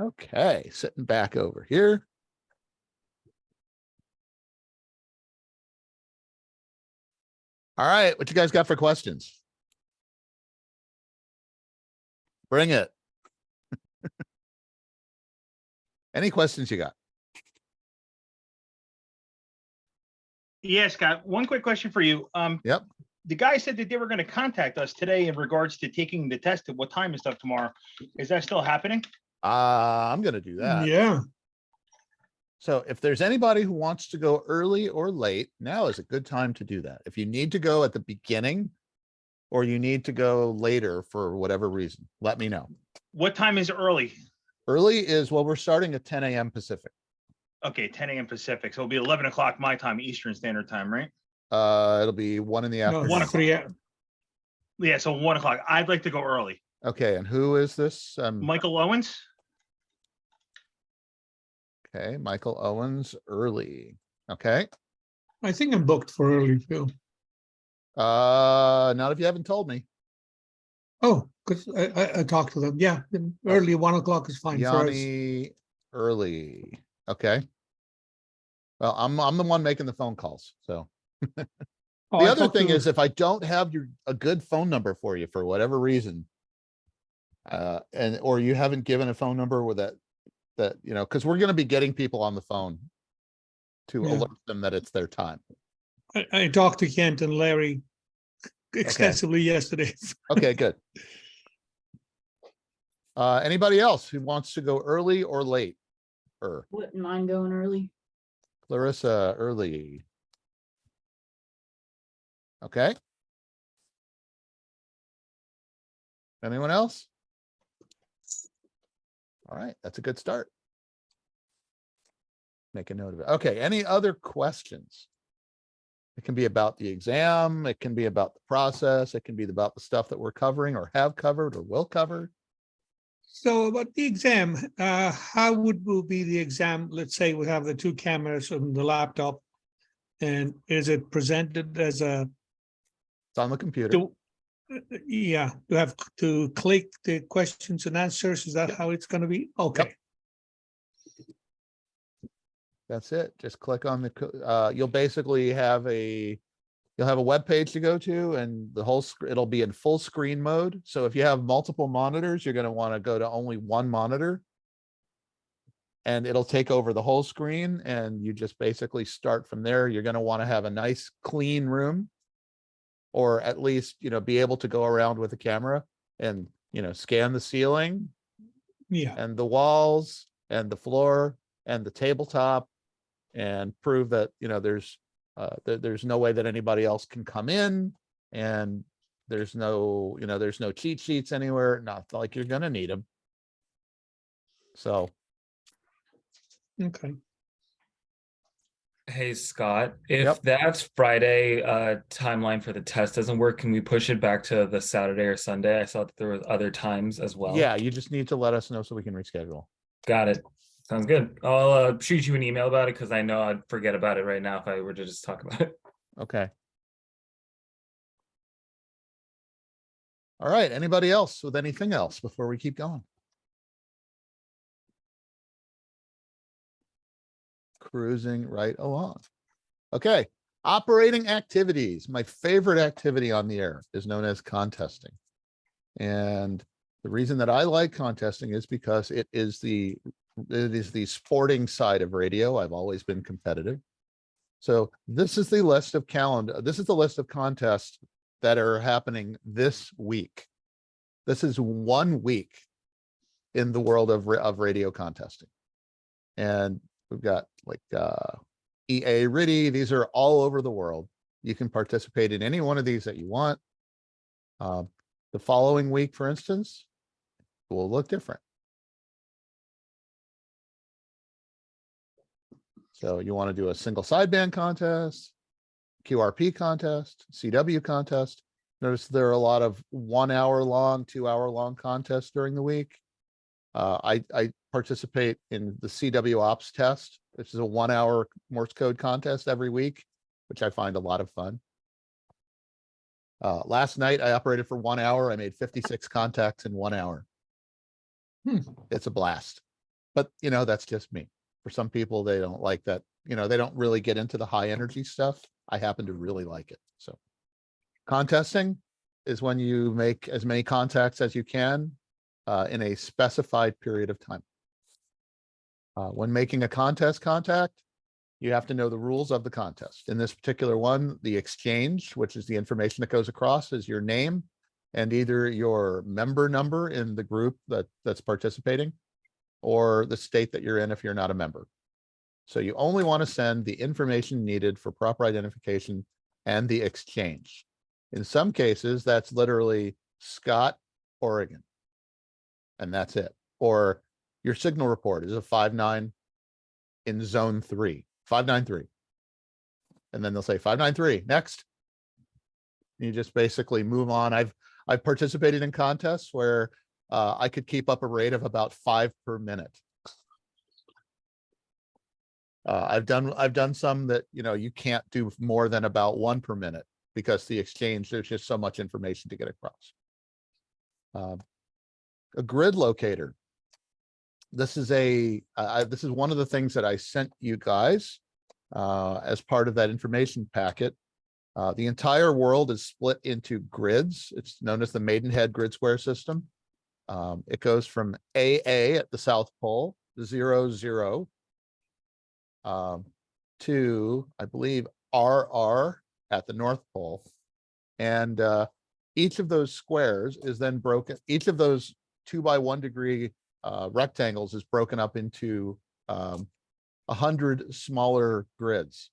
Okay, sitting back over here. All right, what you guys got for questions? Bring it. Any questions you got? Yeah, Scott, one quick question for you. Yep. The guy said that they were going to contact us today in regards to taking the test at what time and stuff tomorrow. Is that still happening? I'm going to do that. Yeah. So if there's anybody who wants to go early or late, now is a good time to do that. If you need to go at the beginning or you need to go later for whatever reason, let me know. What time is early? Early is, well, we're starting at 10 a.m. Pacific. Okay, 10 a.m. Pacific. So it'll be 11 o'clock my time, Eastern Standard Time, right? It'll be 1 in the No, afternoon. 1 o'clock. yeah. Yeah, so 1 o'clock. I'd like to go early. Okay, and who is this? Michael Owens? Okay, Michael Owens early. Okay. I think I'm booked for early too. Not if you haven't told me. Oh, because I talked to them. Yeah, early 1 o'clock is fine for us. Yanni early. Okay. Well, I'm the one making the phone calls. So Oh, the I other talked thing to- is, if I don't have a good phone number for you for whatever reason, or you haven't given a phone number with that you know, because we're going to be getting people on the phone to Yeah. alert them that it's their time. I talked to Kent and Larry extensively yesterday. Okay, good. Anybody else who wants to go early or late? Wouldn't mind going early. Clarissa early. Okay. Anyone else? All right, that's a good start. Make a note of it. Okay, any other questions? It can be about the exam, it can be about the process, it can be about the stuff that we're covering or have covered or will cover. So about the exam, how would be the exam? Let's say we have the two cameras on the laptop, and is it presented as a? It's on the computer. Yeah, you have to click the questions and answers. Is that how it's going to be? Okay. That's it. Just click on the, you'll basically have you'll have a web page to go to, and the whole, it'll be in full screen mode. So if you have multiple monitors, you're going to want to go to only one monitor, and it'll take over the whole screen. And you just basically start from there. You're going to want to have a nice clean room, or at least, you know, be able to go around with a camera and, you know, scan the ceiling, Yeah, and the walls and the floor and the tabletop, and prove that, you know, there's no way that anybody else can come in, and there's no, you know, there's no cheat sheets anywhere. Not like you're gonna need them. So okay. Hey, Scott, if Yep. that Friday timeline for the test doesn't work, can we push it back to the Saturday or Sunday? I saw that there was other times as well. yeah, you just need to let us know so we can reschedule. Got it. Sounds good. I'll shoot you an email about it because I know I'd forget about it right now if I were to just talk about it. Okay. All right, anybody else with anything else before we keep going? Cruising right along. Okay, operating activities. My favorite activity on the air is known as contesting. And the reason that I like contesting is because it is the sporting side of radio. I've always been competitive. So this is the list of this is the list of contests that are happening this week. This is 1 week in the world of radio contesting. And we've got like EA RIDI. These are all over the world. You can participate in any one of these that you want. The following week, for instance, will look different. So you want to do a single sideband contest, QRP contest, CW contest. Notice there are a lot of 1 hour long, 2 hour long contests during the week. I participate in the CW Ops test, which is a 1 hour Morse code contest every week, which I find a lot of fun. Last night I operated for 1 hour. I made 56 contacts in 1 hour. It's a blast. but you know, that's just me. For some people, they don't like that. You know, they don't really get into the high energy stuff. I happen to really like it. So contesting is when you make as many contacts as you can in a specified period of time. When making a contest contact, you have to know the rules of the contest. In this particular one, the exchange, which is the information that goes across, is your name and either your member number in the group that's participating or the state that you're in if you're not a member. So you only want to send the information needed for proper identification and the exchange. In some cases, that's literally Scott, Oregon, and that's it. Or your signal report is a 59 in zone 3, 593. And then they'll say 593 next. You just basically move on. I've participated in contests where I could keep up a rate of about 5 per minute. I've done some that, you know, you can't do more than about 1 per minute because the exchange, there's just so much information to get across. A grid locator. This is this is one of the things that I sent you guys as part of that information packet. The entire world is split into grids. It's known as the Maidenhead grid square system. It goes from AA at the South Pole, 0, 0, to, I believe, RR at the North Pole. And each of those squares is then broken. Each of those 2 by 1 degree rectangles is broken up into 100 smaller grids.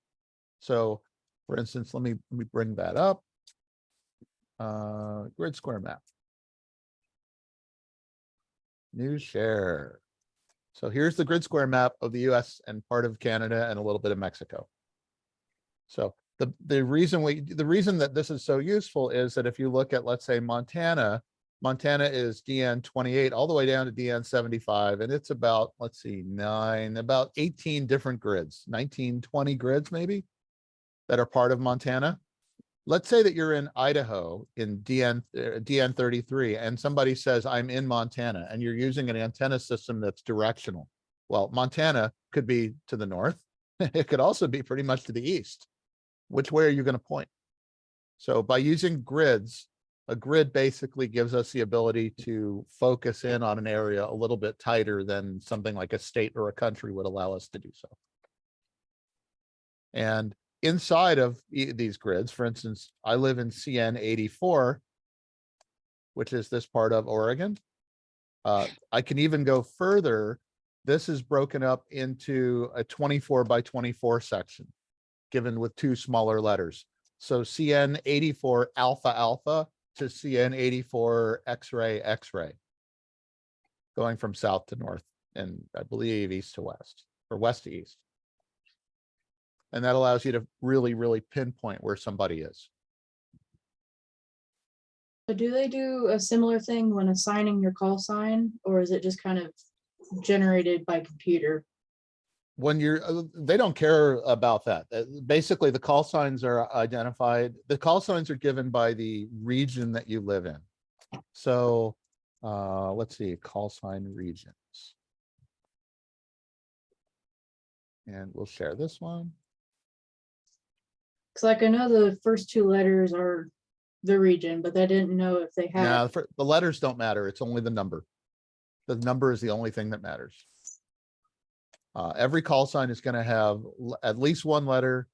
So for instance, let me bring that up. Grid square map. New share. So here's the grid square map of the US and part of Canada and a little bit of Mexico. So the reason that this is so useful is that if you look at, let's say, Montana is DN 28 all the way down to DN 75, and it's about, let's see, about 18 different grids, 19, 20 grids maybe that are part of Montana. Let's say that you're in Idaho in DN 33 and somebody says, I'm in Montana, and you're using an antenna system that's directional. Well, Montana could be to the north. It could also be pretty much to the east. Which way are you going to point? So by using grids, a grid basically gives us the ability to focus in on an area a little bit tighter than something like a state or a country would allow us to do so. And inside of these grids, for instance, I live in CN 84, which is this part of Oregon. I can even go further. This is broken up into a 24 by 24 section, given with 2 smaller letters. So CN 84 alpha alpha to CN 84 X-ray X-ray, going from south to north, and I believe east to west, or west to east. And that allows you to really, really pinpoint where somebody is. So do they do a similar thing when assigning your call sign, or is it just kind of generated by computer? When they don't care about that. Basically, the call signs are identified. The call signs are given by the region that you live in. So let's see, call sign regions. And we'll share this one. Because like I know the first 2 letters are the region, but I didn't know if they had. Yeah, the letters don't matter. It's only the number. The number is the only thing that matters. Every call sign is going to have at least 1 letter,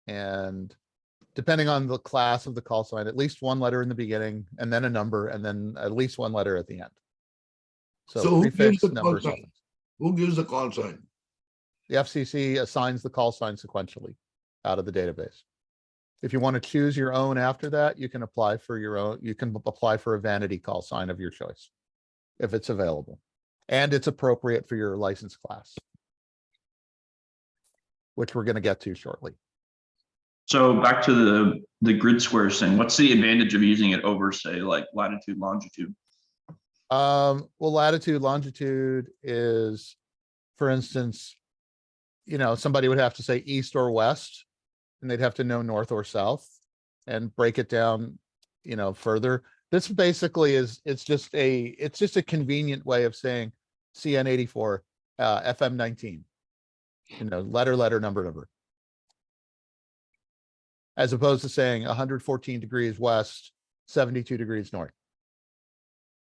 and depending on the class of the call sign, at least 1 letter in the beginning, and then a number, and then at least 1 letter at the end. So who gives prefix, the number, call sign? Who gives the call sign? The FCC assigns the call sign sequentially out of the database. If you want to choose your own after that, you can apply for your own. You can apply for a vanity call sign of your choice if it's available, and it's appropriate for your license class, which we're going to get to shortly. So back to the grid squares thing, what's the advantage of using it over, say, like latitude, longitude? Well, latitude, longitude is, for instance, you know, somebody would have to say east or west, and they'd have to know north or south and break it down, you know, further. This basically is, it's just a convenient way of saying CN 84 FM 19. Letter, number. As opposed to saying 114 degrees west, 72 degrees north.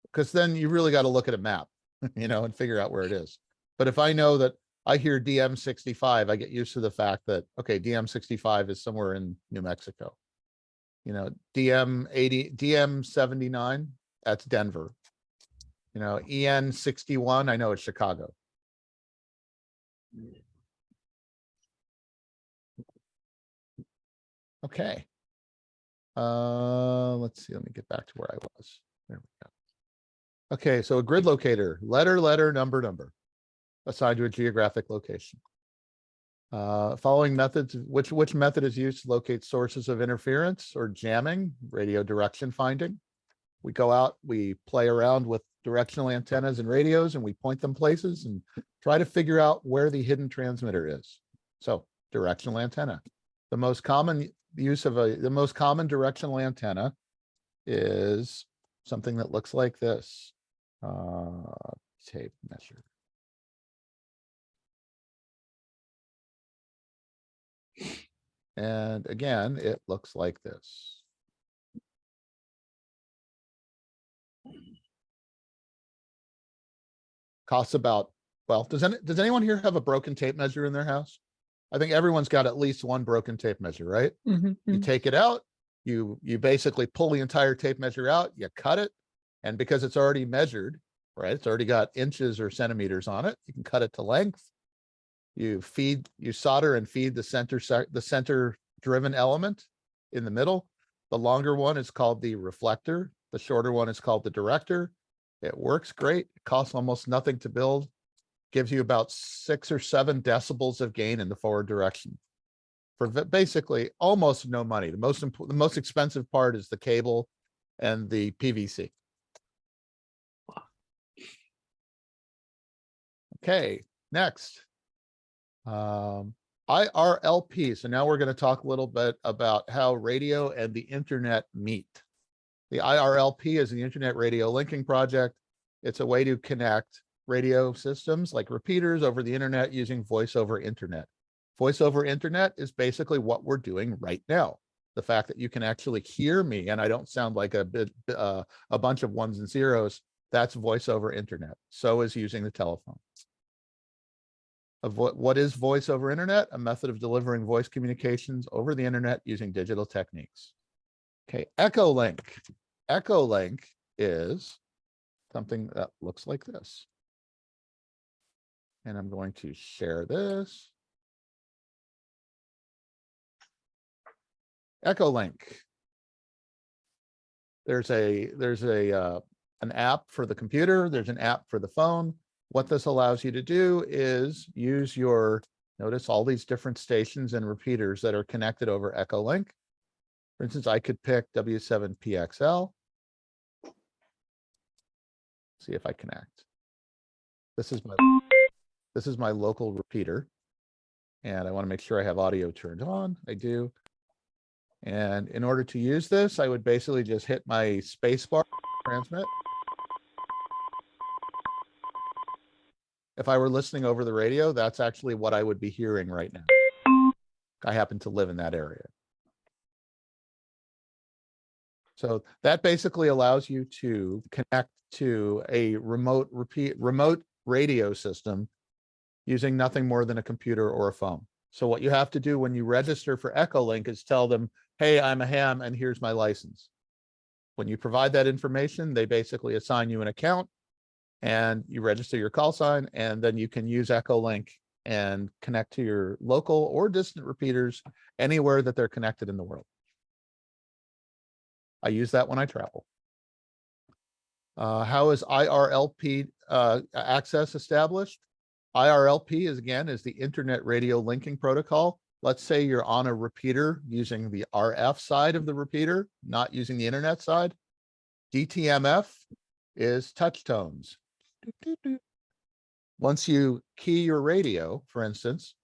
Because then you really got to look at a map, and figure out where it is. But if I know that I hear DM 65, I get used to the fact that, okay, DM 65 is somewhere in New Mexico. DM 80, DM 79, that's Denver. EN 61, I know it's Chicago. Okay. Let's see, let me get back to where I was. There we go. Okay, so a grid locator, letter, number, assigned to a geographic location. Following methods, which method is used to locate sources of interference or jamming? Radio direction finding. We go out, we play around with directional antennas and radios, and we point them places and try to figure out where the hidden transmitter is. So directional antenna. The most common use of the most common directional antenna is something that looks like this. Tape measure. And again, it looks like this. Costs about, well, does anyone here have a broken tape measure in their house? I think everyone's got at least one broken tape measure, right? You take it out, you basically pull the entire tape measure out, you cut it, and because it's already measured, right? It's already got inches or centimeters on it. You can cut it to length. You solder and feed the center driven element in the middle. The longer one is called the reflector. The shorter one is called the director. It works great. It costs almost nothing to build. Gives you about 6 or 7 decibels of gain in the forward direction for basically almost no money. The most expensive part is the cable and the PVC. Okay, next. IRLP. So now we're going to talk a little bit about how radio and the internet meet. The IRLP is the Internet Radio Linking Project. It's a way to connect radio systems like repeaters over the internet using voice over internet. Voice over internet is basically what we're doing right now. The fact that you can actually hear me and I don't sound like a bunch of ones and zeros, that's voice over internet. So is using the telephone. What is voice over internet? A method of delivering voice communications over the internet using digital techniques. Okay, Echolink. Echolink is something that looks like this. And I'm going to share this. Echolink. There's an app for the computer. There's an app for the phone. What this allows you to do is use notice all these different stations and repeaters that are connected over Echolink. For instance, I could pick W7PXL. See if I connect. This is my local repeater. And I want to make sure I have audio turned on. I do. And in order to use this, I would basically just hit my space bar, transmit. If I were listening over the radio, that's actually what I would be hearing right now. I happen to live in that area. So that basically allows you to connect to a remote radio system using nothing more than a computer or a phone. So what you have to do when you register for Echolink is tell them, hey, I'm a ham and here's my license. When you provide that information, they basically assign you an account and you register your call sign, and then you can use Echolink and connect to your local or distant repeaters anywhere that they're connected in the world. I use that when I travel. How is IRLP access established? IRLP is the Internet Radio Linking Protocol. Let's say you're on a repeater using the RF side of the repeater, not using the internet side. DTMF is touch tones. Once you key your radio, for instance,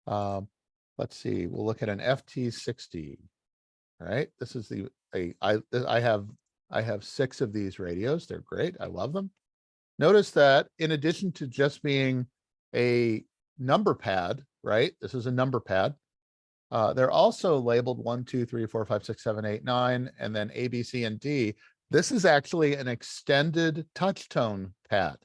let's see, we'll look at an FT60. All right, this is I have 6 of these radios. They're great. I love them. Notice that in addition to just being a number pad, right? This is a number pad. They're also labeled 1, 2, 3, 4, 5, 6, 7, 8, 9, and then A, B, C, and D. This is actually an extended touch tone pad.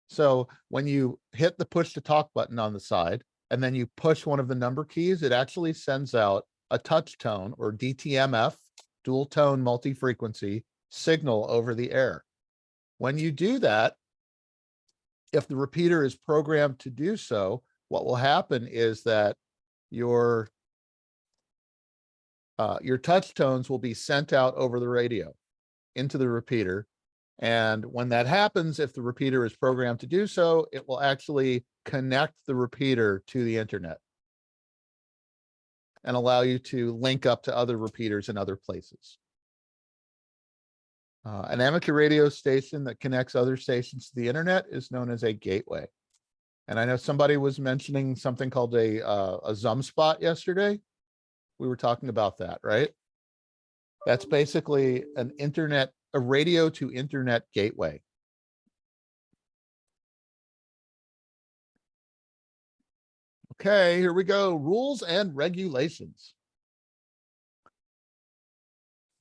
So when you hit the push to talk button on the side, and then you push one of the number keys, it actually sends out a touch tone, or DTMF, dual tone multi-frequency signal over the air. When you do that, if the repeater is programmed to do so, what will happen is that your touch tones will be sent out over the radio into the repeater. And when that happens, if the repeater is programmed to do so, it will actually connect the repeater to the internet and allow you to link up to other repeaters in other places. An amateur radio station that connects other stations to the internet is known as a gateway. And I know somebody was mentioning something called a Zum spot yesterday. We were talking about that, right? That's basically a radio to internet gateway. Okay, here we go. Rules and regulations.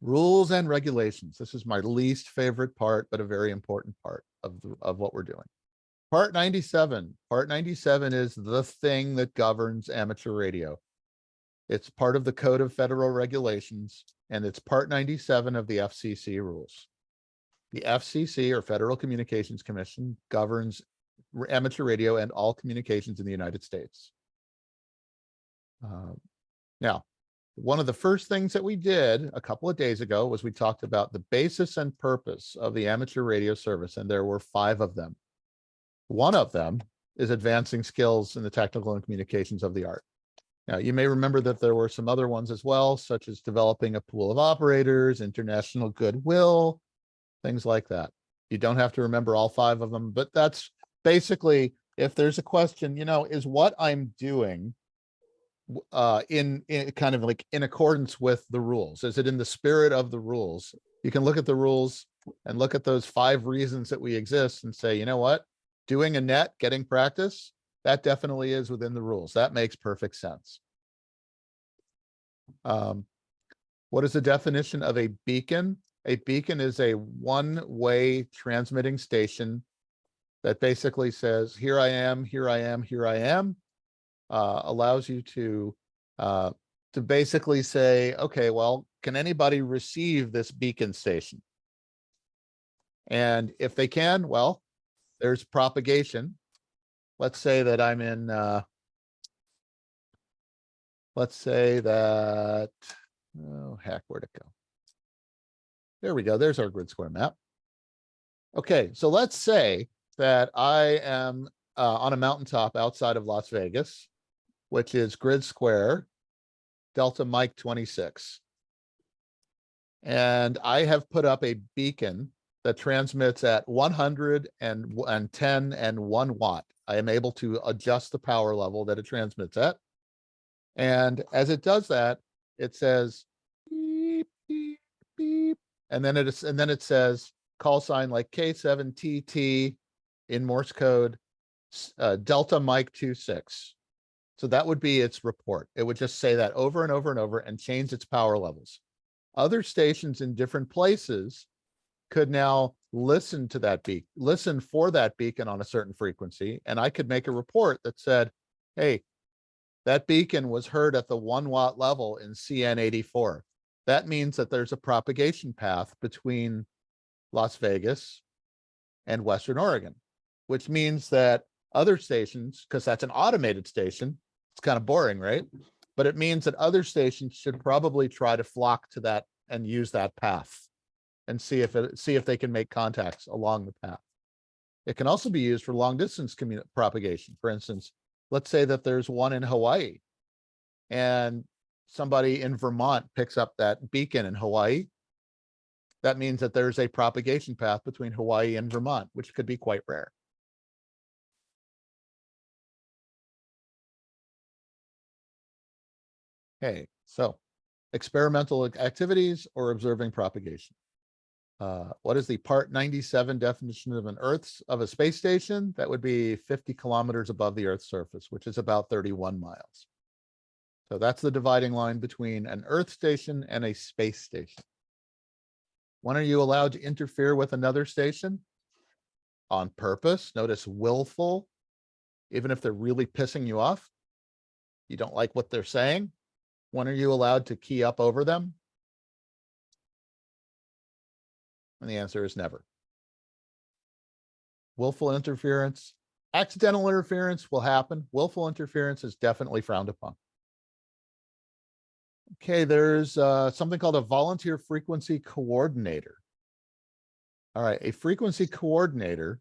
Rules and regulations. This is my least favorite part, but a very important part of what we're doing. Part 97. Part 97 is the thing that governs amateur radio. It's part of the Code of Federal Regulations, and it's Part 97 of the FCC rules. The FCC, or Federal Communications Commission, governs amateur radio and all communications in the United States. Now, one of the first things that we did a couple of days ago was we talked about the basis and purpose of the amateur radio service, and there were 5 of them. One of them is advancing skills in the technical and communications of the art. Now, you may remember that there were some other ones as well, such as developing a pool of operators, international goodwill, things like that. You don't have to remember all 5 of them, but that's basically, if there's a question, is what I'm doing in kind of like in accordance with the rules? Is it in the spirit of the rules? You can look at the rules and look at those 5 reasons that we exist and say, you know what, doing a net, getting practice, that definitely is within the rules. That makes perfect sense. What is the definition of a beacon? A beacon is a one-way transmitting station that basically says, here I am, here I am, here I am. Allows you to basically say, okay, well, can anybody receive this beacon station? And if they can, well, there's propagation. Let's say that I'm in, let's say that, oh, heck, where'd it go? There we go. There's our grid square map. Okay, so let's say that I am on a mountaintop outside of Las Vegas, which is grid square Delta Mike 26. And I have put up a beacon that transmits at 110 and 1 watt. I am able to adjust the power level that it transmits at. And as it does that, it says beep, beep, beep. And then it says call sign like K7TT in Morse code, Delta Mike 26. So that would be its report. It would just say that over and over and over and change its power levels. Other stations in different places could now listen to that beacon, listen for that beacon on a certain frequency. And I could make a report that said, hey, that beacon was heard at the 1 watt level in CN84. That means that there's a propagation path between Las Vegas and Western Oregon, which means that other stations, because that's an automated station, it's kind of boring, right? But it means that other stations should probably try to flock to that and use that path and see if they can make contacts along the path. It can also be used for long distance propagation. For instance, let's say that there's one in Hawaii and somebody in Vermont picks up that beacon in Hawaii. That means that there's a propagation path between Hawaii and Vermont, which could be quite rare. Okay, so experimental activities or observing propagation. What is the part 97 definition of of a space station? That would be 50 kilometers above the Earth's surface, which is about 31 miles. So that's the dividing line between an Earth station and a space station. When are you allowed to interfere with another station? On purpose. Notice willful, even if they're really pissing you off. You don't like what they're saying. When are you allowed to key up over them? And the answer is never. Willful interference, accidental interference will happen. Willful interference is definitely frowned upon. Okay, there's something called a volunteer frequency coordinator. All right, a frequency coordinator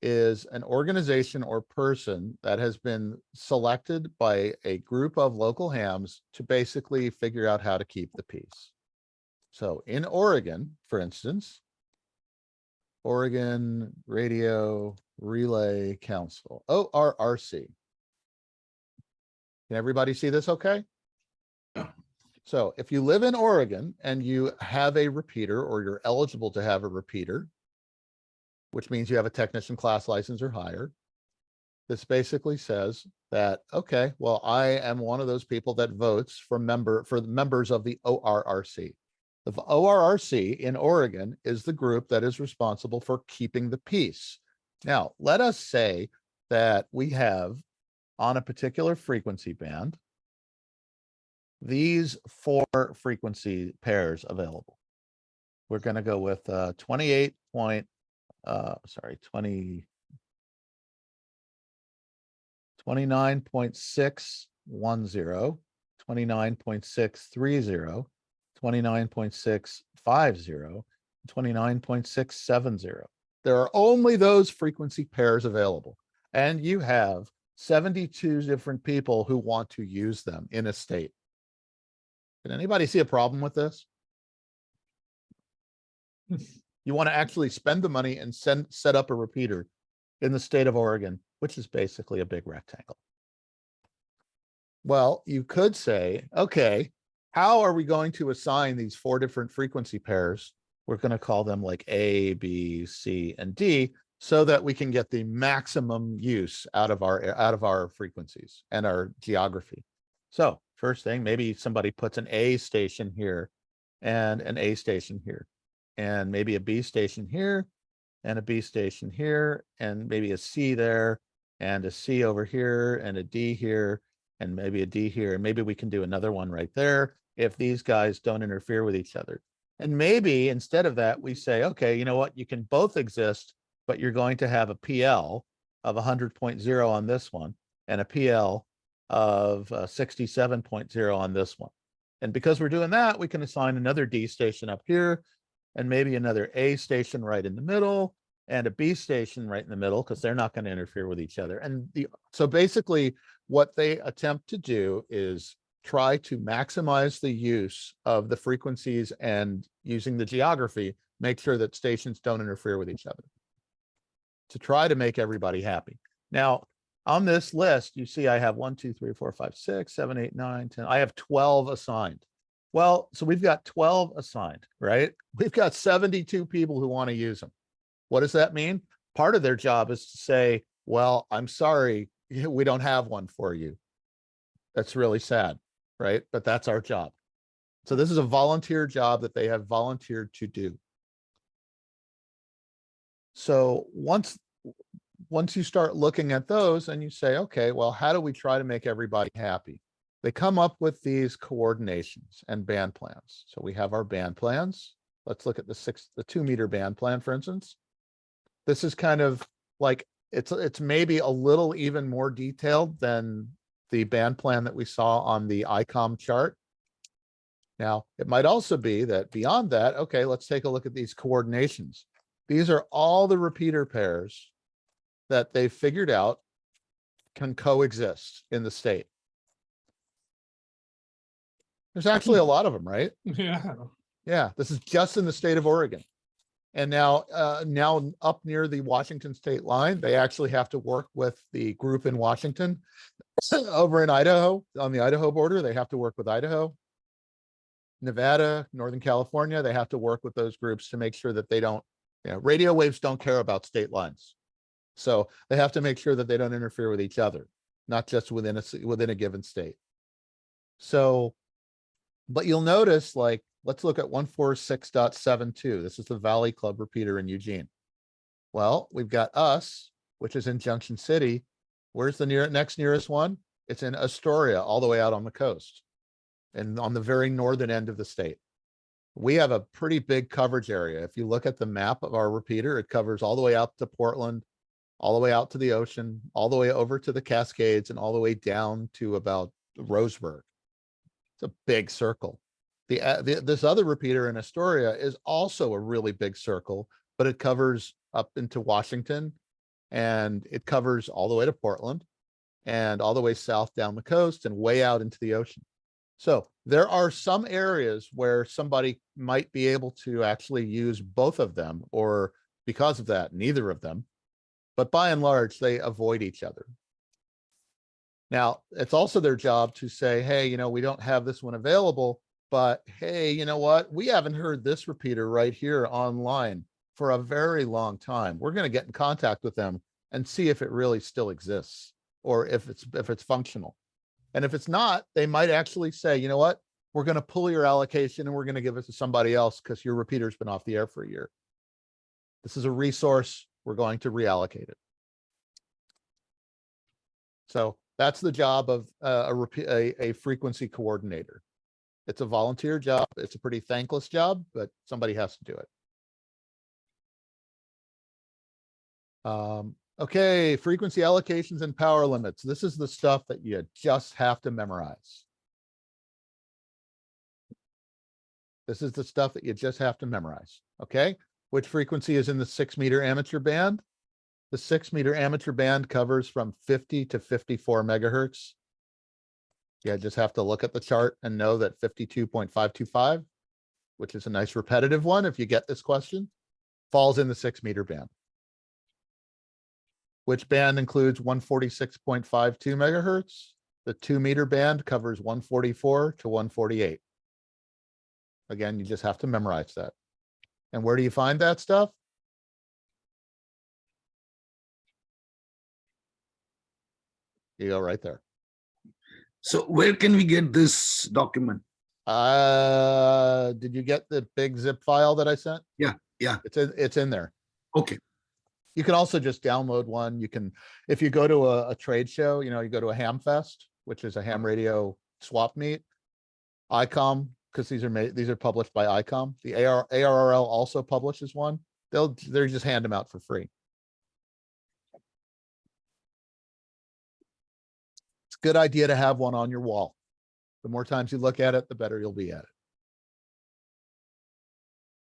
is an organization or person that has been selected by a group of local hams to basically figure out how to keep the peace. So in Oregon, for instance, Oregon Radio Relay Council, ORRC. Can everybody see this okay? So if you live in Oregon and you have a repeater, or you're eligible to have a repeater, which means you have a technician class license or higher, this basically says that, okay, well, I am one of those people that votes for the members of the ORRC. The ORRC in Oregon is the group that is responsible for keeping the peace. Now, let us say that we have on a particular frequency band these 4 frequency pairs available. We're going to go with 29.610, 29.630, 29.650, 29.670. There are only those frequency pairs available, and you have 72 different people who want to use them in a state. Can anybody see a problem with this? You want to actually spend the money and set up a repeater in the state of Oregon, which is basically a big rectangle. Well, you could say, okay, how are we going to assign these 4 different frequency pairs? We're going to call them like A, B, C, and D, so that we can get the maximum use out of our frequencies and our geography. So first thing, maybe somebody puts an A station here and an A station here, and maybe a B station here and a B station here, and maybe a C there and a C over here and a D here and maybe a D here. And maybe we can do another one right there if these guys don't interfere with each other. And maybe instead of that, we say, okay, you know what? You can both exist, but you're going to have a PL of 100.0 on this one and a PL of 67.0 on this one. And because we're doing that, we can assign another D station up here and maybe another A station right in the middle and a B station right in the middle, because they're not going to interfere with each other. And so basically what they attempt to do is try to maximize the use of the frequencies and using the geography, make sure that stations don't interfere with each other to try to make everybody happy. Now, on this list, you see I have 1, 2, 3, 4, 5, 6, 7, 8, 9, 10. I have 12 assigned. Well, so we've got 12 assigned, right? We've got 72 people who want to use them. What does that mean? Part of their job is to say, well, I'm sorry, we don't have one for you. That's really sad, right? But that's our job. So this is a volunteer job that they have volunteered to do. So once you start looking at those and you say, okay, well, how do we try to make everybody happy? They come up with these coordinations and band plans. So we have our band plans. Let's look at the 2 meter band plan, for instance. This is kind of like, it's maybe a little even more detailed than the band plan that we saw on the ICOM chart. Now, it might also be that beyond that, okay, let's take a look at these coordinations. These are all the repeater pairs that they've figured out can coexist in the state. There's actually a lot of them, right? Yeah. Yeah, this is just in the state of Oregon. And now up near the Washington state line, they actually have to work with the group in Washington. Over in Idaho, on the Idaho border, they have to work with Idaho. Nevada, Northern California, they have to work with those groups to make sure that they don't, radio waves don't care about state lines. So they have to make sure that they don't interfere with each other, not just within a given state. So, but you'll notice, like, let's look at 146.72. This is the Valley Club repeater in Eugene. Well, we've got us, which is in Junction City. Where's the next nearest one? It's in Astoria, all the way out on the coast and on the very northern end of the state. We have a pretty big coverage area. If you look at the map of our repeater, it covers all the way out to Portland, all the way out to the ocean, all the way over to the Cascades, and all the way down to about Roseburg. It's a big circle. This other repeater in Astoria is also a really big circle, but it covers up into Washington, and it covers all the way to Portland and all the way south down the coast and way out into the ocean. So there are some areas where somebody might be able to actually use both of them, or because of that, neither of them. But by and large, they avoid each other. Now, it's also their job to say, hey, we don't have this one available, but hey, you know what? We haven't heard this repeater right here online for a very long time. We're going to get in contact with them and see if it really still exists, or if it's functional. And if it's not, they might actually say, you know what? We're going to pull your allocation and we're going to give it to somebody else because your repeater's been off the air for a year. This is a resource. We're going to reallocate it. So that's the job of a frequency coordinator. It's a volunteer job. It's a pretty thankless job, but somebody has to do it. Okay, frequency allocations and power limits. This is the stuff that you just have to memorize. This is the stuff that you just have to memorize. Okay, which frequency is in the 6 meter amateur band? The 6 meter amateur band covers from 50 to 54 megahertz. You just have to look at the chart and know that 52.525, which is a nice repetitive one if you get this question, falls in the 6 meter band. Which band includes 146.52 megahertz? The 2 meter band covers 144 to 148. Again, you just have to memorize that. And where do you find that stuff? You go right there. So where can we get this document? Did you get the big zip file that I sent? Yeah. It's in there. Okay. You can also just download one. You can, if you go to a trade show, you go to a ham fest, which is a ham radio swap meet, ICOM, because these are published by ICOM. The ARRL also publishes one. They just hand them out for free. It's a good idea to have one on your wall. The more times you look at it, the better you'll be at it.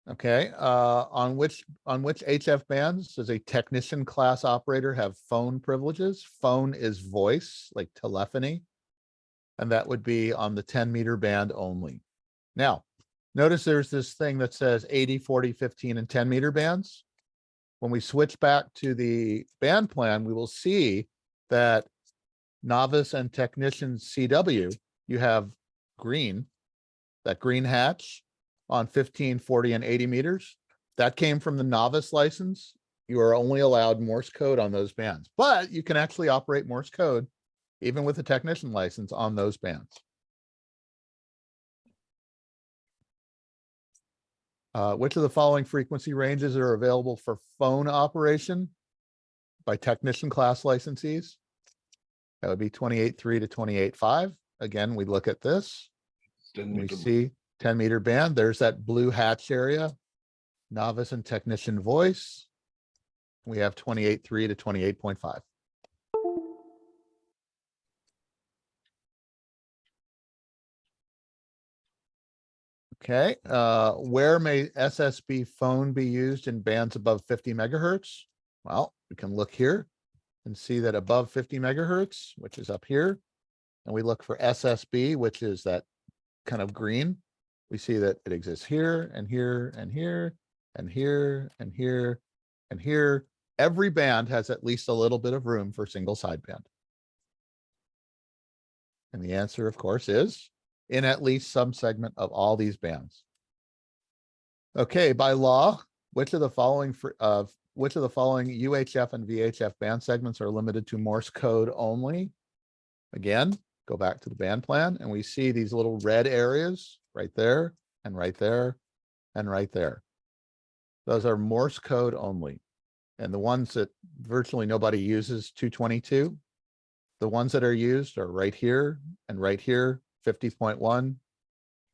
Okay, on which HF bands does a technician class operator have phone privileges? Phone is voice, like telephony, and that would be on the 10 meter band only. Now, notice there's this thing that says 80, 40, 15, and 10 meter bands. When we switch back to the band plan, we will see that novice and technician CW, you have green, that green hatch on 15, 40, and 80 meters. That came from the novice license. You are only allowed Morse code on those bands, but you can actually operate Morse code even with a technician license on those bands. Which of the following frequency ranges are available for phone operation by technician class licensees? That would be 28.3 to 28.5. Again, we look at this. We see 10 meter band. There's that blue hatch area, novice and technician voice. We have 28.3 to 28.5. Okay, where may SSB phone be used in bands above 50 megahertz? Well, we can look here and see that above 50 megahertz, which is up here, and we look for SSB, which is that kind of green. We see that it exists here and here and here and here and here and here. Every band has at least a little bit of room for single sideband. And the answer, of course, is in at least some segment of all these bands. Okay, by law, which of the following UHF and VHF band segments are limited to Morse code only? Again, go back to the band plan and we see these little red areas right there and right there and right there. Those are Morse code only. And the ones that virtually nobody uses, 222, the ones that are used are right here and right here, 50.1,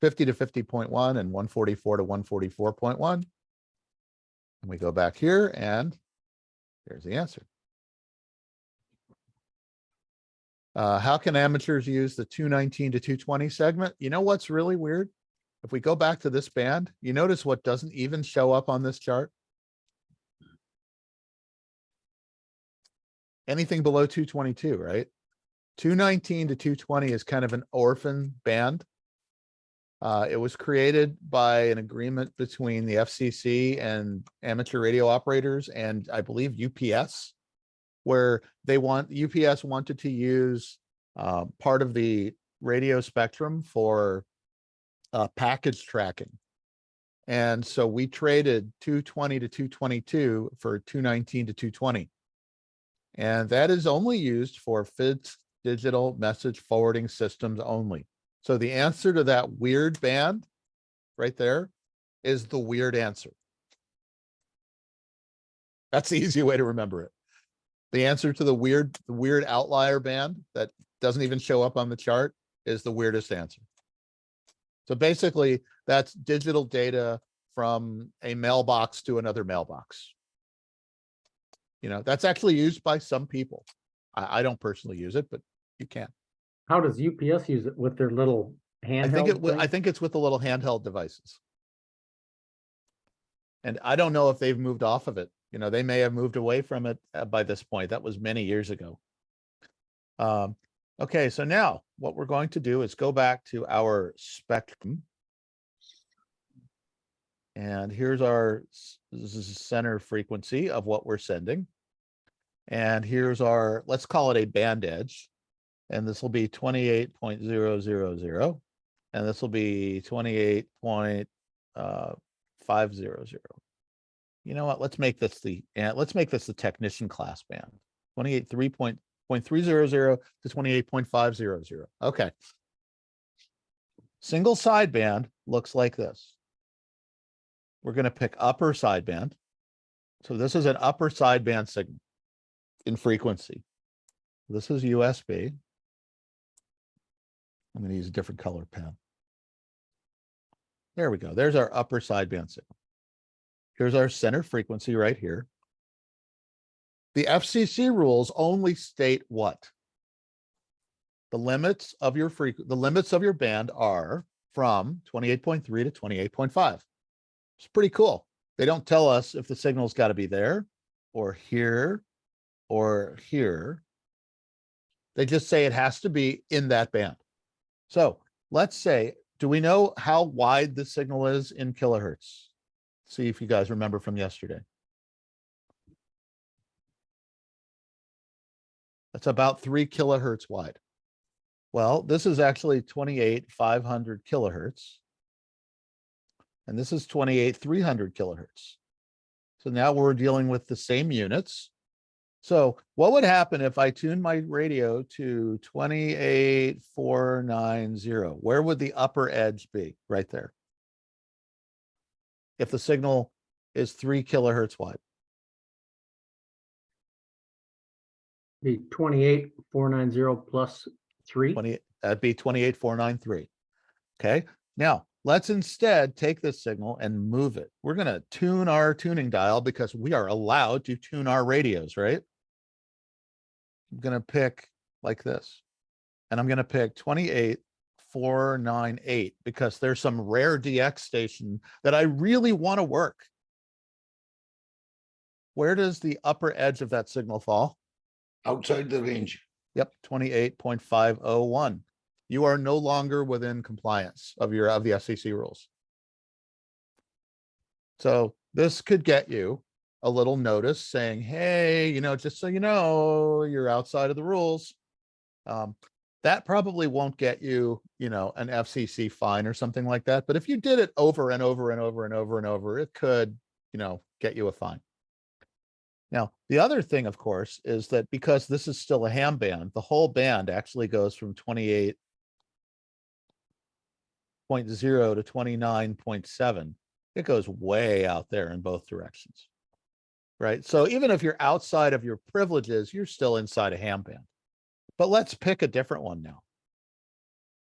50 to 50.1 and 144 to 144.1. And we go back here and here's the answer. How can amateurs use the 219 to 220 segment? You know what's really weird? If we go back to this band, you notice what doesn't even show up on this chart? Anything below 222, right? 219 to 220 is kind of an orphan band. It was created by an agreement between the FCC and amateur radio operators and I believe UPS, where UPS wanted to use part of the radio spectrum for package tracking. And so we traded 220 to 222 for 219 to 220. And that is only used for FIDS digital message forwarding systems only. So the answer to that weird band right there is the weird answer. That's the easy way to remember it. The answer to the weird outlier band that doesn't even show up on the chart is the weirdest answer. So basically that's digital data from a mailbox to another mailbox. You know, that's actually used by some people. I don't personally use it, but you can. How does UPS use it with their little handheld? I think it's with the little handheld devices. And I don't know if they've moved off of it. You know, they may have moved away from it by this point. That was many years ago. Okay, so now what we're going to do is go back to our spectrum. And here's our center frequency of what we're sending. And here's our, let's call it a band edge. And this will be 28.000. And this will be 28.500. You know what? Let's make this the technician class band. 28.300 to 28.500. Okay. Single sideband looks like this. We're going to pick upper sideband. So this is an upper sideband signal in frequency. This is USB. I'm going to use a different color pen. There we go. There's our upper sideband signal. Here's our center frequency right here. The FCC rules only state what? The limits of your band are from 28.3 to 28.5. It's pretty cool. They don't tell us if the signal's got to be there or here or here. They just say it has to be in that band. So let's say, do we know how wide the signal is in kilohertz? See if you guys remember from yesterday. That's about 3 kilohertz wide. Well, this is actually 28,500 kilohertz. And this is 28,300 kilohertz. So now we're dealing with the same units. So what would happen if I tune my radio to 28,490? Where would the upper edge be? Right there. If the signal is 3 kilohertz wide. The 28,490 plus 3. That'd be 28,493. Okay. Now let's instead take this signal and move it. We're going to tune our tuning dial because we are allowed to tune our radios, right? I'm going to pick like this. And I'm going to pick 28,498 because there's some rare DX station that I really want to work. Where does the upper edge of that signal fall? Outside the range. Yep, 28.501. You are no longer within compliance of the FCC rules. So this could get you a little notice saying, hey, you know, just so you know, you're outside of the rules. that probably won't get you, you know, an FCC fine or something like that. But if you did it over and over and over and over and over, it could, you know, get you a fine. Now, the other thing, of course, is that because this is still a ham band, the whole band actually goes from 28.0 to 29.7. It goes way out there in both directions, right? So even if you're outside of your privileges, you're still inside a ham band. But let's pick a different one now.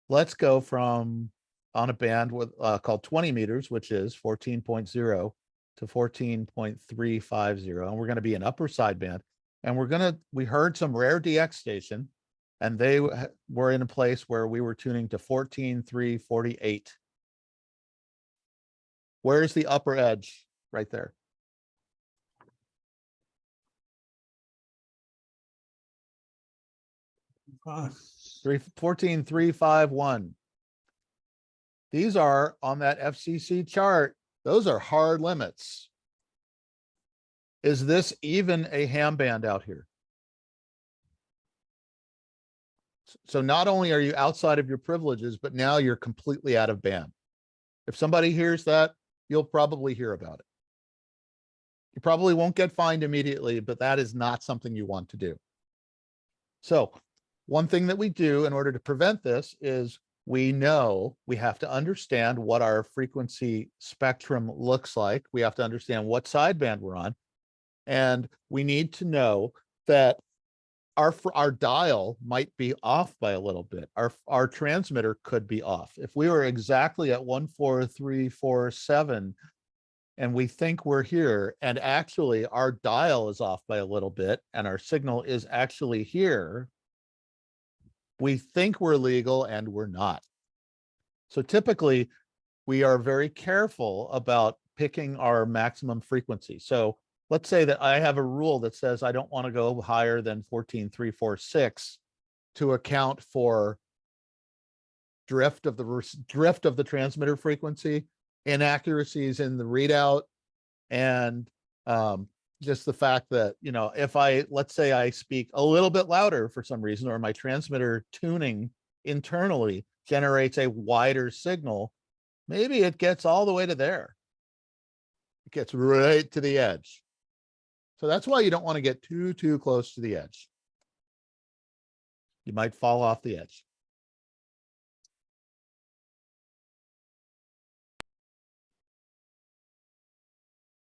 Let's go from on a band with called 20 meters, which is 14.0 to 14.350. And we're going to be an upper sideband. And we heard some rare DX station, and they were in a place where we were tuning to 14.348. Where's the upper edge? Right there. 14.351. These are on that FCC chart. Those are hard limits. Is this even a ham band out here? So not only are you outside of your privileges, but now you're completely out of band. If somebody hears that, you'll probably hear about it. You probably won't get fined immediately, but that is not something you want to do. So one thing that we do in order to prevent this is we know we have to understand what our frequency spectrum looks like. We have to understand what sideband we're on. And we need to know that our dial might be off by a little bit. Our transmitter could be off. If we were exactly at 14347 and we think we're here, and actually our dial is off by a little bit and our signal is actually here, we think we're legal and we're not. So typically we are very careful about picking our maximum frequency. So let's say that I have a rule that says I don't want to go higher than 14.346 to account for drift of the transmitter frequency, inaccuracies in the readout, and just the fact that, you know, if let's say I speak a little bit louder for some reason, or my transmitter tuning internally generates a wider signal, maybe it gets all the way to there. It gets right to the edge. So that's why you don't want to get too close to the edge. You might fall off the edge.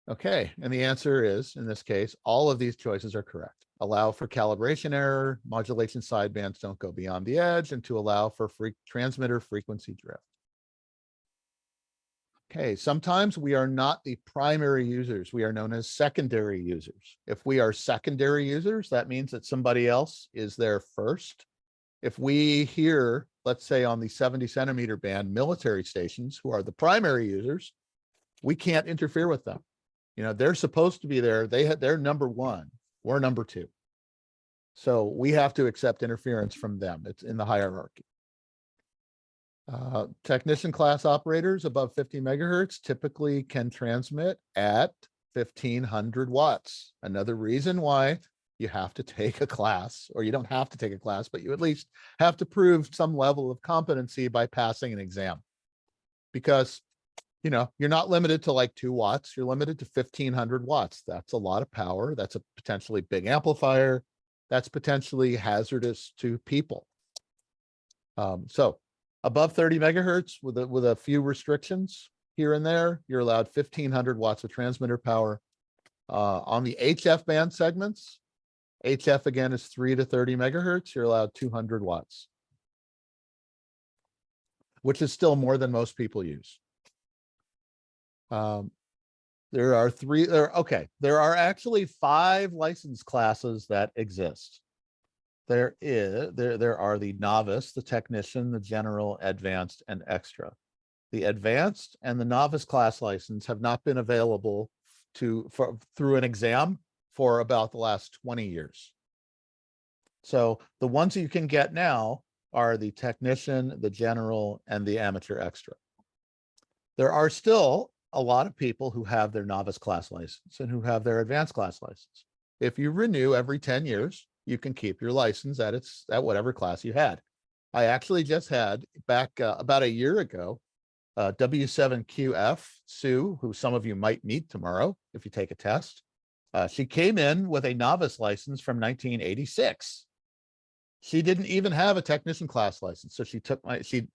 Okay, and the answer is, in this case, all of these choices are correct. Allow for calibration error, modulation sidebands don't go beyond the edge, and to allow for transmitter frequency drift. Okay, sometimes we are not the primary users. We are known as secondary users. If we are secondary users, that means that somebody else is there first. If we hear, let's say on the 70 centimeter band, military stations who are the primary users, we can't interfere with them. You know, they're supposed to be there. They're number one. We're number two. So we have to accept interference from them. It's in the hierarchy. Technician class operators above 50 megahertz typically can transmit at 1500 watts. Another reason why you have to take a class, or you don't have to take a class, but you at least have to prove some level of competency by passing an exam. Because, you know, you're not limited to like 2 watts, you're limited to 1500 watts. That's a lot of power. That's a potentially big amplifier. That's potentially hazardous to people. So above 30 megahertz with a few restrictions here and there, you're allowed 1500 watts of transmitter power. On the HF band segments, HF again is 3 to 30 megahertz, you're allowed 200 watts, which is still more than most people use. There are actually 5 license classes that exist. There are the novice, the technician, the general, advanced, and extra. The advanced and the novice class license have not been available through an exam for about the last 20 years. So the ones you can get now are the technician, the general, and the amateur extra. There are still a lot of people who have their novice class license and who have their advanced class license. If you renew every 10 years, you can keep your license at whatever class you had. I actually just had back about a year ago, W7QF Sue, who some of you might meet tomorrow if you take a test. She came in with a novice license from 1986. She didn't even have a technician class license. So she took she'd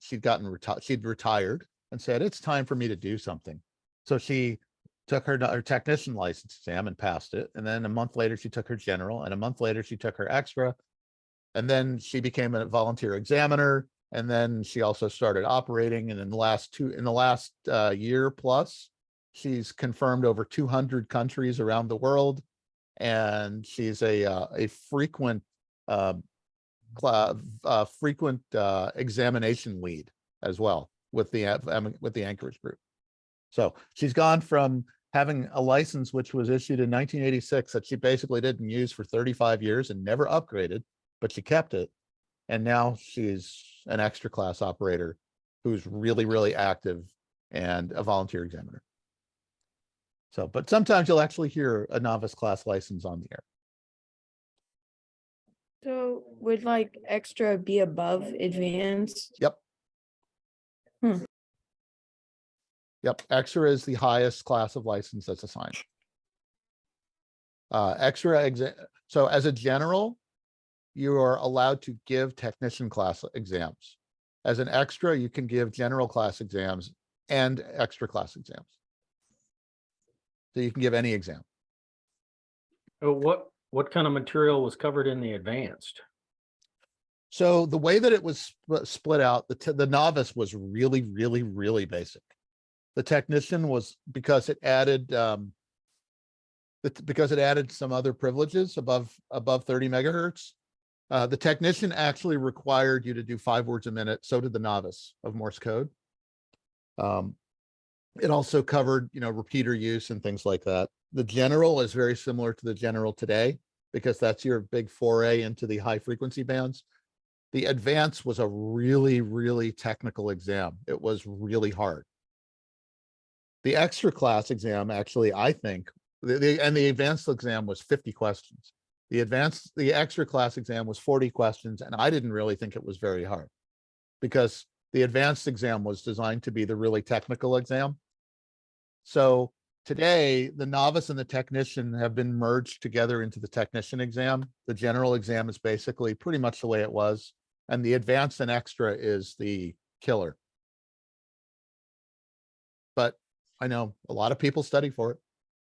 retired and said, it's time for me to do something. So she took her technician license exam and passed it. And then a month later, she took her general, and a month later, she took her extra. And then she became a volunteer examiner. And then she also started operating. And in the last year plus, she's confirmed over 200 countries around the world. And she's a frequent examination lead as well with the Anchorage group. So she's gone from having a license which was issued in 1986 that she basically didn't use for 35 years and never upgraded, but she kept it. And now she's an extra class operator who's really, really active and a volunteer examiner. So, but sometimes you'll actually hear a novice class license on the air. So would like extra be above advanced? Yep. Yep. Extra is the highest class of license that's assigned. So as a general, you are allowed to give technician class exams. As an extra, you can give general class exams and extra class exams. So you can give any exam. What kind of material was covered in the advanced? So the way that it was split out, the novice was really, really, really basic. The technician was because it added some other privileges above 30 megahertz. The technician actually required you to do 5 words a minute. So did the novice of Morse code. It also covered, repeater use and things like that. The general is very similar to the general today because that's your big foray into the high frequency bands. The advanced was a really, really technical exam. It was really hard. The extra class exam, actually, I think, the advanced exam was 50 questions. The extra class exam was 40 questions, and I didn't really think it was very hard because the advanced exam was designed to be the really technical exam. So today, the novice and the technician have been merged together into the technician exam. The general exam is basically pretty much the way it was, and the advanced and extra is the killer. But I know a lot of people study for it.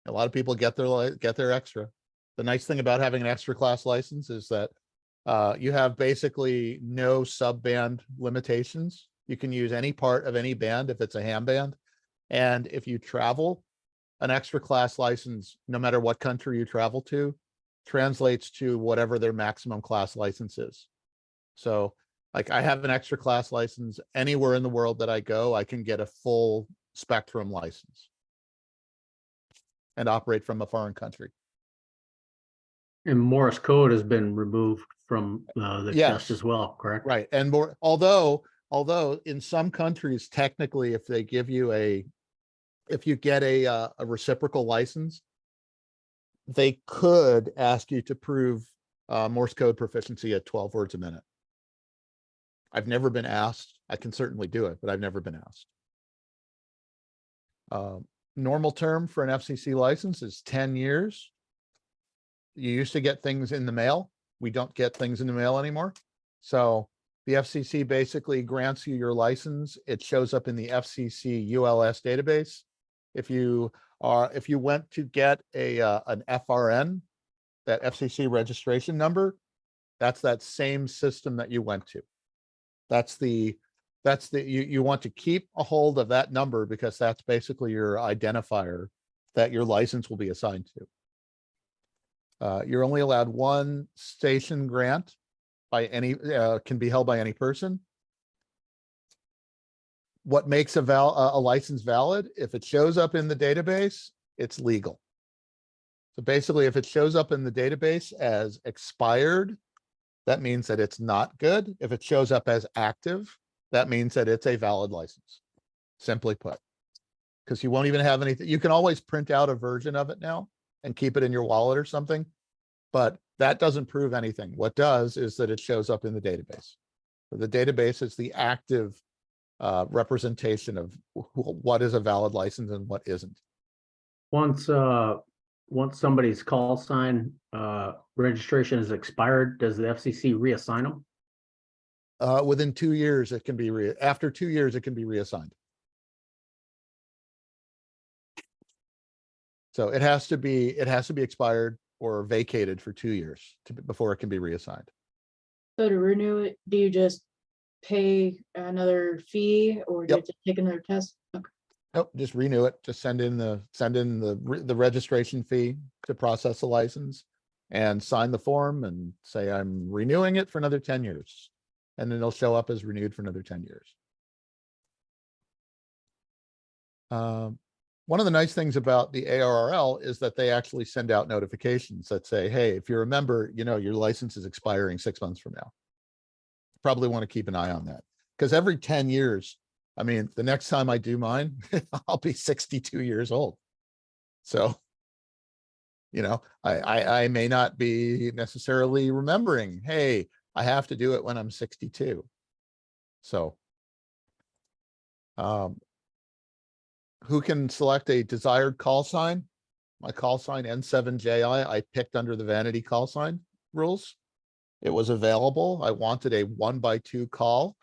A lot of people get their extra. The nice thing about having an extra class license is that you have basically no sub-band limitations. You can use any part of any band if it's a ham band. And if you travel, an extra class license, no matter what country you travel to, translates to whatever their maximum class license is. So like I have an extra class license anywhere in the world that I go, I can get a full spectrum license and operate from a foreign country. And Morse code has been removed from the test as well, correct? Right. And more, although in some countries, technically, if they give you if you get a reciprocal license, they could ask you to prove Morse code proficiency at 12 words a minute. I've never been asked. I can certainly do it, but I've never been asked. Normal term for an FCC license is 10 years. You used to get things in the mail. We don't get things in the mail anymore. So the FCC basically grants you your license. It shows up in the FCC ULS database. If you went to get an FRN, that FCC registration number, that's that same system that you went to. You want to keep a hold of that number because that's basically your identifier that your license will be assigned to. You're only allowed one station grant by any, can be held by any person. What makes a license valid? If it shows up in the database, it's legal. So basically, if it shows up in the database as expired, that means that it's not good. If it shows up as active, that means that it's a valid license, simply put. Because you won't even have anything. You can always print out a version of it now and keep it in your wallet or something, but that doesn't prove anything. What does is that it shows up in the database. The database is the active representation of what is a valid license and what isn't. Once somebody's call sign registration is expired, does the FCC reassign them? Within 2 years, it can be after 2 years, it can be reassigned. So it has to be expired or vacated for 2 years before it can be reassigned. So to renew it, do you just pay another fee or do you have to take another test? Okay. Nope, just renew it. Just send in the registration fee to process the license and sign the form and say, I'm renewing it for another 10 years. And then it'll show up as renewed for another 10 years. One of the nice things about the ARRL is that they actually send out notifications that say, hey, if you're a member, you know, your license is expiring 6 months from now. Probably want to keep an eye on that, because every 10 years, I mean, the next time I do mine, I'll be 62 years old. So, you know, I may not be necessarily remembering, hey, I have to do it when I'm 62. So, who can select a desired call sign? My call sign N7JI, I picked under the vanity call sign rules. It was available. I wanted a 1x2 call.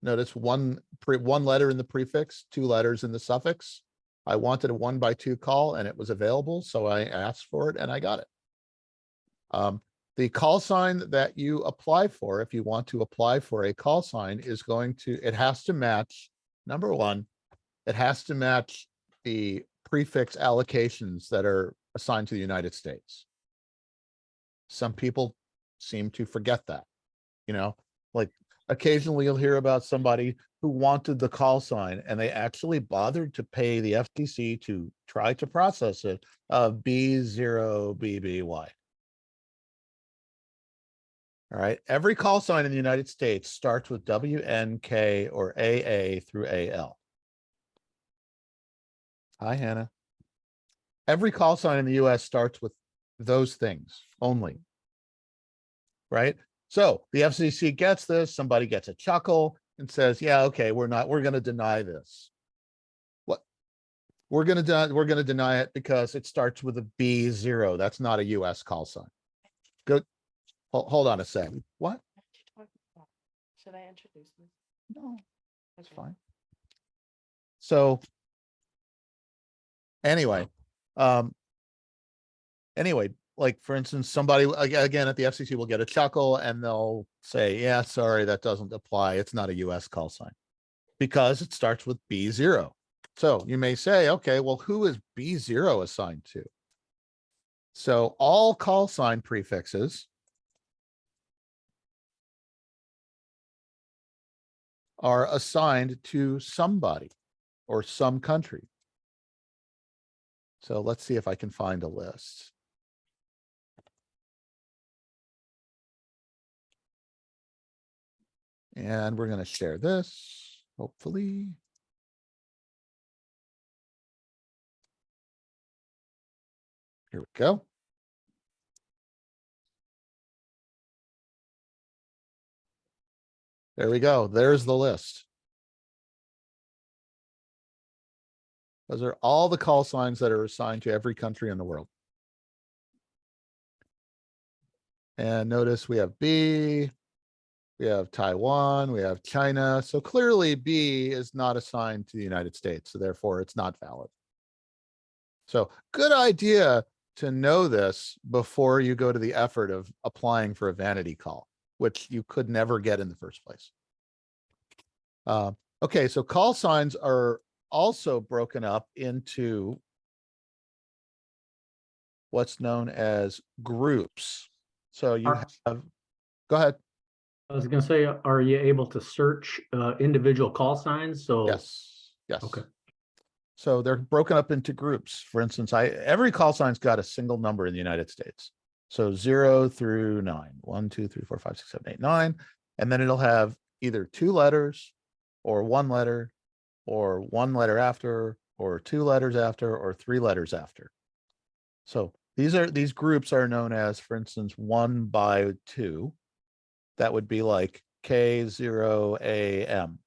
Notice one letter in the prefix, 2 letters in the suffix. I wanted a 1x2 call and it was available. So I asked for it and I got it. The call sign that you apply for, if you want to apply for a call sign, is it has to match, number one, it has to match the prefix allocations that are assigned to the United States. Some people seem to forget that, you know, like occasionally you'll hear about somebody who wanted the call sign and they actually bothered to pay the FTC to try to process it of B0BBY. All right. Every call sign in the United States starts with WNK or AA through AL. Hi, Hannah. Every call sign in the US starts with those things only. Right? So the FCC gets this, somebody gets a chuckle and says, yeah, okay, we're going to deny this. What? We're going to deny it because it starts with a B0. That's not a US call sign. Good. Hold on a second. What? Should I introduce this? No, that's fine. So anyway, like for instance, somebody again at the FCC will get a chuckle and they'll say, yeah, sorry, that doesn't apply. It's not a US call sign because it starts with B0. So you may say, okay, well, who is B0 assigned to? So all call sign prefixes are assigned to somebody or some country. So let's see if I can find a list. And we're going to share this, hopefully. Here we go. There we go. There's the list. Those are all the call signs that are assigned to every country in the world. And notice we have B, we have Taiwan, we have China. So clearly B is not assigned to the United States. So therefore it's not valid. So good idea to know this before you go to the effort of applying for a vanity call, which you could never get in the first place. Okay, so call signs are also broken up into what's known as groups. So you have, go ahead. I was going to say, are you able to search individual call signs? So yes. Okay. So they're broken up into groups. For instance, every call sign's got a single number in the United States. So 0 through 9, 1, 2, 3, 4, 5, 6, 7, 8, 9. And then it'll have either 2 letters or 1 letter or 1 letter after or 2 letters after or 3 letters after. So these groups are known as, for instance, 1 by 2. That would be like K0AM.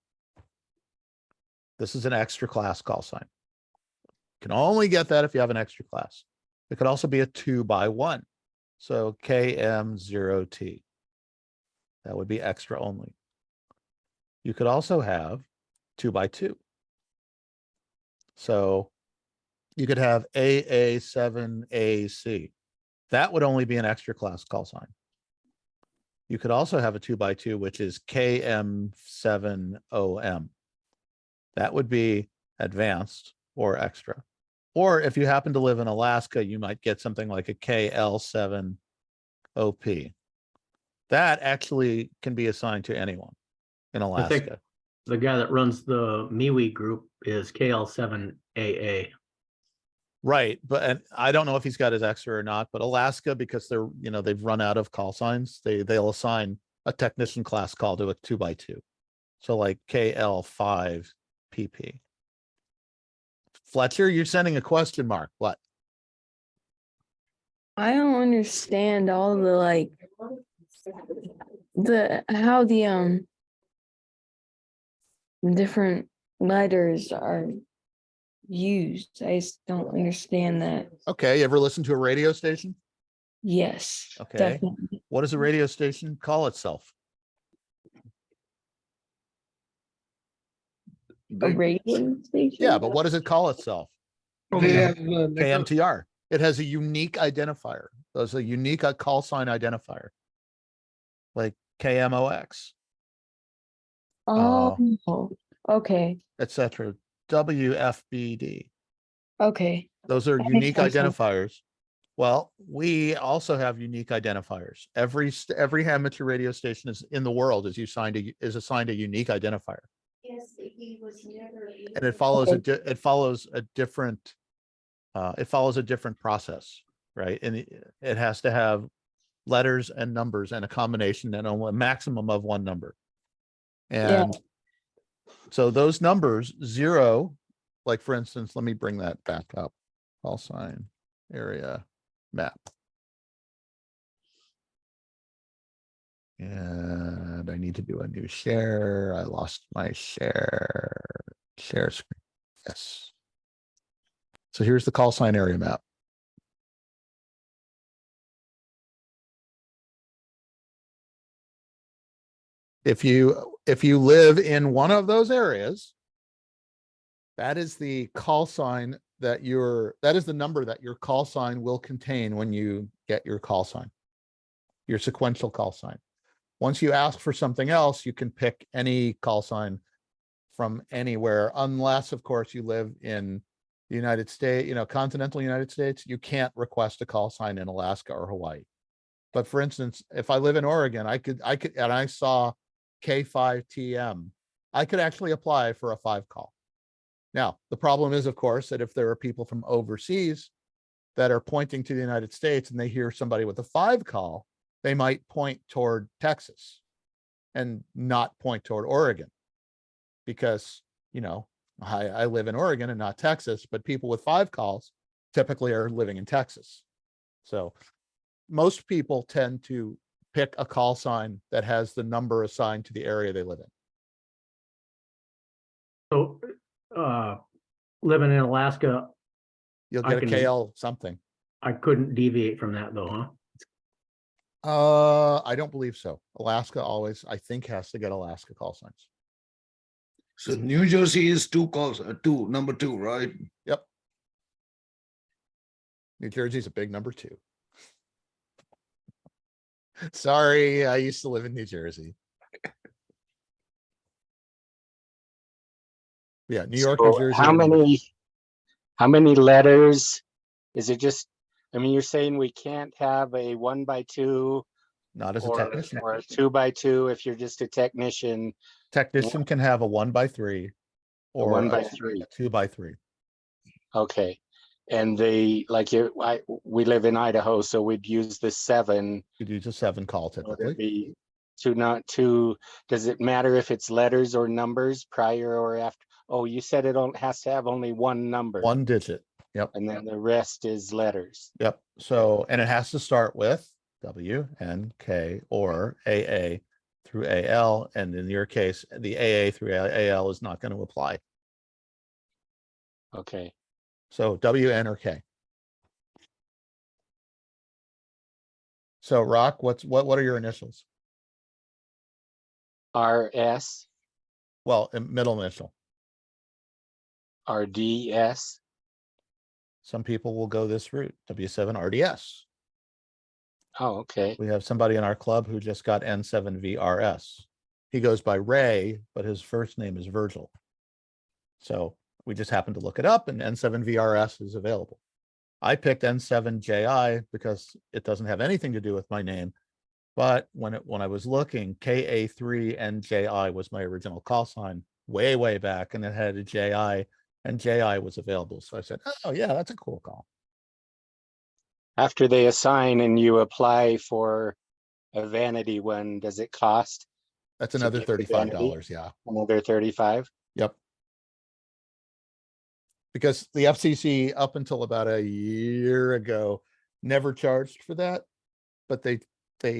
This is an extra class call sign. You can only get that if you have an extra class. It could also be a 2x1. So KM0T. That would be extra only. You could also have 2x2. So you could have AA7AC. That would only be an extra class call sign. You could also have a 2x2, which is KM7OM. That would be advanced or extra. Or if you happen to live in Alaska, you might get something like a KL7OP. That actually can be assigned to anyone in I think Alaska. the guy that runs the MeWe group is KL7AA. Right, but and I don't know if he's got his extra or not, but Alaska, because they're, you know, they've run out of call signs, they'll assign a technician class call to a 2x2. So like KL5PP. Fletcher, you're sending a question mark. What? I don't understand all the like how the different letters are used. I just don't understand that. Okay, you ever listen to a radio station? Yes. Okay. Definitely. What does a radio station call itself? A radio station? Yeah, but what does it call itself? They have, KMTR. It has a unique identifier. There's a unique call sign identifier, like KMOX, Oh, okay. etc. WFBD. Okay. Those are That unique makes sense. identifiers. Well, we also have unique identifiers. Every amateur radio station in the world is assigned a unique identifier. Yes, he was never. And it follows it follows a different process, right? And it has to have letters and numbers and a combination and a maximum of one number. And so those numbers, 0, like for instance, let me bring that back up. Call sign area map. And I need to do a new share. I lost my share screen. Yes. So here's the call sign area map. If you live in one of those areas, that is the call sign that is the number that your call sign will contain when you get your call sign, your sequential call sign. Once you ask for something else, you can pick any call sign from anywhere, unless of course you live in the United States, continental United States. You can't request a call sign in Alaska or Hawaii. But for instance, if I live in Oregon, I could, and I saw K5TM, I could actually apply for a 5 call. Now, the problem is, of course, that if there are people from overseas that are pointing to the United States and they hear somebody with a 5 call, they might point toward Texas and not point toward Oregon, because, I live in Oregon and not Texas, but people with 5 calls typically are living in Texas. So most people tend to pick a call sign that has the number assigned to the area they live in. So, living in Alaska, You'll get a KL something. I couldn't deviate from that though, huh? I don't believe so. Alaska always, I think, has to get Alaska call signs. So New Jersey is 2 calls, number 2, right? Yep. New Jersey's a big number 2. Sorry, I used to live in New Jersey. Yeah, New York, New Jersey. How many letters? Is it just, you're saying we can't have a 1x2? Not as a technician. Or a 2x2 if you're just a technician. Technician can have a 1x3 or a 1x3. 2x3. Okay. And we live in Idaho, so we'd use the 7. You'd use a 7 call typically. Does it matter if it's letters or numbers prior or after? Oh, you said it has to have only one number. 1 digit. Yep. And then the rest is letters. Yep. So, and it has to start with W, N, K, or AA through AL, and in your case, the AA through AL is not going to apply. Okay. So WN or K. So Rock, what are your initials? RS, Well, middle initial. RDS. Some people will go this route, W7 RDS. Oh, okay. We have somebody in our club who just got N7VRS. He goes by Ray, but his first name is Virgil. So we just happened to look it up, and N7VRS is available. I picked N7JI because it doesn't have anything to do with my name. But when I was looking, KA3NJI was my original call sign way back, and it had a JI, and JI was available. So I said, oh yeah, that's a cool call. After they assign and you apply for a vanity one, does it cost? That's another $35. Yeah. Another 35. Yep. Because the FCC up until about a year ago never charged for that, but they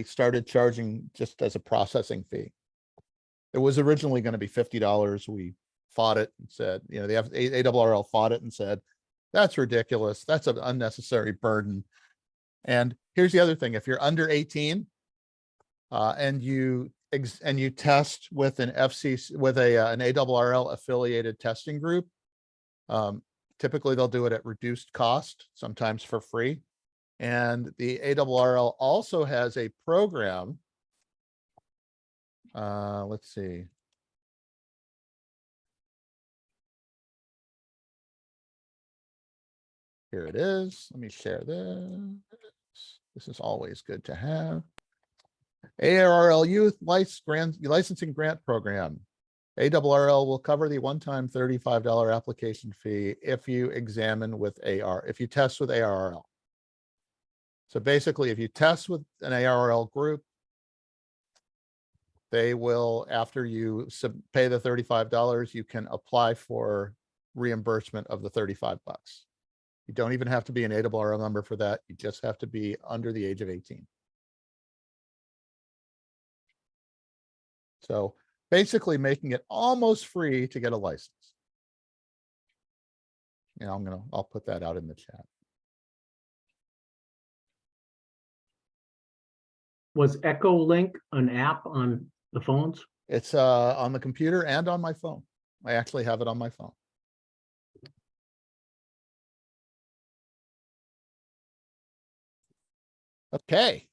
started charging just as a processing fee. It was originally going to be $50. We fought it and said, the ARRL fought it and said, that's ridiculous. That's an unnecessary burden. And here's the other thing. If you're under 18 and you test with an FCC, with an ARRL affiliated testing group, typically they'll do it at reduced cost, sometimes for free. And the ARRL also has a program. Let's see. Here it is. Let me share this. This is always good to have. ARRL Youth Licensing Grant Program. ARRL will cover the one-time $35 application fee if you examine with if you test with ARRL. So basically, if you test with an ARRL group, they will, after you pay the $35, you can apply for reimbursement of the $35. You don't even have to be an ARRL member for that. You just have to be under the age of 18. So basically making it almost free to get a license. I'll put that out in the chat. Was Echo Link an app on the phones? It's on the computer and on my phone. I actually have it on my phone. Okay,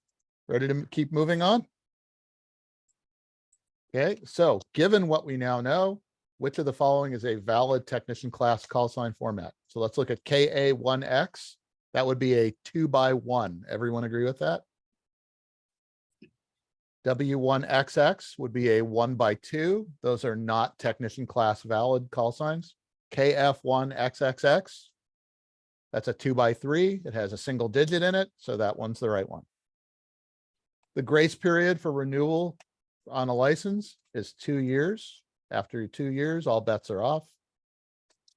ready to keep moving on? Okay, so given what we now know, which of the following is a valid technician class call sign format? So let's look at KA1X. That would be a 2x1. Everyone agree with that? W1XX would be a 1x2. Those are not technician class valid call signs. KF1XXX, that's a 2x3. It has a single digit in it, so that one's the right one. The grace period for renewal on a license is 2 years. After 2 years, all bets are off.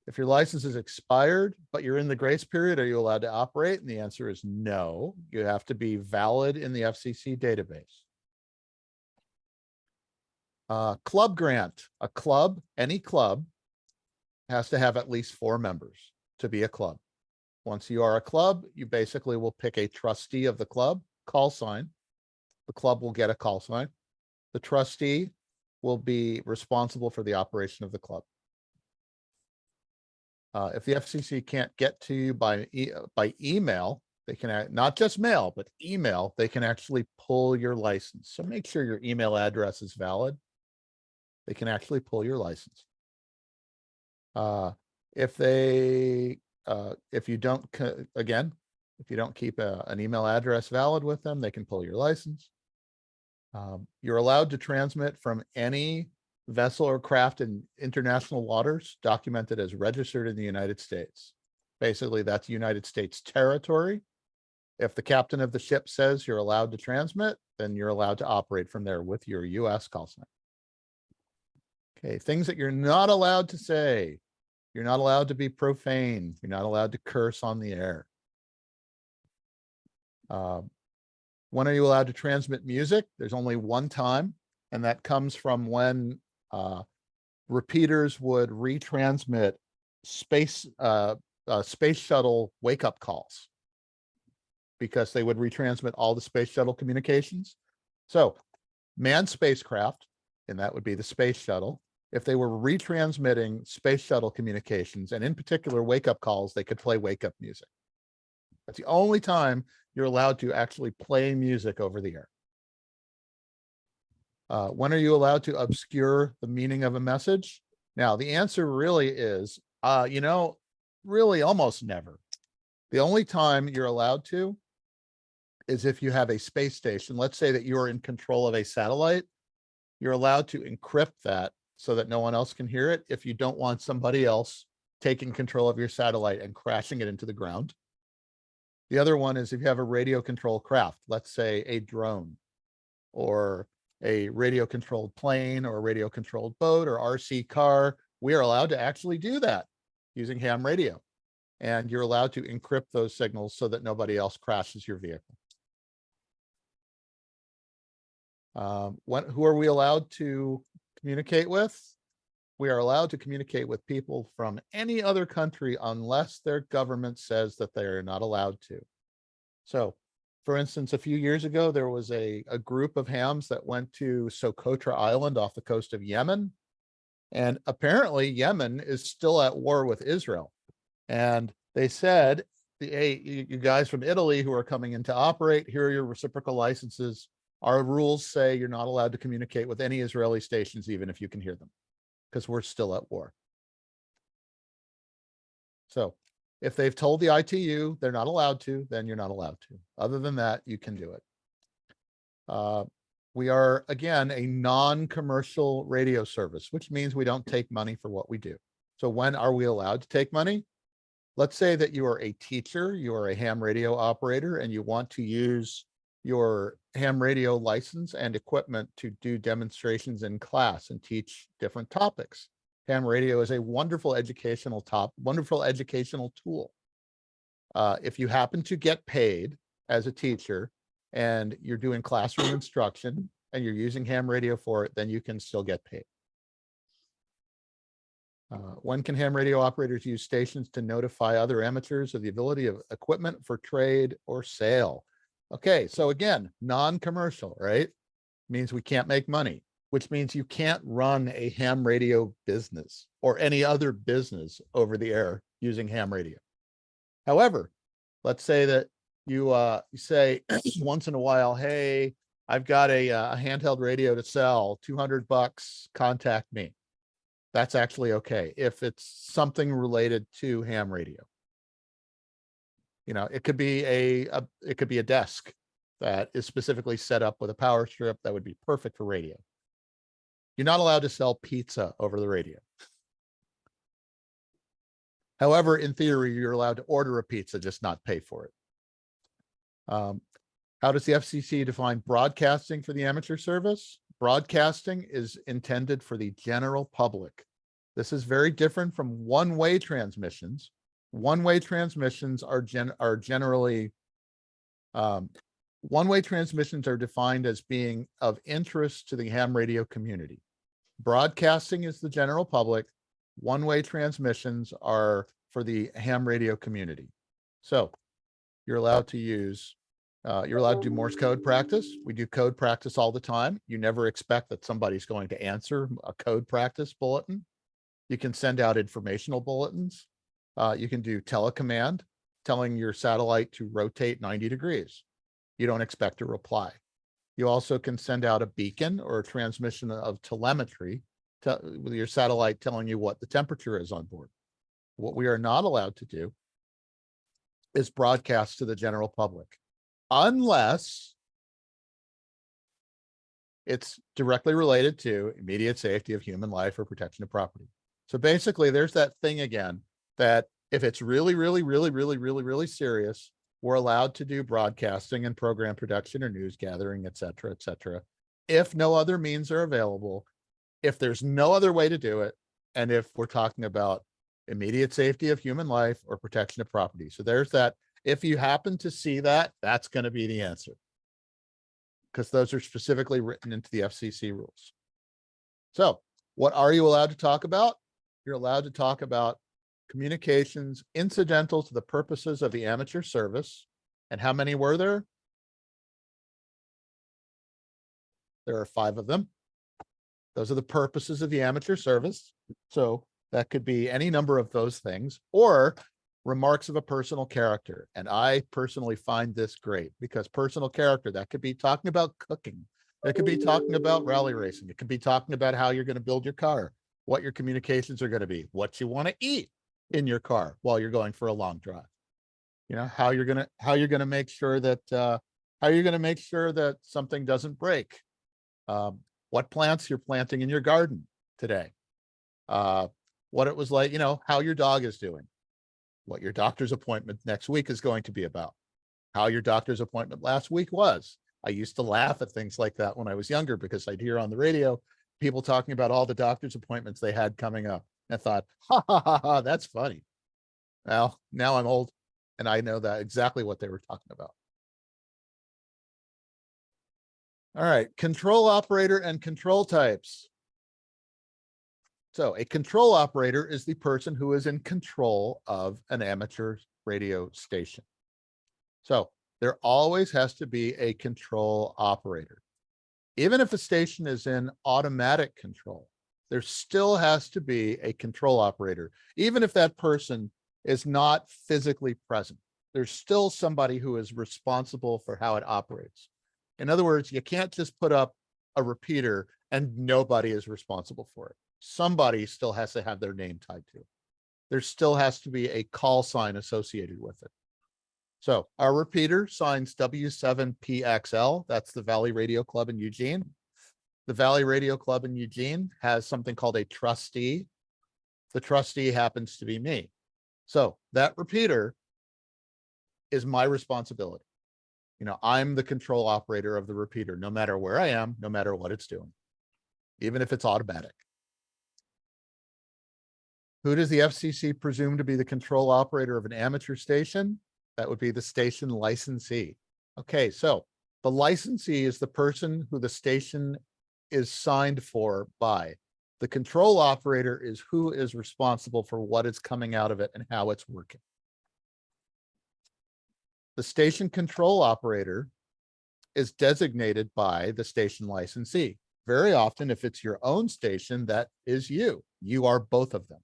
If your license is expired, but you're in the grace period, are you allowed to operate? And the answer is no. You have to be valid in the FCC database. Club grant. A club, any club, has to have at least 4 members to be a club. Once you are a club, you basically will pick a trustee of the club, call sign. The club will get a call sign. The trustee will be responsible for the operation of the club. If the FCC can't get to you by email, they can not just mail, but email, they can actually pull your license. So make sure your email address is valid. They can actually pull your license. If you don't keep an email address valid with them, they can pull your license. You're allowed to transmit from any vessel or craft in international waters documented as registered in the United States. Basically, that's United States territory. If the captain of the ship says you're allowed to transmit, then you're allowed to operate from there with your US call sign. Okay, things that you're not allowed to say. You're not allowed to be profane. You're not allowed to curse on the air. When are you allowed to transmit music? There's only one time, And that comes from when repeaters would retransmit space shuttle wake-up calls, because they would retransmit all the space shuttle communications. So manned spacecraft, and that would be the space shuttle, if they were retransmitting space shuttle communications, and in particular wake-up calls, they could play wake-up music. That's the only time you're allowed to actually play music over the air. When are you allowed to obscure the meaning of a message? Now, the answer really is, really almost never. The only time you're allowed to is if you have a space station. Let's say that you're in control of a satellite. You're allowed to encrypt that so that no one else can hear it if you don't want somebody else taking control of your satellite and crashing it into the ground. The other one is if you have a radio controlled craft, let's say a drone or a radio controlled plane or a radio controlled boat or RC car, we are allowed to actually do that using ham radio. And you're allowed to encrypt those signals so that nobody else crashes your vehicle. Who are we allowed to communicate with? We are allowed to communicate with people from any other country unless their government says that they are not allowed to. So, for instance, a few years ago, there was a group of hams that went to Socotra Island off the coast of Yemen. And apparently Yemen is still at war with Israel. And they said, hey, you guys from Italy who are coming in to operate, here are your reciprocal licenses. Our rules say you're not allowed to communicate with any Israeli stations, even if you can hear them, because we're still at war. So if they've told the ITU they're not allowed to, then you're not allowed to. Other than that, you can do it. We are, again, a non-commercial radio service, which means we don't take money for what we do. So when are we allowed to take money? Let's say that you are a teacher, you are a ham radio operator, and you want to use your ham radio license and equipment to do demonstrations in class and teach different topics. Ham radio is a wonderful educational tool. If you happen to get paid as a teacher and you're doing classroom instruction and you're using ham radio for it, then you can still get paid. When can ham radio operators use stations to notify other amateurs of the ability of equipment for trade or sale? Okay, so again, non-commercial, right? Means we can't make money, which means you can't run a ham radio business or any other business over the air using ham radio. However, let's say that you say once in a while, hey, I've got a handheld radio to sell, $200, contact me. That's actually okay if it's something related to ham radio. You know, it could be a desk that is specifically set up with a power strip that would be perfect for radio. You're not allowed to sell pizza over the radio. However, in theory, you're allowed to order a pizza, just not pay for it. How does the FCC define broadcasting for the amateur service? Broadcasting is intended for the general public. This is very different from one-way transmissions. One-way transmissions are generally, one-way transmissions are defined as being of interest to the ham radio community. Broadcasting is the general public. One-way transmissions are for the ham radio community. So you're allowed to use, you're allowed to do Morse code practice. We do code practice all the time. You never expect that somebody's going to answer a code practice bulletin. You can send out informational bulletins. You can do telecommand, telling your satellite to rotate 90 degrees. You don't expect a reply. You also can send out a beacon or a transmission of telemetry with your satellite telling you what the temperature is on board. What we are not allowed to do is broadcast to the general public, unless it's directly related to immediate safety of human life or protection of property. So basically, there's that thing again, that if it's really, really, really, really, really, really serious, we're allowed to do broadcasting and program production or news gathering, et cetera, if no other means are available, if there's no other way to do it, and if we're talking about immediate safety of human life or protection of property. So there's that. If you happen to see that, that's going to be the answer. because those are specifically written into the FCC rules. So what are you allowed to talk about? You're allowed to talk about communications incidental to the purposes of the amateur service. And how many were there? There are 5 of them. Those are the purposes of the amateur service. So that could be any number of those things, or remarks of a personal character. And I personally find this great because personal character, that could be talking about cooking. That could be talking about rally racing. It could be talking about how you're going to build your car, what your communications are going to be, what you want to eat in your car while you're going for a long drive. You know, how you're going to make sure that, something doesn't break. What plants you're planting in your garden today. What it was like, you know, how your dog is doing, what your doctor's appointment next week is going to be about, how your doctor's appointment last week was. I used to laugh at things like that when I was younger because I'd hear on the radio people talking about all the doctor's appointments they had coming up. And I thought, ha, ha, ha, ha, that's funny. Well, now I'm old and I know that exactly what they were talking about. All right, control operator and control types. So a control operator is the person who is in control of an amateur radio station. So there always has to be a control operator. Even if a station is in automatic control, there still has to be a control operator. Even if that person is not physically present, there's still somebody who is responsible for how it operates. In other words, you can't just put up a repeater and nobody is responsible for it. Somebody still has to have their name tied to it. There still has to be a call sign associated with it. So our repeater signs W7PXL. That's the Valley Radio Club in Eugene. The Valley Radio Club in Eugene has something called a trustee. The trustee happens to be me. So that repeater is my responsibility. You know, I'm the control operator of the repeater, no matter where I am, no matter what it's doing, even if it's automatic. Who does the FCC presume to be the control operator of an amateur station? That would be the station licensee. Okay, so the licensee is the person who the station is signed for by. The control operator is who is responsible for what is coming out of it and how it's working. The station control operator is designated by the station licensee. Very often, if it's your own station, that is you. You are both of them.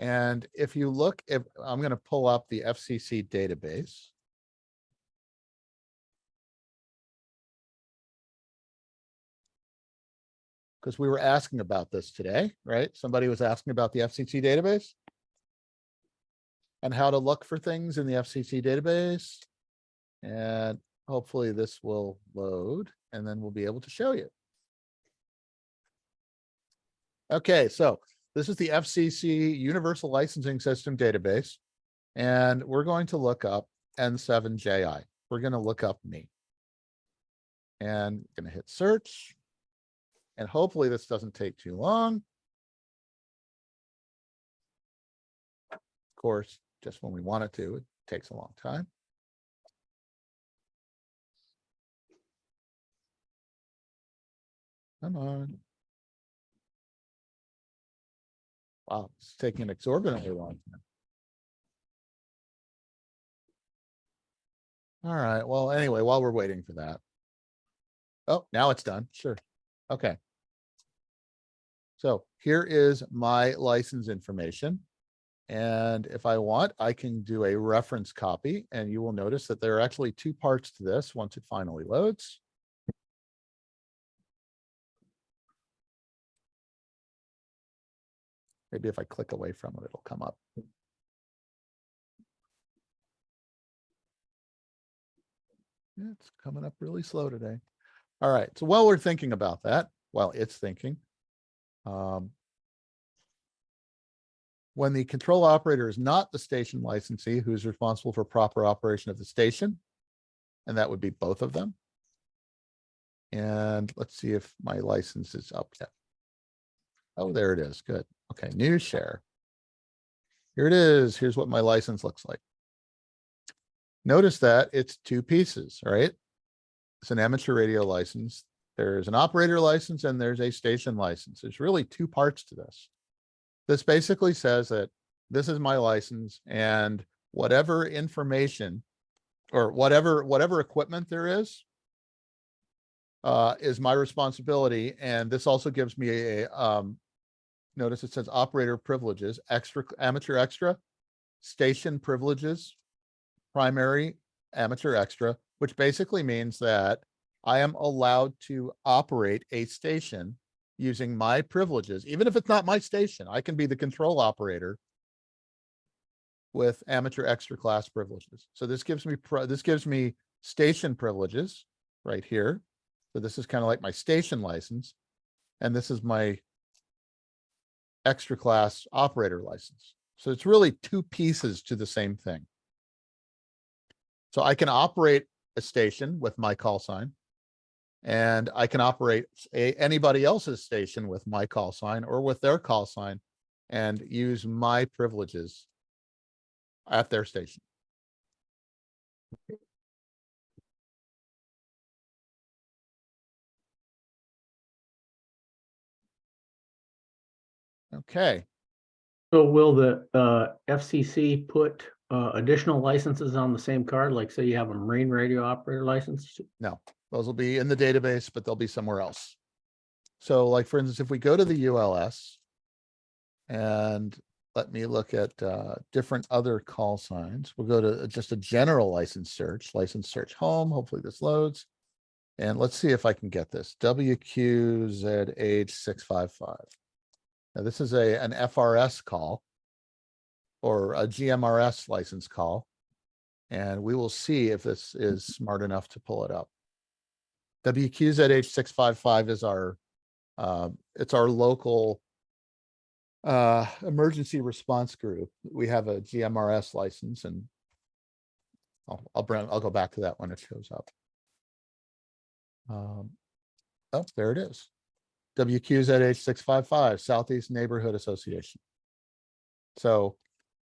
And if you look, I'm going to pull up the FCC database. Because we were asking about this today, right? Somebody was asking about the FCC database and how to look for things in the FCC database. And hopefully this will load and then we'll be able to show you. Okay, so this is the FCC Universal Licensing System database. And we're going to look up N7JI. We're going to look up me. And I'm going to hit search. And hopefully this doesn't take too long. Of course, just when we want it to, it takes a long time. Come on. Wow, it's taking an exorbitantly long time. All right, well, anyway, while we're waiting for that. Oh, now it's done, sure. Okay. So here is my license information. And if I want, I can do a reference copy and you will notice that there are actually 2 parts to this once it finally loads. Maybe if I click away from it, it'll come up. Yeah, it's coming up really slow today. All right, so while we're thinking about that, while it's thinking, when the control operator is not the station licensee who's responsible for proper operation of the station, and that would be both of them. And let's see if my license is up yet. Oh, there it is. Good. Okay, new share. Here it is. Here's what my license looks like. Notice that it's 2 pieces, right? it's an amateur radio license. There's an operator license and there's a station license. There's really two parts to this. This basically says that this is my license, and whatever information or whatever equipment there is my responsibility. And this also gives me a notice it says operator privileges, extra, amateur extra, station privileges, primary, amateur extra, which basically means that I am allowed to operate a station using my privileges, even if it's not my station. I can be the control operator with amateur extra class privileges. So this gives me station privileges right here. So this is kind of like my station license, and this is my extra class operator license. So it's really two pieces to the same thing. So I can operate a station with my call sign, and I can operate anybody else's station with my call sign or with their call sign and use my privileges at their station. Okay. So will the FCC put additional licenses on the same card? Like say you have a marine radio operator license? No, those will be in the database, but they'll be somewhere else. So like, for instance, if we go to the ULS and let me look at different other call signs, we'll go to just a general license search home. Hopefully this loads. And let's see if I can get this WQZH655. Now this is an FRS call or a GMRS license call. And we will see if this is smart enough to pull it up. WQZH655 is it's our local emergency response group. We have a GMRS license, and I'll go back to that when it shows up. Oh, there it is. WQZH655, Southeast Neighborhood Association. So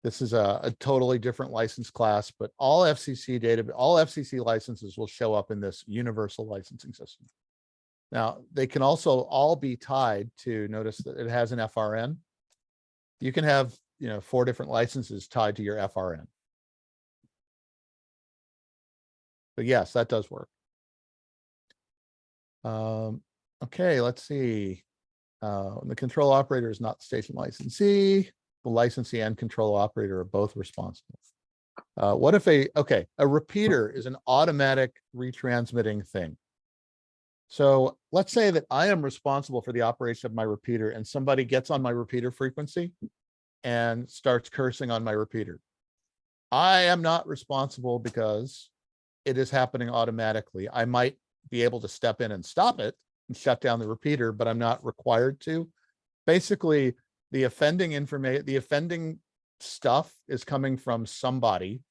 this is a totally different license class, but all FCC licenses will show up in this universal licensing system. Now, they can also all be tied to, notice that it has an FRN. You can have, 4 different licenses tied to your FRN. But yes, that does work. Okay, let's see. The control operator is not the station licensee. The licensee and control operator are both responsible. What if a repeater is an automatic retransmitting thing? So let's say that I am responsible for the operation of my repeater, and somebody gets on my repeater frequency and starts cursing on my repeater. I am not responsible because it is happening automatically. I might be able to step in and stop it and shut down the repeater, but I'm not required to. Basically, the offending stuff is coming from somebody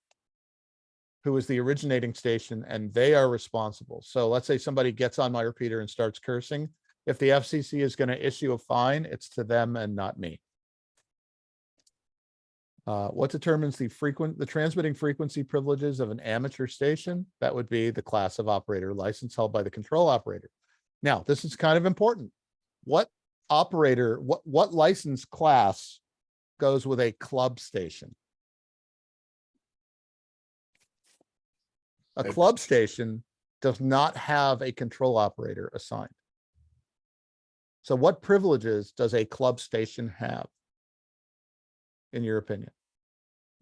who is the originating station, and they are responsible. So let's say somebody gets on my repeater and starts cursing. If the FCC is going to issue a fine, it's to them and not me. What determines the transmitting frequency privileges of an amateur station? That would be the class of operator license held by the control operator. Now, this is kind of important. What license class goes with a club station? A club station does not have a control operator assigned. So what privileges does a club station have, in your opinion?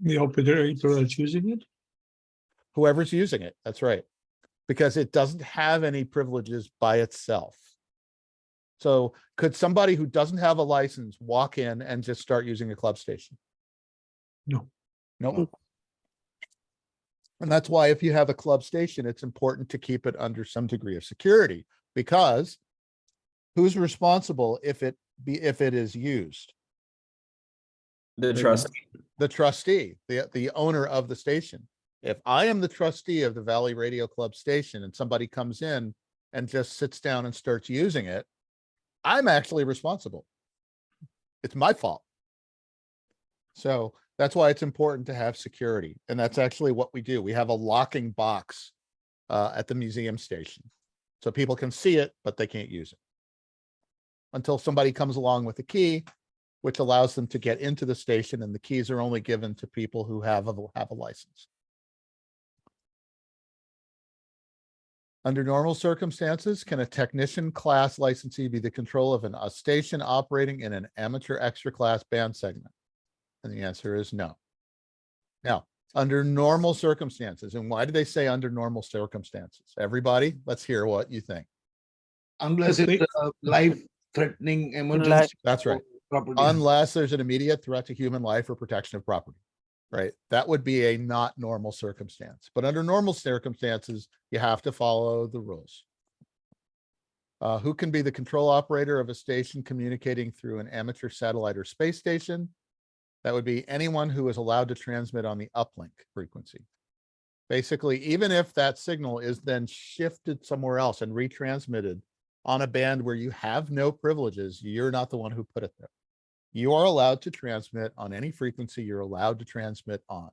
The operator that's using it? Whoever's using it, that's right. Because it doesn't have any privileges by itself. So could somebody who doesn't have a license walk in and just start using a club station? No. Nope. And that's why if you have a club station, it's important to keep it under some degree of security, because who's responsible if it is used? The trustee. The trustee, the owner of the station. If I am the trustee of the Valley Radio Club station and somebody comes in and just sits down and starts using it, I'm actually responsible. It's my fault. So that's why it's important to have security. And that's actually what we do. We have a locking box at the museum station. So people can see it, but they can't use it until somebody comes along with a key, which allows them to get into the station, and the keys are only given to people who have a license. Under normal circumstances, can a technician class licensee be the control of a station operating in an amateur extra class band segment? And the answer is no. Now, under normal circumstances, and why do they say under normal circumstances? Everybody, let's hear what you think. Unless it's life-threatening emergency. That's right. Property. Unless there's an immediate threat to human life or protection of property, right? That would be a not normal circumstance. But under normal circumstances, you have to follow the rules. Who can be the control operator of a station communicating through an amateur satellite or space station? That would be anyone who is allowed to transmit on the uplink frequency. Basically, even if that signal is then shifted somewhere else and retransmitted on a band where you have no privileges, you're not the one who put it there. You are allowed to transmit on any frequency you're allowed to transmit on.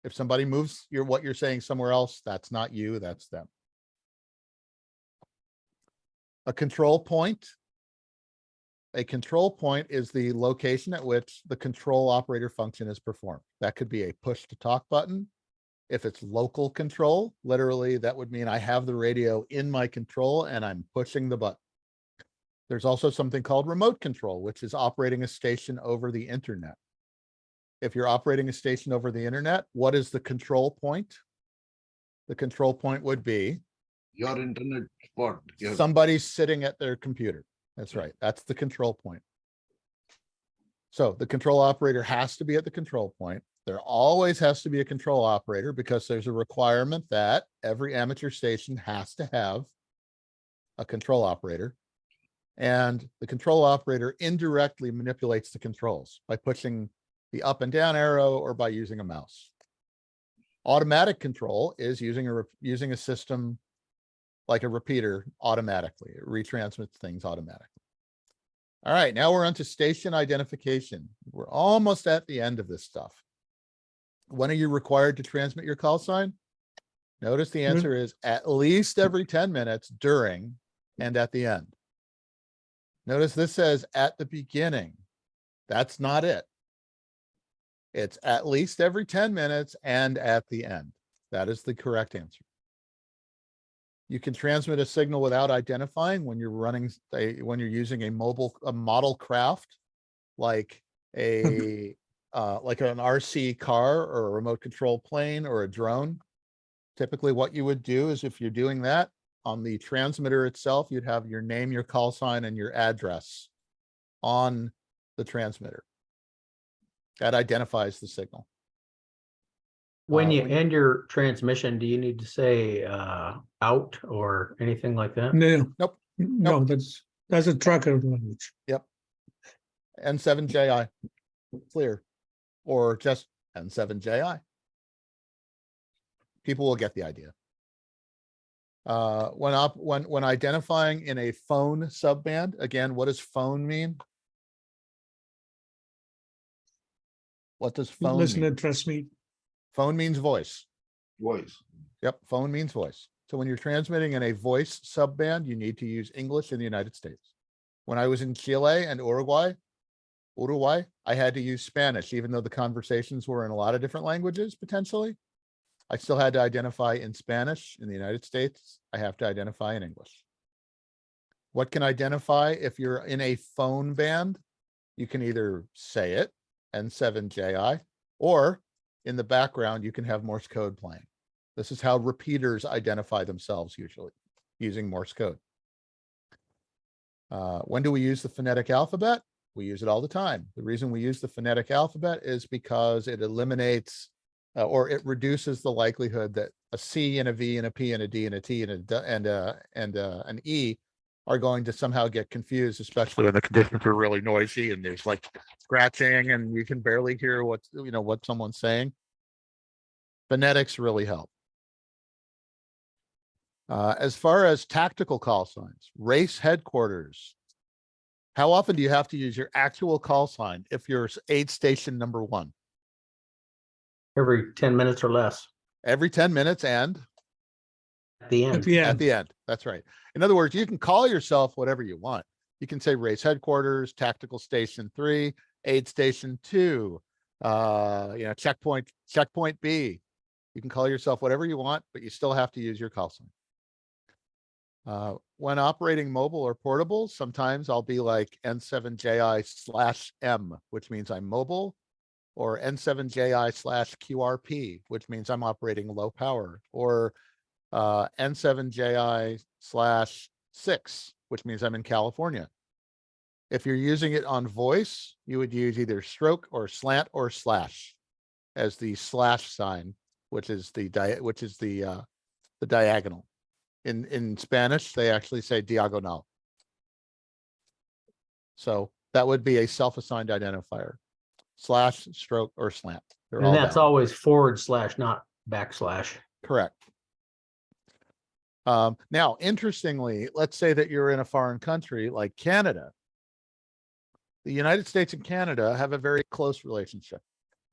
If somebody moves what you're saying somewhere else, that's not you, that's them. A control point. A control point is the location at which the control operator function is performed. That could be a push to talk button. If it's local control, literally that would mean I have the radio in my control and I'm pushing the button. There's also something called remote control, which is operating a station over the internet. If you're operating a station over the internet, what is the control point? The control point would be your internet spot. Somebody's sitting at their computer. That's right. That's the control point. So the control operator has to be at the control point. There always has to be a control operator because there's a requirement that every amateur station has to have a control operator. And the control operator indirectly manipulates the controls by pushing the up and down arrow or by using a mouse. Automatic control is using a system like a repeater automatically. It retransmits things automatically. All right, now we're onto station identification. We're almost at the end of this stuff. When are you required to transmit your call sign? Notice the answer is at least every 10 minutes, during, and at the end. Notice this says at the beginning. That's not it. It's at least every 10 minutes and at the end. That is the correct answer. You can transmit a signal without identifying when you're running when you're using a model craft like like an RC car or a remote control plane or a drone. Typically what you would do is if you're doing that on the transmitter itself, you'd have your name, your call sign, and your address on the transmitter. That identifies the signal. When you end your transmission, do you need to say out or anything like that? No. Nope. No, that's a trucker language. Yep. N7JI, clear, or just N7JI. People will get the idea. When identifying in a phone subband, again, what does phone mean? What does phone Listen mean? and trust me. Phone means voice. Voice. Yep, phone means voice. So when you're transmitting in a voice subband, you need to use English in the United States. When I was in Chile and Uruguay, I had to use Spanish, even though the conversations were in a lot of different languages, potentially. I still had to identify in Spanish. In the United States, I have to identify in English. What can identify if you're in a phone band? You can either say it, N7JI, or in the background, you can have Morse code playing. This is how repeaters identify themselves usually, using Morse code. When do we use the phonetic alphabet? We use it all the time. The reason we use the phonetic alphabet is because it eliminates or it reduces the likelihood that a C and a V and a P and a D and a T and an E are going to somehow get confused, especially when the conditions are really noisy and there's like scratching and you can barely hear what someone's saying. Phonetics really help. As far as tactical call signs, race headquarters. How often do you have to use your actual call sign if you're aid station number 1? Every 10 minutes or less. Every 10 minutes and the end. At the At end. the end. That's right. In other words, you can call yourself whatever you want. You can say race headquarters, tactical station 3, aid station 2, checkpoint B. You can call yourself whatever you want, but you still have to use your call sign. When operating mobile or portable, sometimes I'll be like N7JI/M, which means I'm mobile, or N7JI/QRP, which means I'm operating low power, or N7JI/6, which means I'm in California. If you're using it on voice, you would use either stroke or slant or slash as the slash sign, which is the diagonal. In Spanish, they actually say diagonal. So that would be a self-assigned identifier. Slash, stroke, or slant. They're And all that's valid. always /, not /. Correct. Now, interestingly, let's say that you're in a foreign country like Canada. The United States and Canada have a very close relationship.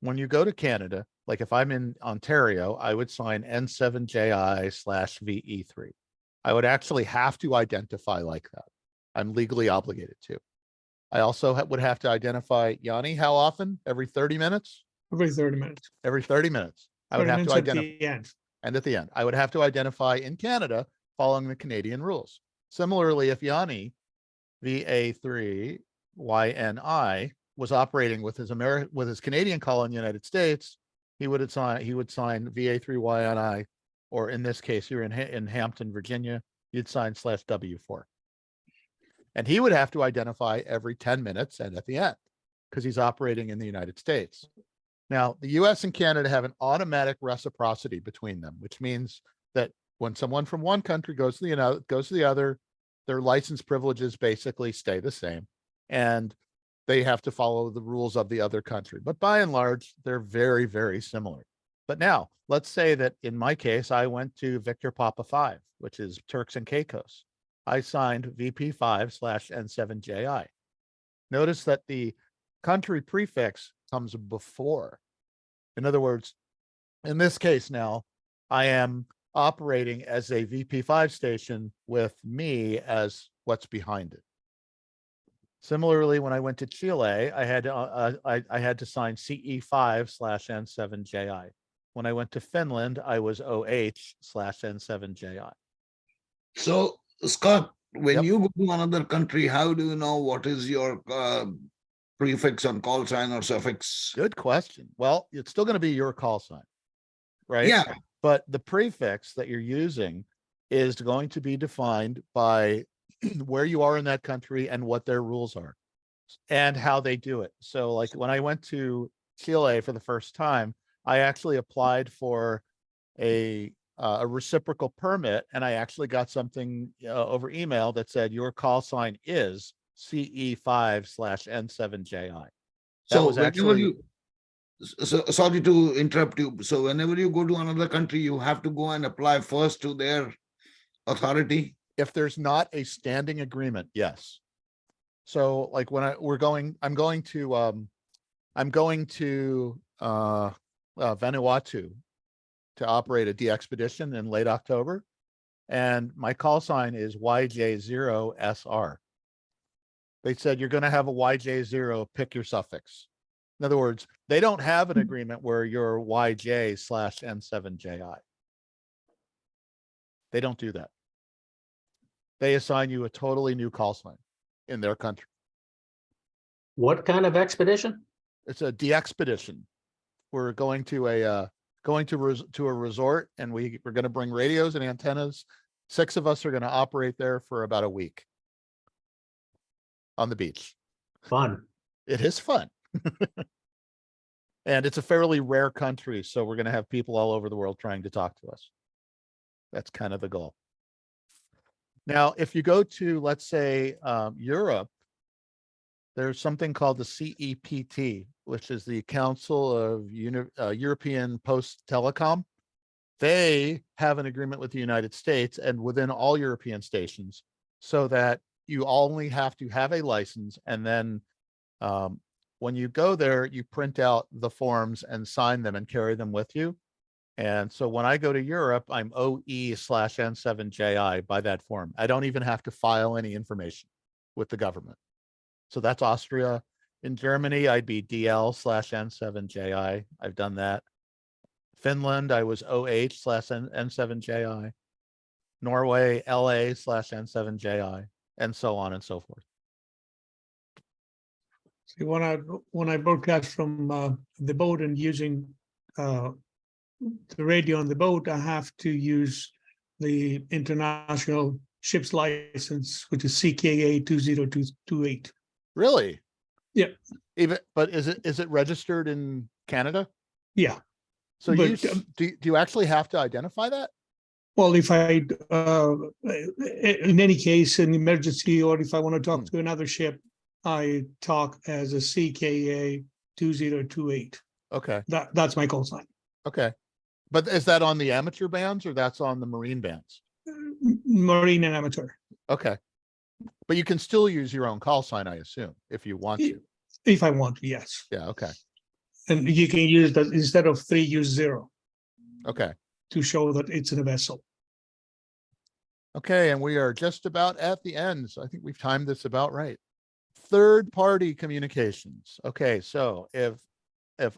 When you go to Canada, like if I'm in Ontario, I would sign N7JI/VE3. I would actually have to identify like that. I'm legally obligated to. I also would have to identify, Yanni, how often? Every 30 minutes? Every 30 minutes. Every 30 minutes. I would 30 have to minutes identify. at the end. And at the end, I would have to identify in Canada following the Canadian rules. Similarly, if Yanni, VA3YNI, was operating with his Canadian call in the United States, he would sign VA3YNI, or in this case, you're in Hampton, Virginia, you'd sign /W4. And he would have to identify every 10 minutes and at the end, because he's operating in the United States. Now, the US and Canada have an automatic reciprocity between them, which means that when someone from one country goes to the other, their license privileges basically stay the same, and they have to follow the rules of the other country. But by and large, they're very, very similar. But now, let's say that in my case, I went to Victor Papa 5, which is Turks and Caicos. I signed VP5/N7JI. Notice that the country prefix comes before. In other words, in this case now, I am operating as a VP5 station with me as what's behind it. Similarly, when I went to Chile, I had to sign CE5/N7JI. When I went to Finland, I was OH/N7JI. So, Scott, when you go to another country, how do you know what is your prefix on call sign or suffix? Good question. Well, it's still going to be your call sign, right? Yeah. But the prefix that you're using is going to be defined by where you are in that country and what their rules are and how they do it. So like when I went to Chile for the first time, I actually applied for a reciprocal permit, and I actually got something over email that said your call sign is CE5/N7JI. So whenever sorry to interrupt you. So whenever you go to another country, you have to go and apply first to their authority. If there's not a standing agreement, yes. So like when I'm going to Vanuatu to operate a DXpedition in late October, and my call sign is YJ0SR. They said you're going to have a YJ0, pick your suffix. In other words, they don't have an agreement where you're YJ/N7JI. They don't do that. They assign you a totally new call sign in their country. What kind of expedition? It's a DXpedition. We're going to a resort, and we're going to bring radios and antennas. 6 of us are going to operate there for about a week on the beach. Fun. It is fun. And it's a fairly rare country, so we're going to have people all over the world trying to talk to us. That's kind of the goal. Now, if you go to, let's say, Europe, there's something called the CEPT, which is the Council of European Post Telecom. They have an agreement with the United States and within all European stations, so that you only have to have a license, and then when you go there, you print out the forms and sign them and carry them with you. And so when I go to Europe, I'm OE/N7JI by that form. I don't even have to file any information with the government. So that's Austria. In Germany, I'd be DL/N7JI. I've done that. Finland, I was OH/N7JI. Norway, LA/N7JI, and so on and so forth. See, when I broadcast from the boat and using the radio on the boat, I have to use the international ship's license, which is CKA 20228. Really? Yeah. But is it registered in Canada? Yeah. So but, do you actually have to identify that? Well, if I, in any case, an emergency, or if I want to talk to another ship, I talk as a CKA 2028. Okay. That's my call sign. Okay. But is that on the amateur bands or that's on the marine bands? Marine and amateur. Okay. But you can still use your own call sign, I assume, if you want to. If I want to, yes. Yeah, okay. And you can use that instead of 3, use 0. Okay. To show that it's in a vessel. Okay, and we are just about at the end. So I think we've timed this about right. Third-party communications. Okay, so if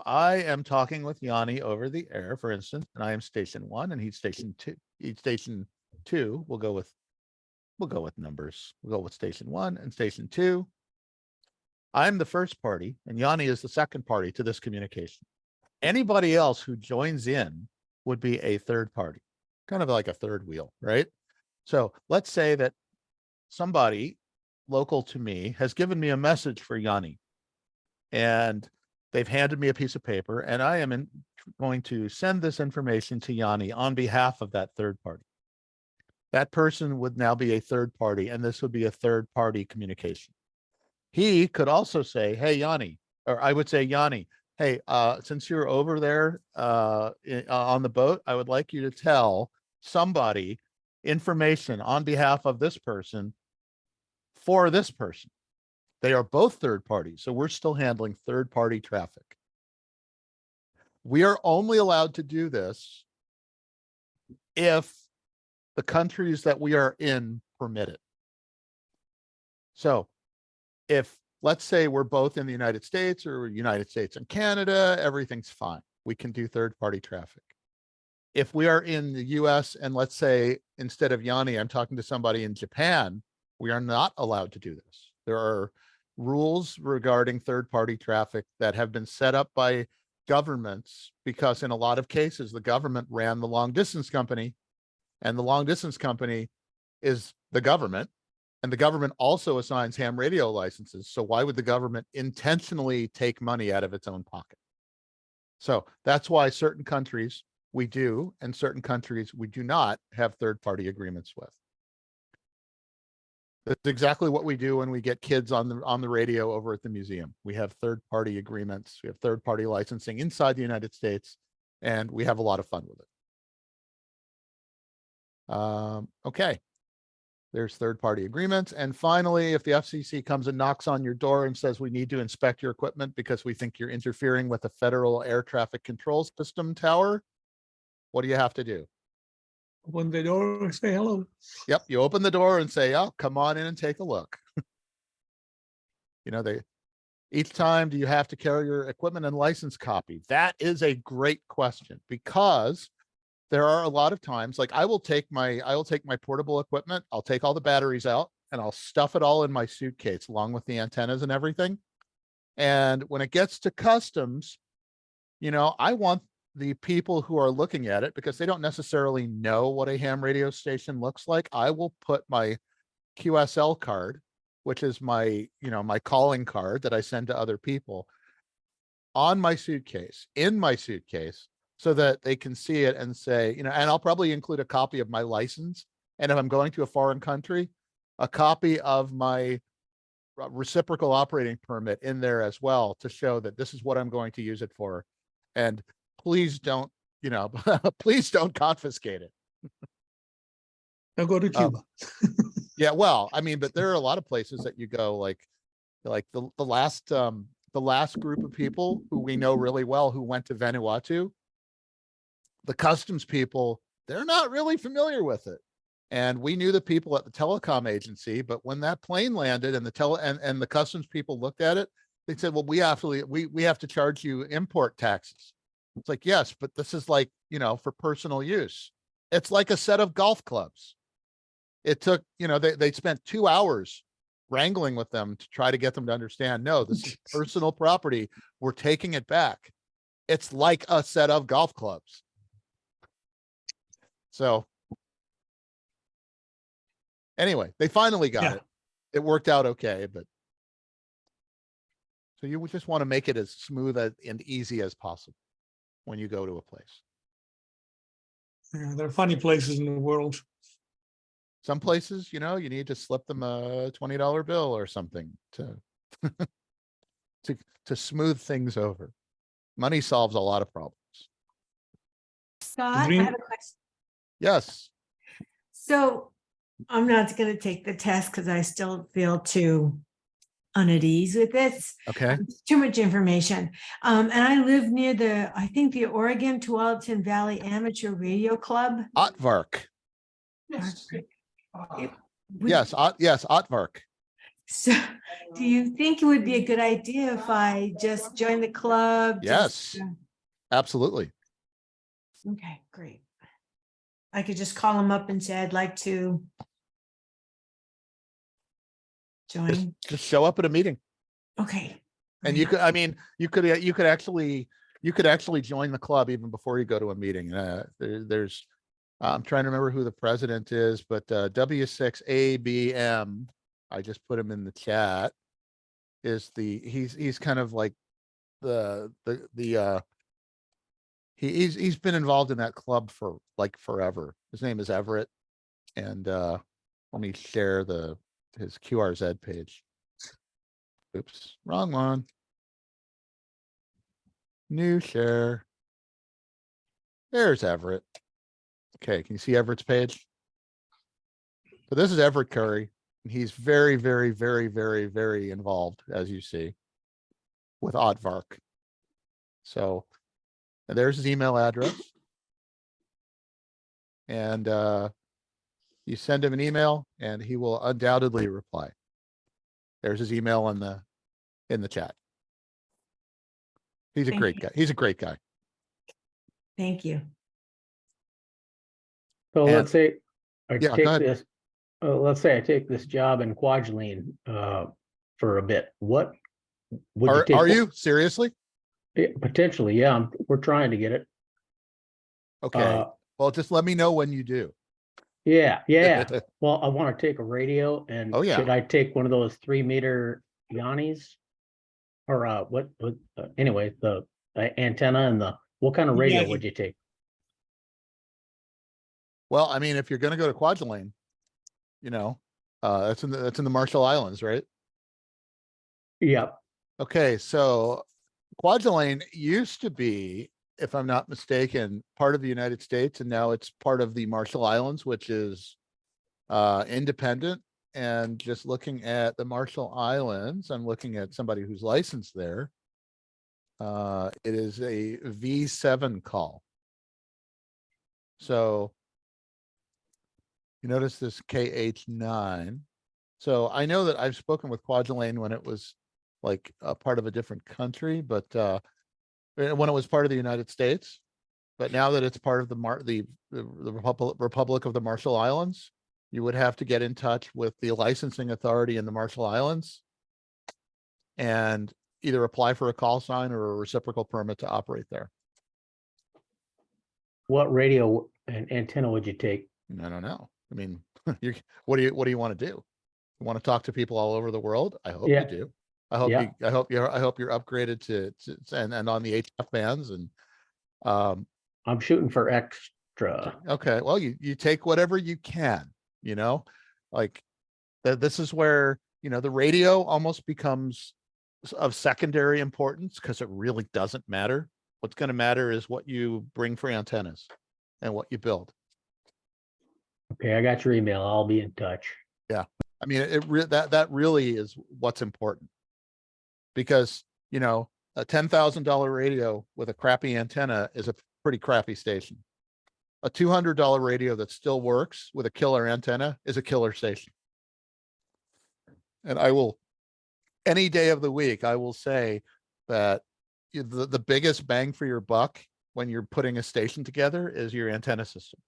I am talking with Yanni over the air, for instance, and I am station 1 and he's station 2, we'll go with numbers. We'll go with station 1 and station 2. I'm the first party and Yanni is the second party to this communication. Anybody else who joins in would be a third party, kind of like a third wheel, right? So let's say that somebody local to me has given me a message for Yanni and they've handed me a piece of paper and I am going to send this information to Yanni on behalf of that third party. That person would now be a third party and this would be a third party communication. He could also say, hey, Yanni, or I would say, Yanni, hey, since you're over there on the boat, I would like you to tell somebody information on behalf of this person for this person. They are both third parties, so we're still handling third party traffic. We are only allowed to do this if the countries that we are in permit it. So if, let's say we're both in the United States or United States and Canada, everything's fine. We can do third party traffic. If we are in the US and let's say instead of Yanni, I'm talking to somebody in Japan, we are not allowed to do this. There are rules regarding third party traffic that have been set up by governments because in a lot of cases, the government ran the long distance company and the long distance company is the government. And the government also assigns ham radio licenses. So why would the government intentionally take money out of its own pocket? So that's why certain countries we do, and certain countries we do not have third-party agreements with. That's exactly what we do when we get kids on the radio over at the museum. We have third-party agreements. We have third-party licensing inside the United States, and we have a lot of fun with it. Okay. There's third-party agreements. And finally, if the FCC comes and knocks on your door and says, we need to inspect your equipment because we think you're interfering with the federal air traffic control system tower, what do you have to do? Open the door and say hello. Yep, you open the door and say, oh, come on in and take a look. You know, each time, do you have to carry your equipment and license copy? That is a great question because there are a lot of times, like I will take my portable equipment, I'll take all the batteries out and I'll stuff it all in my suitcase along with the antennas and everything. And when it gets to customs, you know, I want the people who are looking at it because they don't necessarily know what a ham radio station looks like. I will put my QSL card, which is my, you know, my calling card that I send to other people on my suitcase, in my suitcase, so that they can see it and say, you know, and I'll probably include a copy of my license. And if I'm going to a foreign country, a copy of my reciprocal operating permit in there as well to show that this is what I'm going to use it for. And please don't, you know, please don't confiscate it. I'll go to Cuba. Yeah, well, I mean, but there are a lot of places that you go, like the last group of people who we know really well who went to Vanuatu. the customs people, they're not really familiar with it. And we knew the people at the telecom agency, but when that plane landed and and the customs people looked at it, they said, well, we have to charge you import taxes. It's like, yes, but this is like, for personal use. It's like a set of golf clubs. It took, they spent 2 hours wrangling with them to try to get them to understand, no, this is personal property. We're taking it back. It's like a set of golf clubs. So anyway, they finally got it. It worked out okay, but so you would just want to make it as smooth and easy as possible when you go to a place. Yeah, there are funny places in the world. Some places, you need to slip them a $20 bill or something to to smooth things over. Money solves a lot of problems. Scott, I have a question. Yes. So I'm not going to take the test because I still feel too at ease with this. Okay. It's too much information. And I live near the Oregon Tualatin Valley Amateur Radio Club. Otvark. Yes. Yes, Otvark. So do you think it would be a good idea if I just joined the club? Yes, absolutely. Okay, great. I could just call them up and say, I'd like to join. Just show up at a meeting. Okay. And you could actually join the club even before you go to a meeting. There's I'm trying to remember who the president is, but W6ABM, I just put him in the chat, is he's kind of like he's been involved in that club for like forever. His name is Everett. And let me share his QRZ page. Oops, wrong one. New share. There's Everett. Okay, can you see Everett's page? So this is Everett Curry. And he's very, very, very, very, very involved, as you see, with Otvark. So and there's his email address. And you send him an email and he will undoubtedly reply. There's his email in the chat. He's a great guy. He's a great guy. Thank you. So let's say go ahead. let's say I take this job in Kwajalein for a bit. What would you take? Are you seriously? Yeah, potentially, yeah. We're trying to get it. Okay. Well, just let me know when you do. Yeah. Well, I want to take a radio, and should I take one of those 3-meter Yannis? Or anyway, the antenna and what kind of radio would you take? Well, I mean, if you're going to go to Kwajalein, that's in the Marshall Islands, right? Yep. Okay, so Kwajalein used to be, if I'm not mistaken, part of the United States, and now it's part of the Marshall Islands, which is independent. And just looking at the Marshall Islands, I'm looking at somebody who's licensed there. It is a V7 call. So you notice this KH9. So I know that I've spoken with Kwajalein when it was like a part of a different country, but when it was part of the United States. But now that it's part of the Republic of the Marshall Islands, you would have to get in touch with the licensing authority in the Marshall Islands and either apply for a call sign or a reciprocal permit to operate there. What radio and antenna would you take? I don't know. I mean, what do you want to do? You want to talk to people all over the world? I hope you do. I hope you're upgraded to and on the HF bands, and I'm shooting for extra. Okay, well, you take whatever you can, like this is where, the radio almost becomes of secondary importance because it really doesn't matter. What's going to matter is what you bring for antennas and what you build. Okay, I got your email. I'll be in touch. Yeah, I mean, that really is what's important, because a $10,000 radio with a crappy antenna is a pretty crappy station. A $200 radio that still works with a killer antenna is a killer station. And I will, any day of the week, I will say that the biggest bang for your buck when you're putting a station together is your antenna system.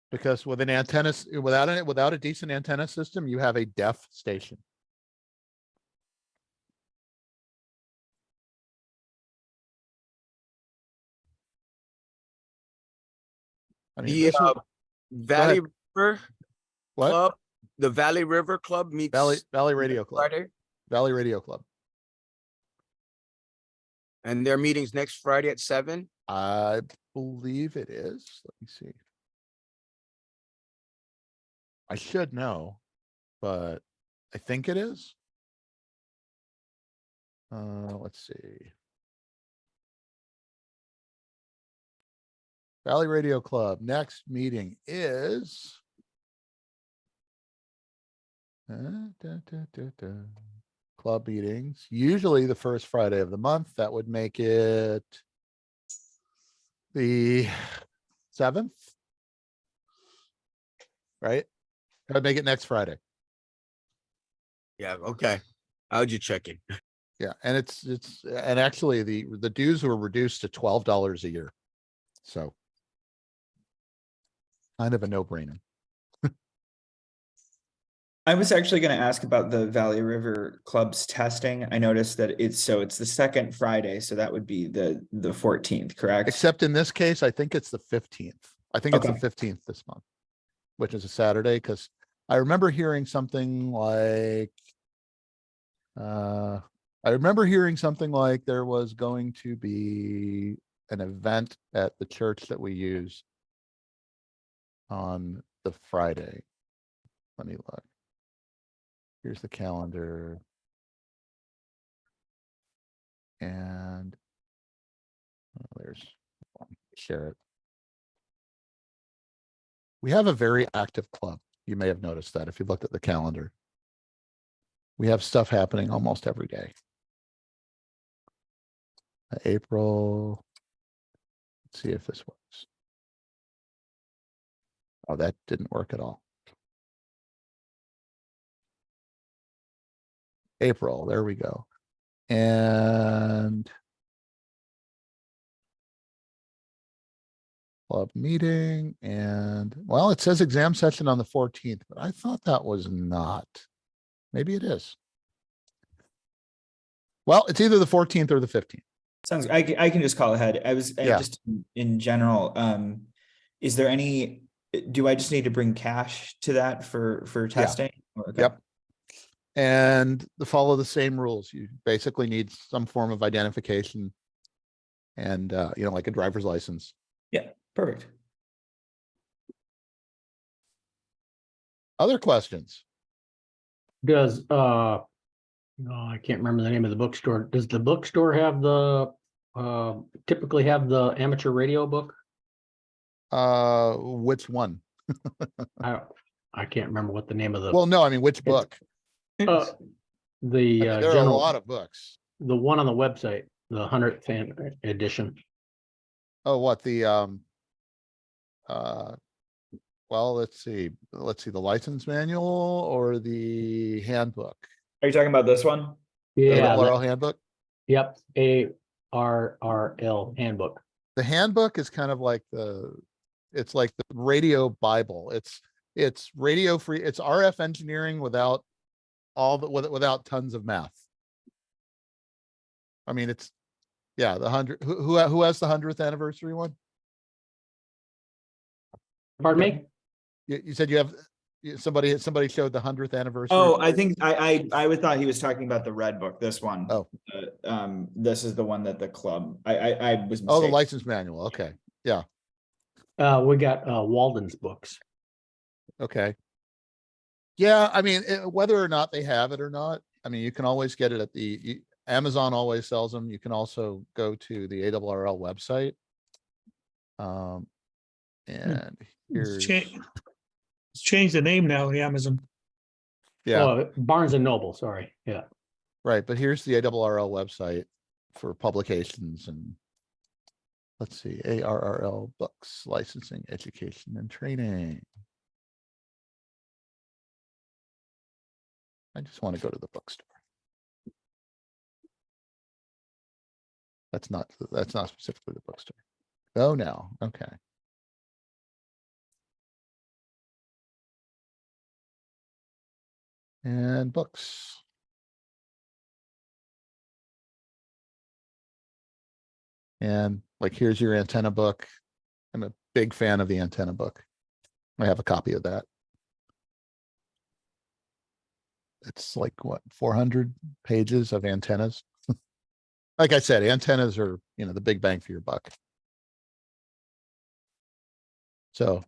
Because with an antenna, without a decent antenna system, you have a deaf station. I mean, The Valley River What? Club, the Valley River Club meets Valley Radio Club. Friday, Valley Radio Club. and their meetings next Friday at 7. I believe it is. Let me see. I should know, but I think it is. Let's see. Valley Radio Club, next meeting is club meetings, usually the first Friday of the month. That would make it the 7th, right? I'd make it next Friday. Yeah, okay. How'd you check it? Yeah, and and actually the dues were reduced to $12 a year. So kind of a no-brainer. I was actually going to ask about the Valley River Club's testing. I noticed that it's the second Friday, so that would be the 14th, correct? Except in this case, I think it's the 15th. I think it's the 15th this month, which is a Saturday, because I remember hearing something like there was going to be an event at the church that we use on the Friday. Let me look. Here's the calendar. And there's share it. We have a very active club. You may have noticed that if you looked at the calendar. We have stuff happening almost every day. April. Let's see if this works. Oh, that didn't work at all. April, there we go. And club meeting, and well, it says exam session on the 14th, but I thought that was not. Maybe it is. Well, it's either the 14th or the 15th. Sounds. I can just call ahead. I was just in general. Is there any? Do I just need to bring cash to that for testing? Yeah. Okay. Yep. And follow the same rules. You basically need some form of identification, and like a driver's license. Yeah. Perfect. Other questions? Does I can't remember the name of the bookstore. Does the bookstore have typically have the amateur radio book? Which one? I can't remember what the name of the. Well, no, I mean, which book? There are a lot of books. The one on the website, the 100th edition. Oh, what well, let's see, the license manual or the handbook? Are you talking about this one? Yeah. ARRL handbook? Yep. ARRL handbook. The handbook is kind of like it's like the radio Bible. It's radio free. It's RF engineering without without tons of math. I mean, it's the 100. Who has the 100th anniversary one? Pardon me? You said you have somebody showed the 100th anniversary. Oh, I think I would thought he was talking about the red book. This one. Oh, this is the one that the club. I was. Oh, the license manual. Okay, yeah. We got Walden's books. Okay. Yeah, I mean, whether or not they have it or not, I mean, you can always get it at Amazon always sells them. You can also go to the ARRL website. And here's it's changed the name now, the Amazon. Yeah. Oh, Barnes and Noble, sorry. Yeah. Right, but here's the ARRL website for publications, and Let's see, ARRL books, licensing, education, and training. I just want to go to the bookstore. That's not specifically the bookstore. Oh, no. Okay. And books. And like, here's your antenna book. I'm a big fan of the antenna book. I have a copy of that. It's like what, 400 pages of antennas. Like I said, antennas are, the big bang for your buck. So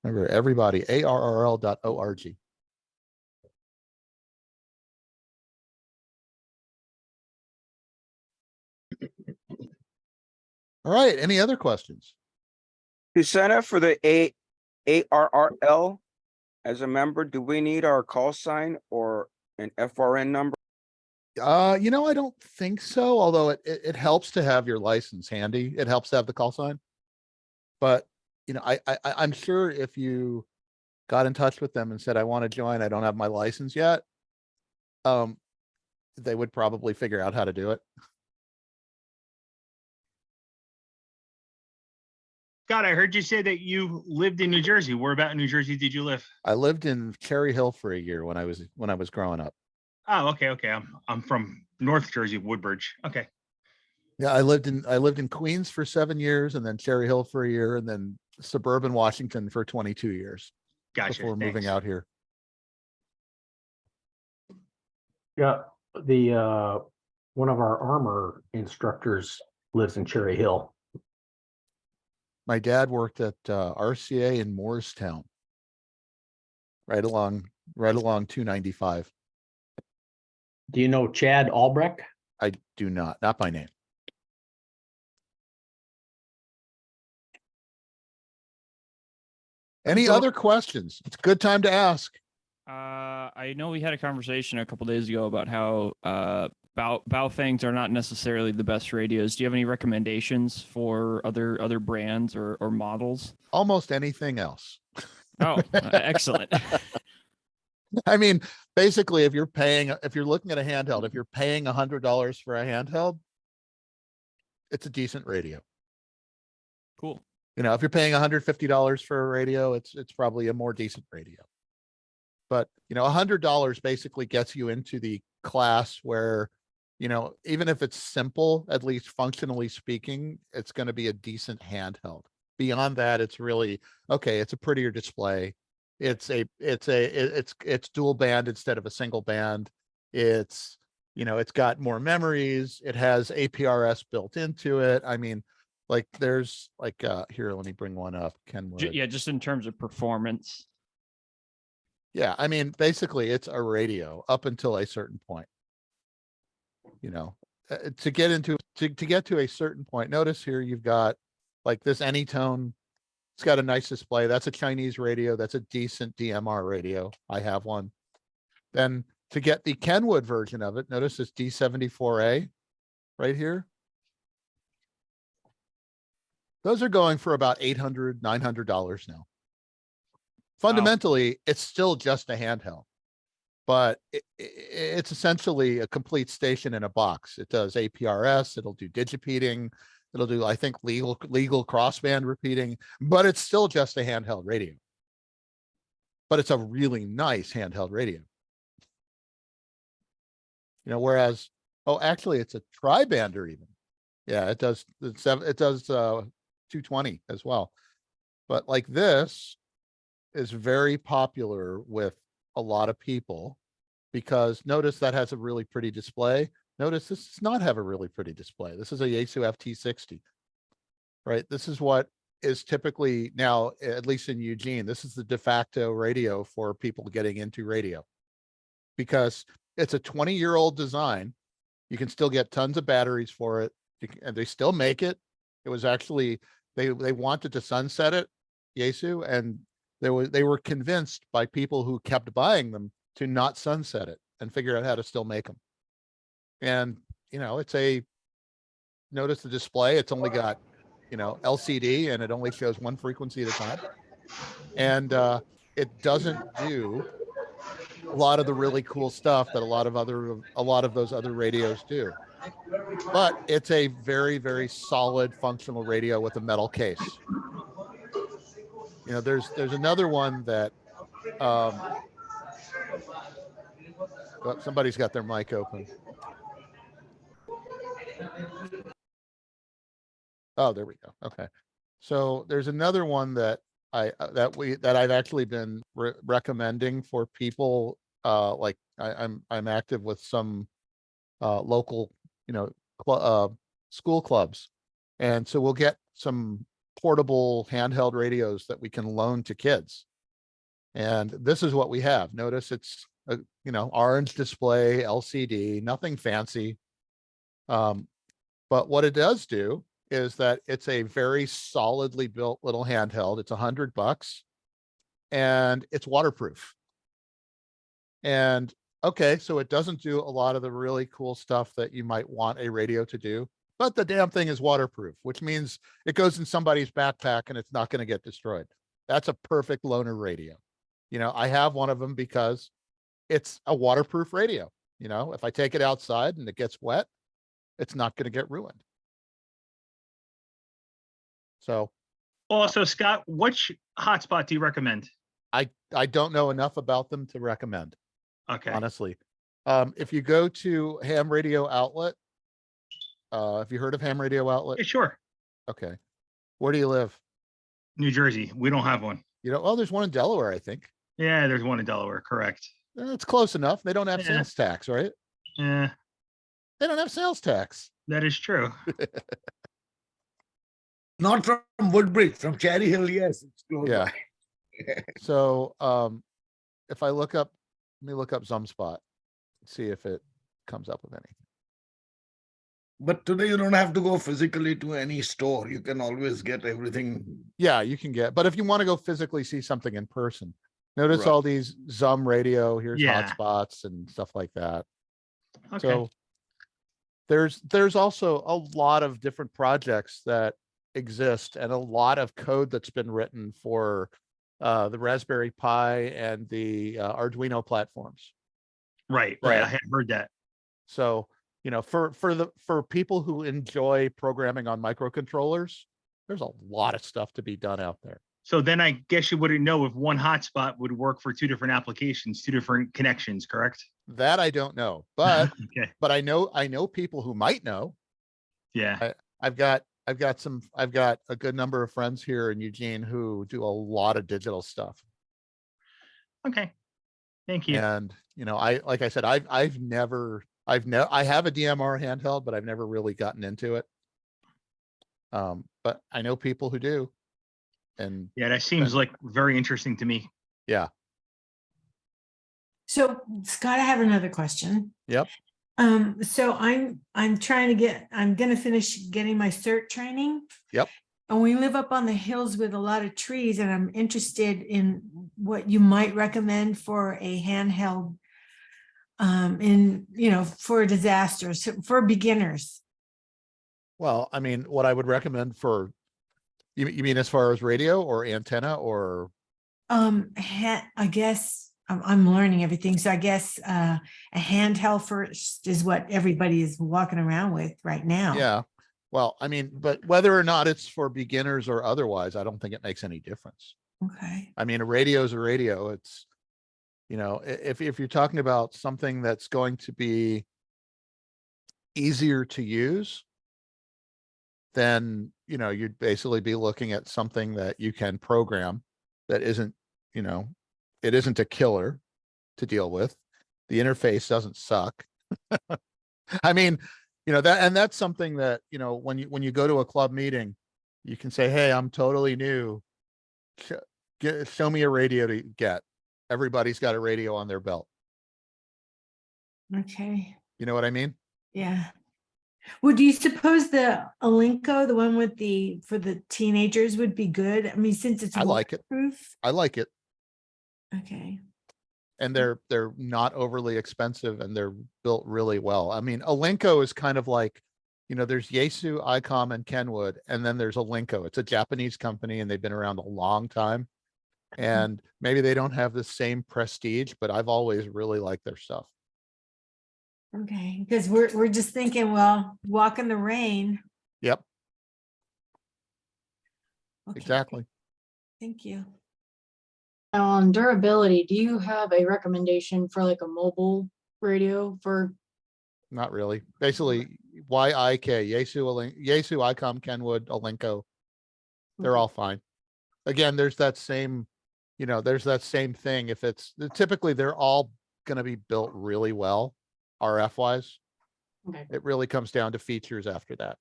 remember, everybody, ARRL.org. All right. Any other questions? To sign up for the ARRL as a member, do we need our call sign or an FRN number? I don't think so, although it helps to have your license handy. It helps to have the call sign. But, I'm sure if you got in touch with them and said, I want to join, I don't have my license yet, they would probably figure out how to do it. Scott, I heard you say that you lived in New Jersey. Where about in New Jersey did you live? I lived in Cherry Hill for a year when I was growing up. Oh, okay. I'm from North Jersey, Woodbridge. Okay. Yeah, I lived in Queens for 7 years, and then Cherry Hill for a year, and then suburban Washington for 22 years. Gotcha. Before moving out here. Yeah, one of our armor instructors lives in Cherry Hill. My dad worked at RCA in Moorestown, right along 295. Do you know Chad Albrecht? I do not by name. Any other questions? It's a good time to ask. I know we had a conversation a couple days ago about how Baofangs are not necessarily the best radios. Do you have any recommendations for other brands or models? Almost anything else. Oh, excellent. I mean, basically, if you're looking at a handheld, if you're paying $100 for a handheld, it's a decent radio. Cool. If you're paying $150 for a radio, it's probably a more decent radio. But, $100 basically gets you into the class where, even if it's simple, at least functionally speaking, it's going to be a decent handheld. Beyond that, it's really, okay, it's a prettier display. It's dual band instead of a single band. It's got more memories. It has APRS built into it. I mean, like there's like, here, let me bring one up. Kenwood. Yeah, just in terms of performance. Yeah, I mean, basically it's a radio up until a certain point. To get to a certain point. Notice here you've got like this Anytone. It's got a nice display. That's a Chinese radio. That's a decent DMR radio. I have one. Then to get the Kenwood version of it, notice this D74A right here. Those are going for about $800, $900 now. Fundamentally, it's still just a handheld, but it's essentially a complete station in a box. It does APRS, it'll do digipeating, it'll do, I think, legal crossband repeating, but it's still just a handheld radio. But it's a really nice handheld radio. Whereas, actually, it's a tri-bander even. Yeah, it does 220 as well. But like this is very popular with a lot of people because notice that has a really pretty display. Notice this does not have a really pretty display. This is a Yaesu FT60, right? This is what is typically now, at least in Eugene, this is the de facto radio for people getting into radio because it's a 20-year-old design. You can still get tons of batteries for it, and they still make it. It was actually, they wanted to sunset it, Yaesu, and they were convinced by people who kept buying them to not sunset it and figure out how to still make them. And, notice the display, it's only got LCD, and it only shows one frequency at a time. And it doesn't do a lot of the really cool stuff that a lot of those other radios do. But it's a very, very solid functional radio with a metal case. There's another one that somebody's got their mic open. Oh, there we go. Okay. So there's another one that I've actually been recommending for people. Like I'm active with some local, school clubs. And so we'll get some portable handheld radios that we can loan to kids. And this is what we have. Notice it's a, orange display, LCD, nothing fancy. But what it does do is that it's a very solidly built little handheld. It's $100 and it's waterproof. And okay, so it doesn't do a lot of the really cool stuff that you might want a radio to do, but the damn thing is waterproof, which means it goes in somebody's backpack and it's not going to get destroyed. That's a perfect loaner radio. I have one of them because it's a waterproof radio. If I take it outside and it gets wet, it's not going to get ruined. So also, Scott, which hotspot do you recommend? I don't know enough about them to recommend. Okay. Honestly. If you go to Ham Radio Outlet, have you heard of Ham Radio Outlet? Yeah, sure. Okay. Where do you live? New Jersey. We don't have one. There's one in Delaware, I think. Yeah, there's one in Delaware. Correct. It's close enough. They don't have sales tax, right? Yeah. They don't have sales tax. That is true. Not from Woodbridge, from Cherry Hill, yes. It's close Yeah. by. So if I look up, let me look up ZumSpot, see if it comes up with anything. But today you don't have to go physically to any store. You can always get everything. Yeah, you can get, but if you want to go physically see something in person, notice Right. all these Zum radio, here's Yeah. hotspots and stuff like that. Okay. So there's also a lot of different projects that exist and a lot of code that's been written for the Raspberry Pi and the Arduino platforms. Right. I had heard that. So, for people who enjoy programming on microcontrollers, there's a lot of stuff to be done out there. So then I guess you wouldn't know if one hotspot would work for two different applications, two different connections, correct? That I don't know, but Okay. but I know people who might know. Yeah. I've got a good number of friends here in Eugene who do a lot of digital stuff. Okay. Thank you. And I have a DMR handheld, but I've never really gotten into it. But I know people who do. And yeah, that seems like very interesting to me. Yeah. So Scott, I have another question. Yep. So I'm gonna finish getting my cert training. Yep. And we live up on the hills with a lot of trees, and I'm interested in what you might recommend for a handheld for disasters, for beginners. Well, I mean, what I would recommend for you mean as far as radio or antenna or I guess I'm learning everything. So I guess a handheld first is what everybody is walking around with right now. Yeah. Well, I mean, but whether or not it's for beginners or otherwise, I don't think it makes any difference. Okay. I mean, a radio is a radio. It's, if you're talking about something that's going to be easier to use, then, you'd basically be looking at something that you can program that isn't, it isn't a killer to deal with. The interface doesn't suck. I mean, that's something that, when you go to a club meeting, you can say, hey, I'm totally new. Show me a radio to get. Everybody's got a radio on their belt. Okay. You know what I mean? Yeah. Well, do you suppose the Alinco, the one for the teenagers, would be good? I mean, since it's I like it. waterproof? I like it. Okay. And they're not overly expensive and they're built really well. I mean, Alinco is kind of like you know, there's Yaesu, ICOM, and Kenwood, and then there's Alinco. It's a Japanese company and they've been around a long time. And maybe they don't have the same prestige, but I've always really liked their stuff. Okay, because we're just thinking, well, walk in the rain. Yep, Okay, exactly. thank you. On durability, do you have a recommendation for like a mobile radio for? Not really. Basically, YIK, Yaesu, ICOM, Kenwood, Alinco. They're all fine. Again, there's that same, you know, there's that same thing. If it's typically they're all going to be built really well, RF wise. Okay. It really comes down to features after that.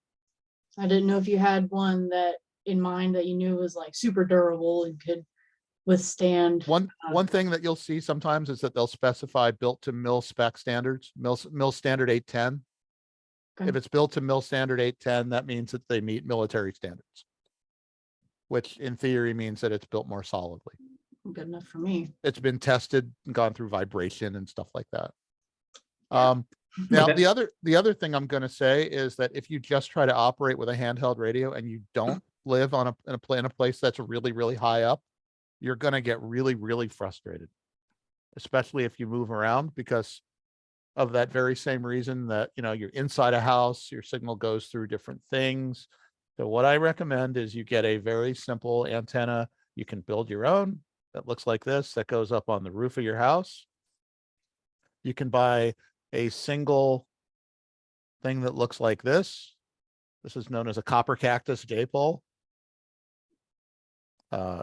I didn't know if you had one that in mind that you knew was like super durable and could withstand. One thing that you'll see sometimes is that they'll specify built to mil spec standards, mil standard 810. Okay. If it's built to mil standard 810, that means that they meet military standards, which in theory means that it's built more solidly. Good enough for me. It's been tested and gone through vibration and stuff like that. Yeah. Now the other thing I'm going to say is that if you just try to operate with a handheld radio and you don't live on in a place that's really, really high up, you're going to get really, really frustrated, especially if you move around, because of that very same reason that, you know, you're inside a house, your signal goes through different things. So what I recommend is you get a very simple antenna. You can build your own that looks like this, that goes up on the roof of your house. You can buy a single thing that looks like this. This is known as a copper cactus J-pole.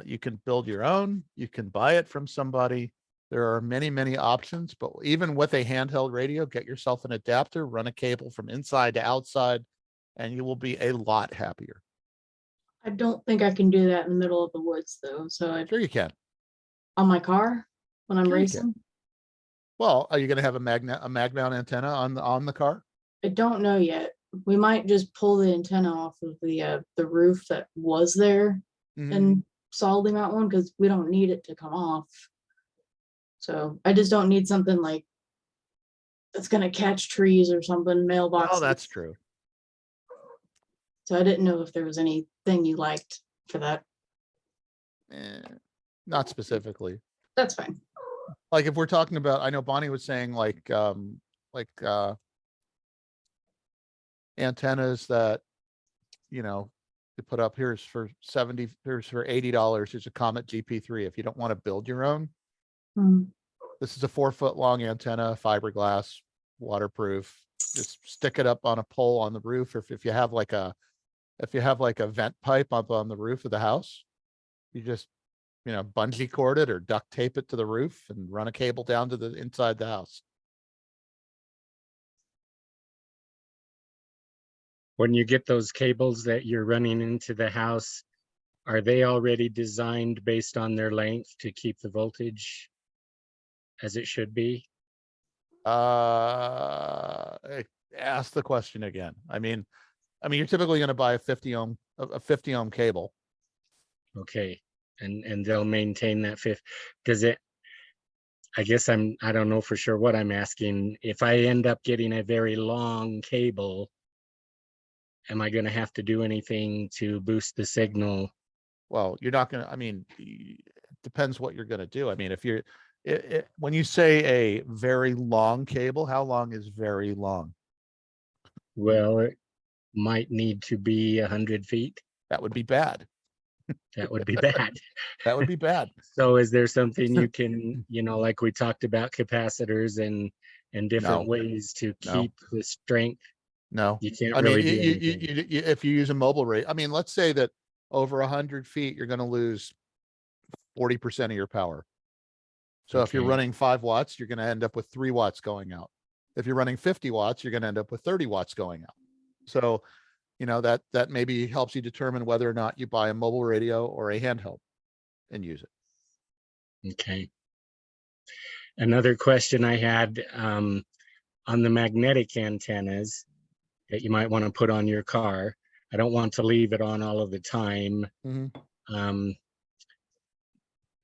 You can build your own, you can buy it from somebody. There are many, many options, but even with a handheld radio, get yourself an adapter, run a cable from inside to outside, and you will be a lot happier. I don't think I can do that in the middle of the woods though. So Sure you can. On my car when I'm Sure you racing. Well, are you going to have a mag mount antenna on the car? I don't know yet. We might just pull the antenna off of the roof that was there and solidly mount one because we don't need it to come off. So I just don't need something like that's gonna catch trees or something, mailboxes. Oh, that's true. So I didn't know if there was anything you liked for that. Not specifically. That's fine. Like if we're talking about, I know Bonnie was saying like antennas that, you know, you put up, here's for $80. Here's a Comet GP3. If you don't want to build your own, this is a 4-foot long antenna, fiberglass, waterproof. Just stick it up on a pole on the roof. Or if you have like a vent pipe up on the roof of the house, you just, you know, bungee cord it or duct tape it to the roof and run a cable down to the inside the house. When you get those cables that you're running into the house, are they already designed based on their length to keep the voltage as it should be? Ask the question again. I mean, you're typically going to buy a 50 ohm cable. Okay. And they'll maintain that because I guess I don't know for sure what I'm asking. If I end up getting a very long cable, am I going to have to do anything to boost the signal? Well, you're not going to, I mean, it depends what you're going to do. I mean, if you're, when you say a very long cable, how long is very long? Well, it might need to be 100 feet. That would be bad. That would be bad. That would be bad. So is there something you can, you know, like we talked about capacitors and different ways to keep the strength? No, you can't I really mean, do if you use a mobile rate, I mean, let's say that over 100 feet, you're going to lose 40% of your power. So if you're running 5 watts, you're going to end up with 3 watts going out. If you're running 50 watts, you're going to end up with 30 watts going out. So, you know, that maybe helps you determine whether or not you buy a mobile radio or a handheld and use it. Okay. Another question I had on the magnetic antennas that you might want to put on your car. I don't want to leave it on all of the time.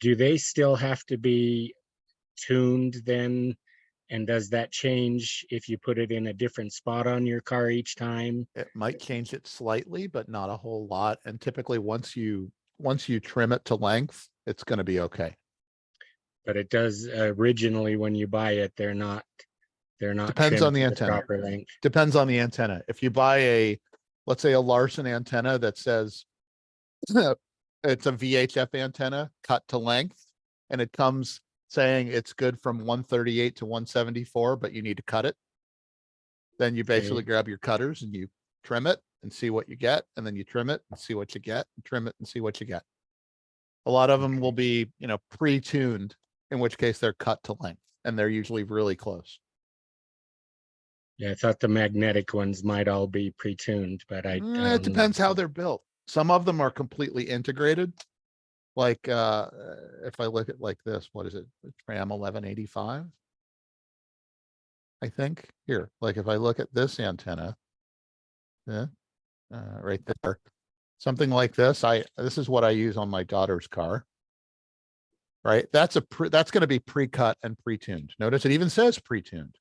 Do they still have to be tuned then And does that change if you put it in a different spot on your car each time? It might change it slightly, but not a whole lot. And typically once you trim it to length, it's going to be okay. But it does originally when you buy it, they're not Depends on trimmed the to antenna. proper length. Depends on the antenna. If you buy let's say a Larson antenna that says it's a VHF antenna cut to length, and it comes saying it's good from 138 to 174, but you need to cut it. Then you basically grab your cutters and you trim it and see what you get. And then you trim it and see what you get, and trim it and see what you get. A lot of them will be, pre-tuned, in which case they're cut to length, and they're usually really close. Yeah, I thought the magnetic ones might all be pre-tuned, but I It don't depends know. how they're built. Some of them are completely integrated. Like, if I look at like this, what is it? Tram 1185. I think here, like if I look at this antenna, right there, something like this, this is what I use on my daughter's car. Right. That's going to be pre-cut and pre-tuned. Notice it even says pre-tuned.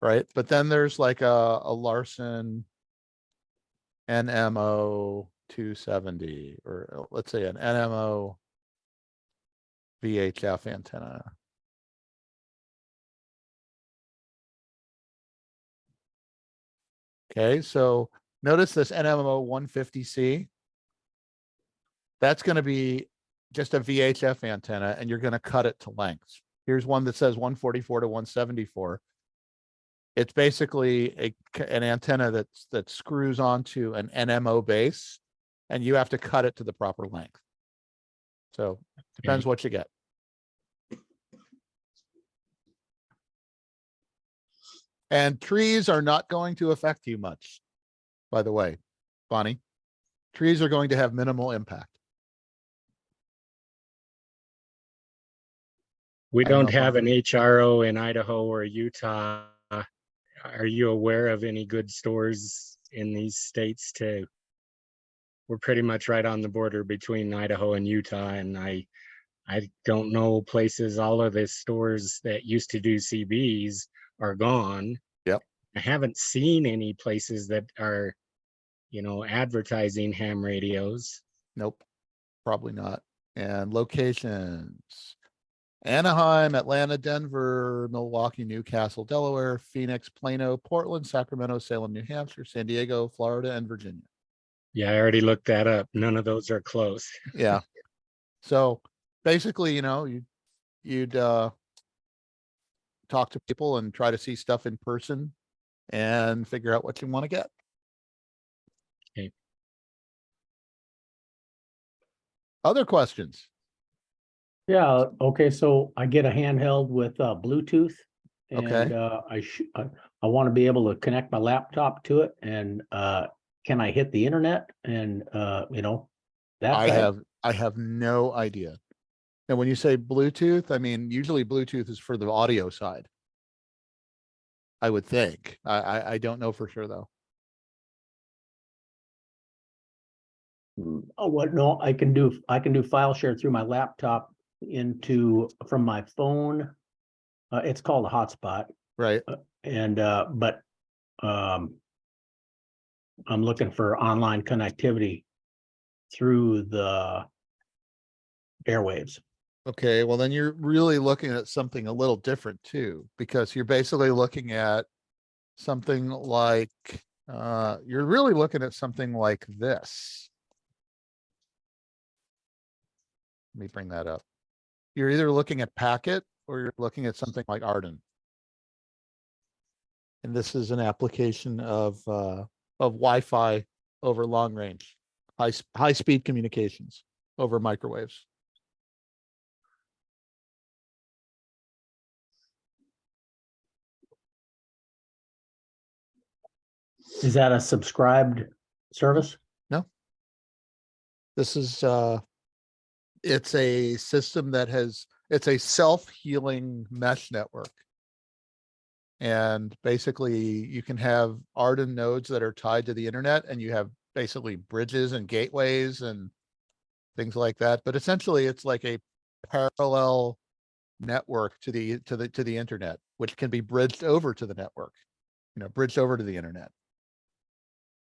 Right. But then there's like a Larson NMO 270, or let's say an NMO VHF antenna. Okay, so notice this NMO 150C. That's going to be just a VHF antenna, and you're going to cut it to lengths. Here's one that says 144 to 174. It's basically an antenna that screws onto an NMO base, and you have to cut it to the proper length. So depends what you get. And trees are not going to affect you much, by the way, Bonnie. Trees are going to have minimal impact. We don't have an HRO in Idaho or Utah. Are you aware of any good stores in these states we're pretty much right on the border between Idaho and Utah, and I don't know places. All of the stores that used to do CBs are gone. Yep. I haven't seen any places that are, advertising ham radios. Nope, probably not. And locations: Anaheim, Atlanta, Denver, Milwaukee, Newcastle, Delaware, Phoenix, Plano, Portland, Sacramento, Salem, New Hampshire, San Diego, Florida, and Virginia. Yeah, I already looked that up. None of those are close. Yeah. So basically, you'd talk to people and try to see stuff in person and figure out what you want to get. Okay. Other questions? Yeah, okay, so I get a handheld with Bluetooth. And I want to be able to connect my laptop to it, and can I hit the internet and that? I have no idea. And when you say Bluetooth, I mean, usually Bluetooth is for the audio side, I would think. I don't know for sure though. Oh, what? No, I can do file share through my laptop from my phone. It's called a hotspot. Right. But I'm looking for online connectivity through the airwaves. Okay, well then you're really looking at something a little different too, because you're basically looking at something like you're really looking at something like this. Let me bring that up. You're either looking at packet or you're looking at something like Arden. And this is an application of Wi-Fi over long range, high speed communications over microwaves. Is that a subscribed service? No. This is it's a system that it's a self-healing mesh network. And basically you can have Arden nodes that are tied to the internet, and you have basically bridges and gateways and things like that. But essentially it's like a parallel network to the internet. which can be bridged over to the network, bridged over to the internet.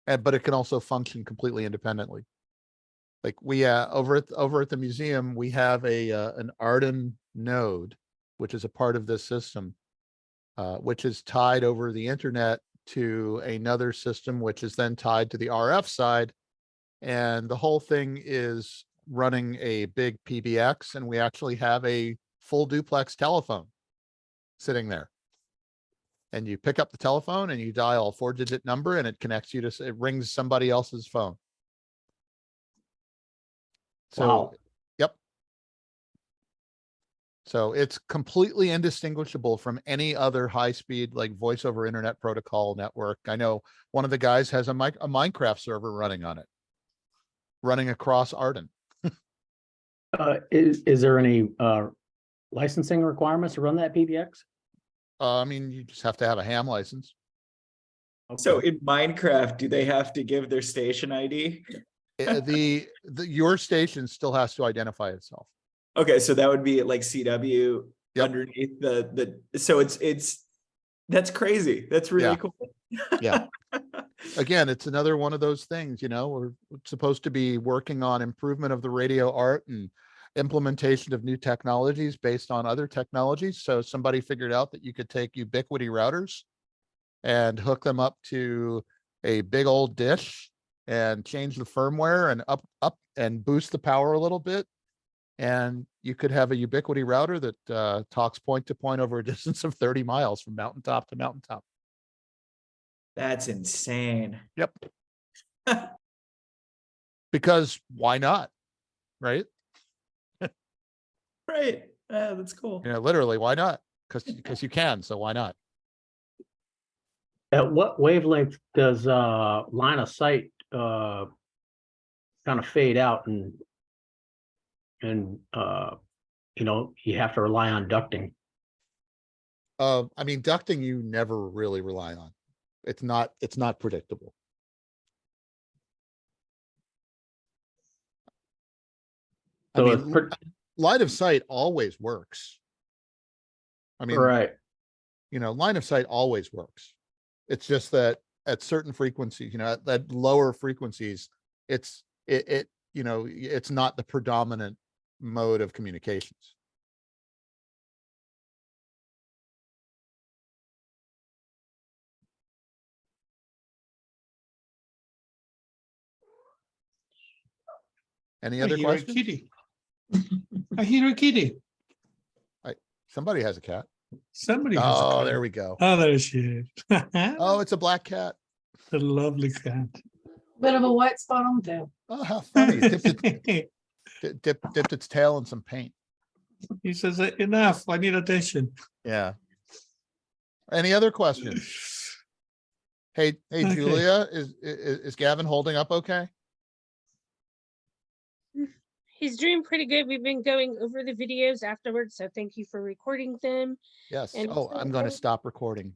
But it can also function completely independently. Like we over at the museum, we have an Arden node, which is a part of this system, which is tied over the internet to another system, which is then tied to the RF side. And the whole thing is running a big PBX, and we actually have a full duplex telephone sitting there. And you pick up the telephone and you dial a 4-digit number, and it connects you to, it rings somebody else's phone. So, Wow. Yep. So it's completely indistinguishable from any other high-speed like voice over internet protocol network. I know one of the guys has a Minecraft server running on it, running across Arden. Is there any licensing requirements to run that PBX? I mean, you just have to have a ham license. Okay. So in Minecraft, do they have to give their station ID? Your station still has to identify itself. Okay, so that would be like CW underneath so it's that's crazy. That's really cool. Yeah. Again, it's another one of those things, we're supposed to be working on improvement of the radio art and implementation of new technologies based on other technologies. So somebody figured out that you could take ubiquity routers and hook them up to a big old dish and change the firmware and up and boost the power a little bit. And you could have a ubiquity router that talks point to point over a distance of 30 miles from mountaintop to mountaintop. That's insane. Yep. Because why not? Right? Right. That's cool. Literally, why not? Because you can, so why not? At what wavelength does line of sight kind of fade out and you have to rely on ducting? I mean, ducting you never really rely on. It's not predictable. So I mean, line of sight always works. I mean, right. Line of sight always works. It's just that at certain frequencies, at lower frequencies, it's not the predominant mode of communications. Any other questions? Kitty. I hear a kitty. Somebody has a cat. Somebody has a cat. There we go. Oh, there she is. Oh, it's a black cat. A lovely cat. Bit of a white spot on the tail. Oh, how funny. Dipped its tail in some paint. He says, enough, I need attention. Yeah. Any other questions? Hey, Okay. Julia, is Gavin holding up okay? He's doing pretty good. We've been going over the videos afterwards, so thank you for recording them. Yes. And Oh, I'm going to stop recording.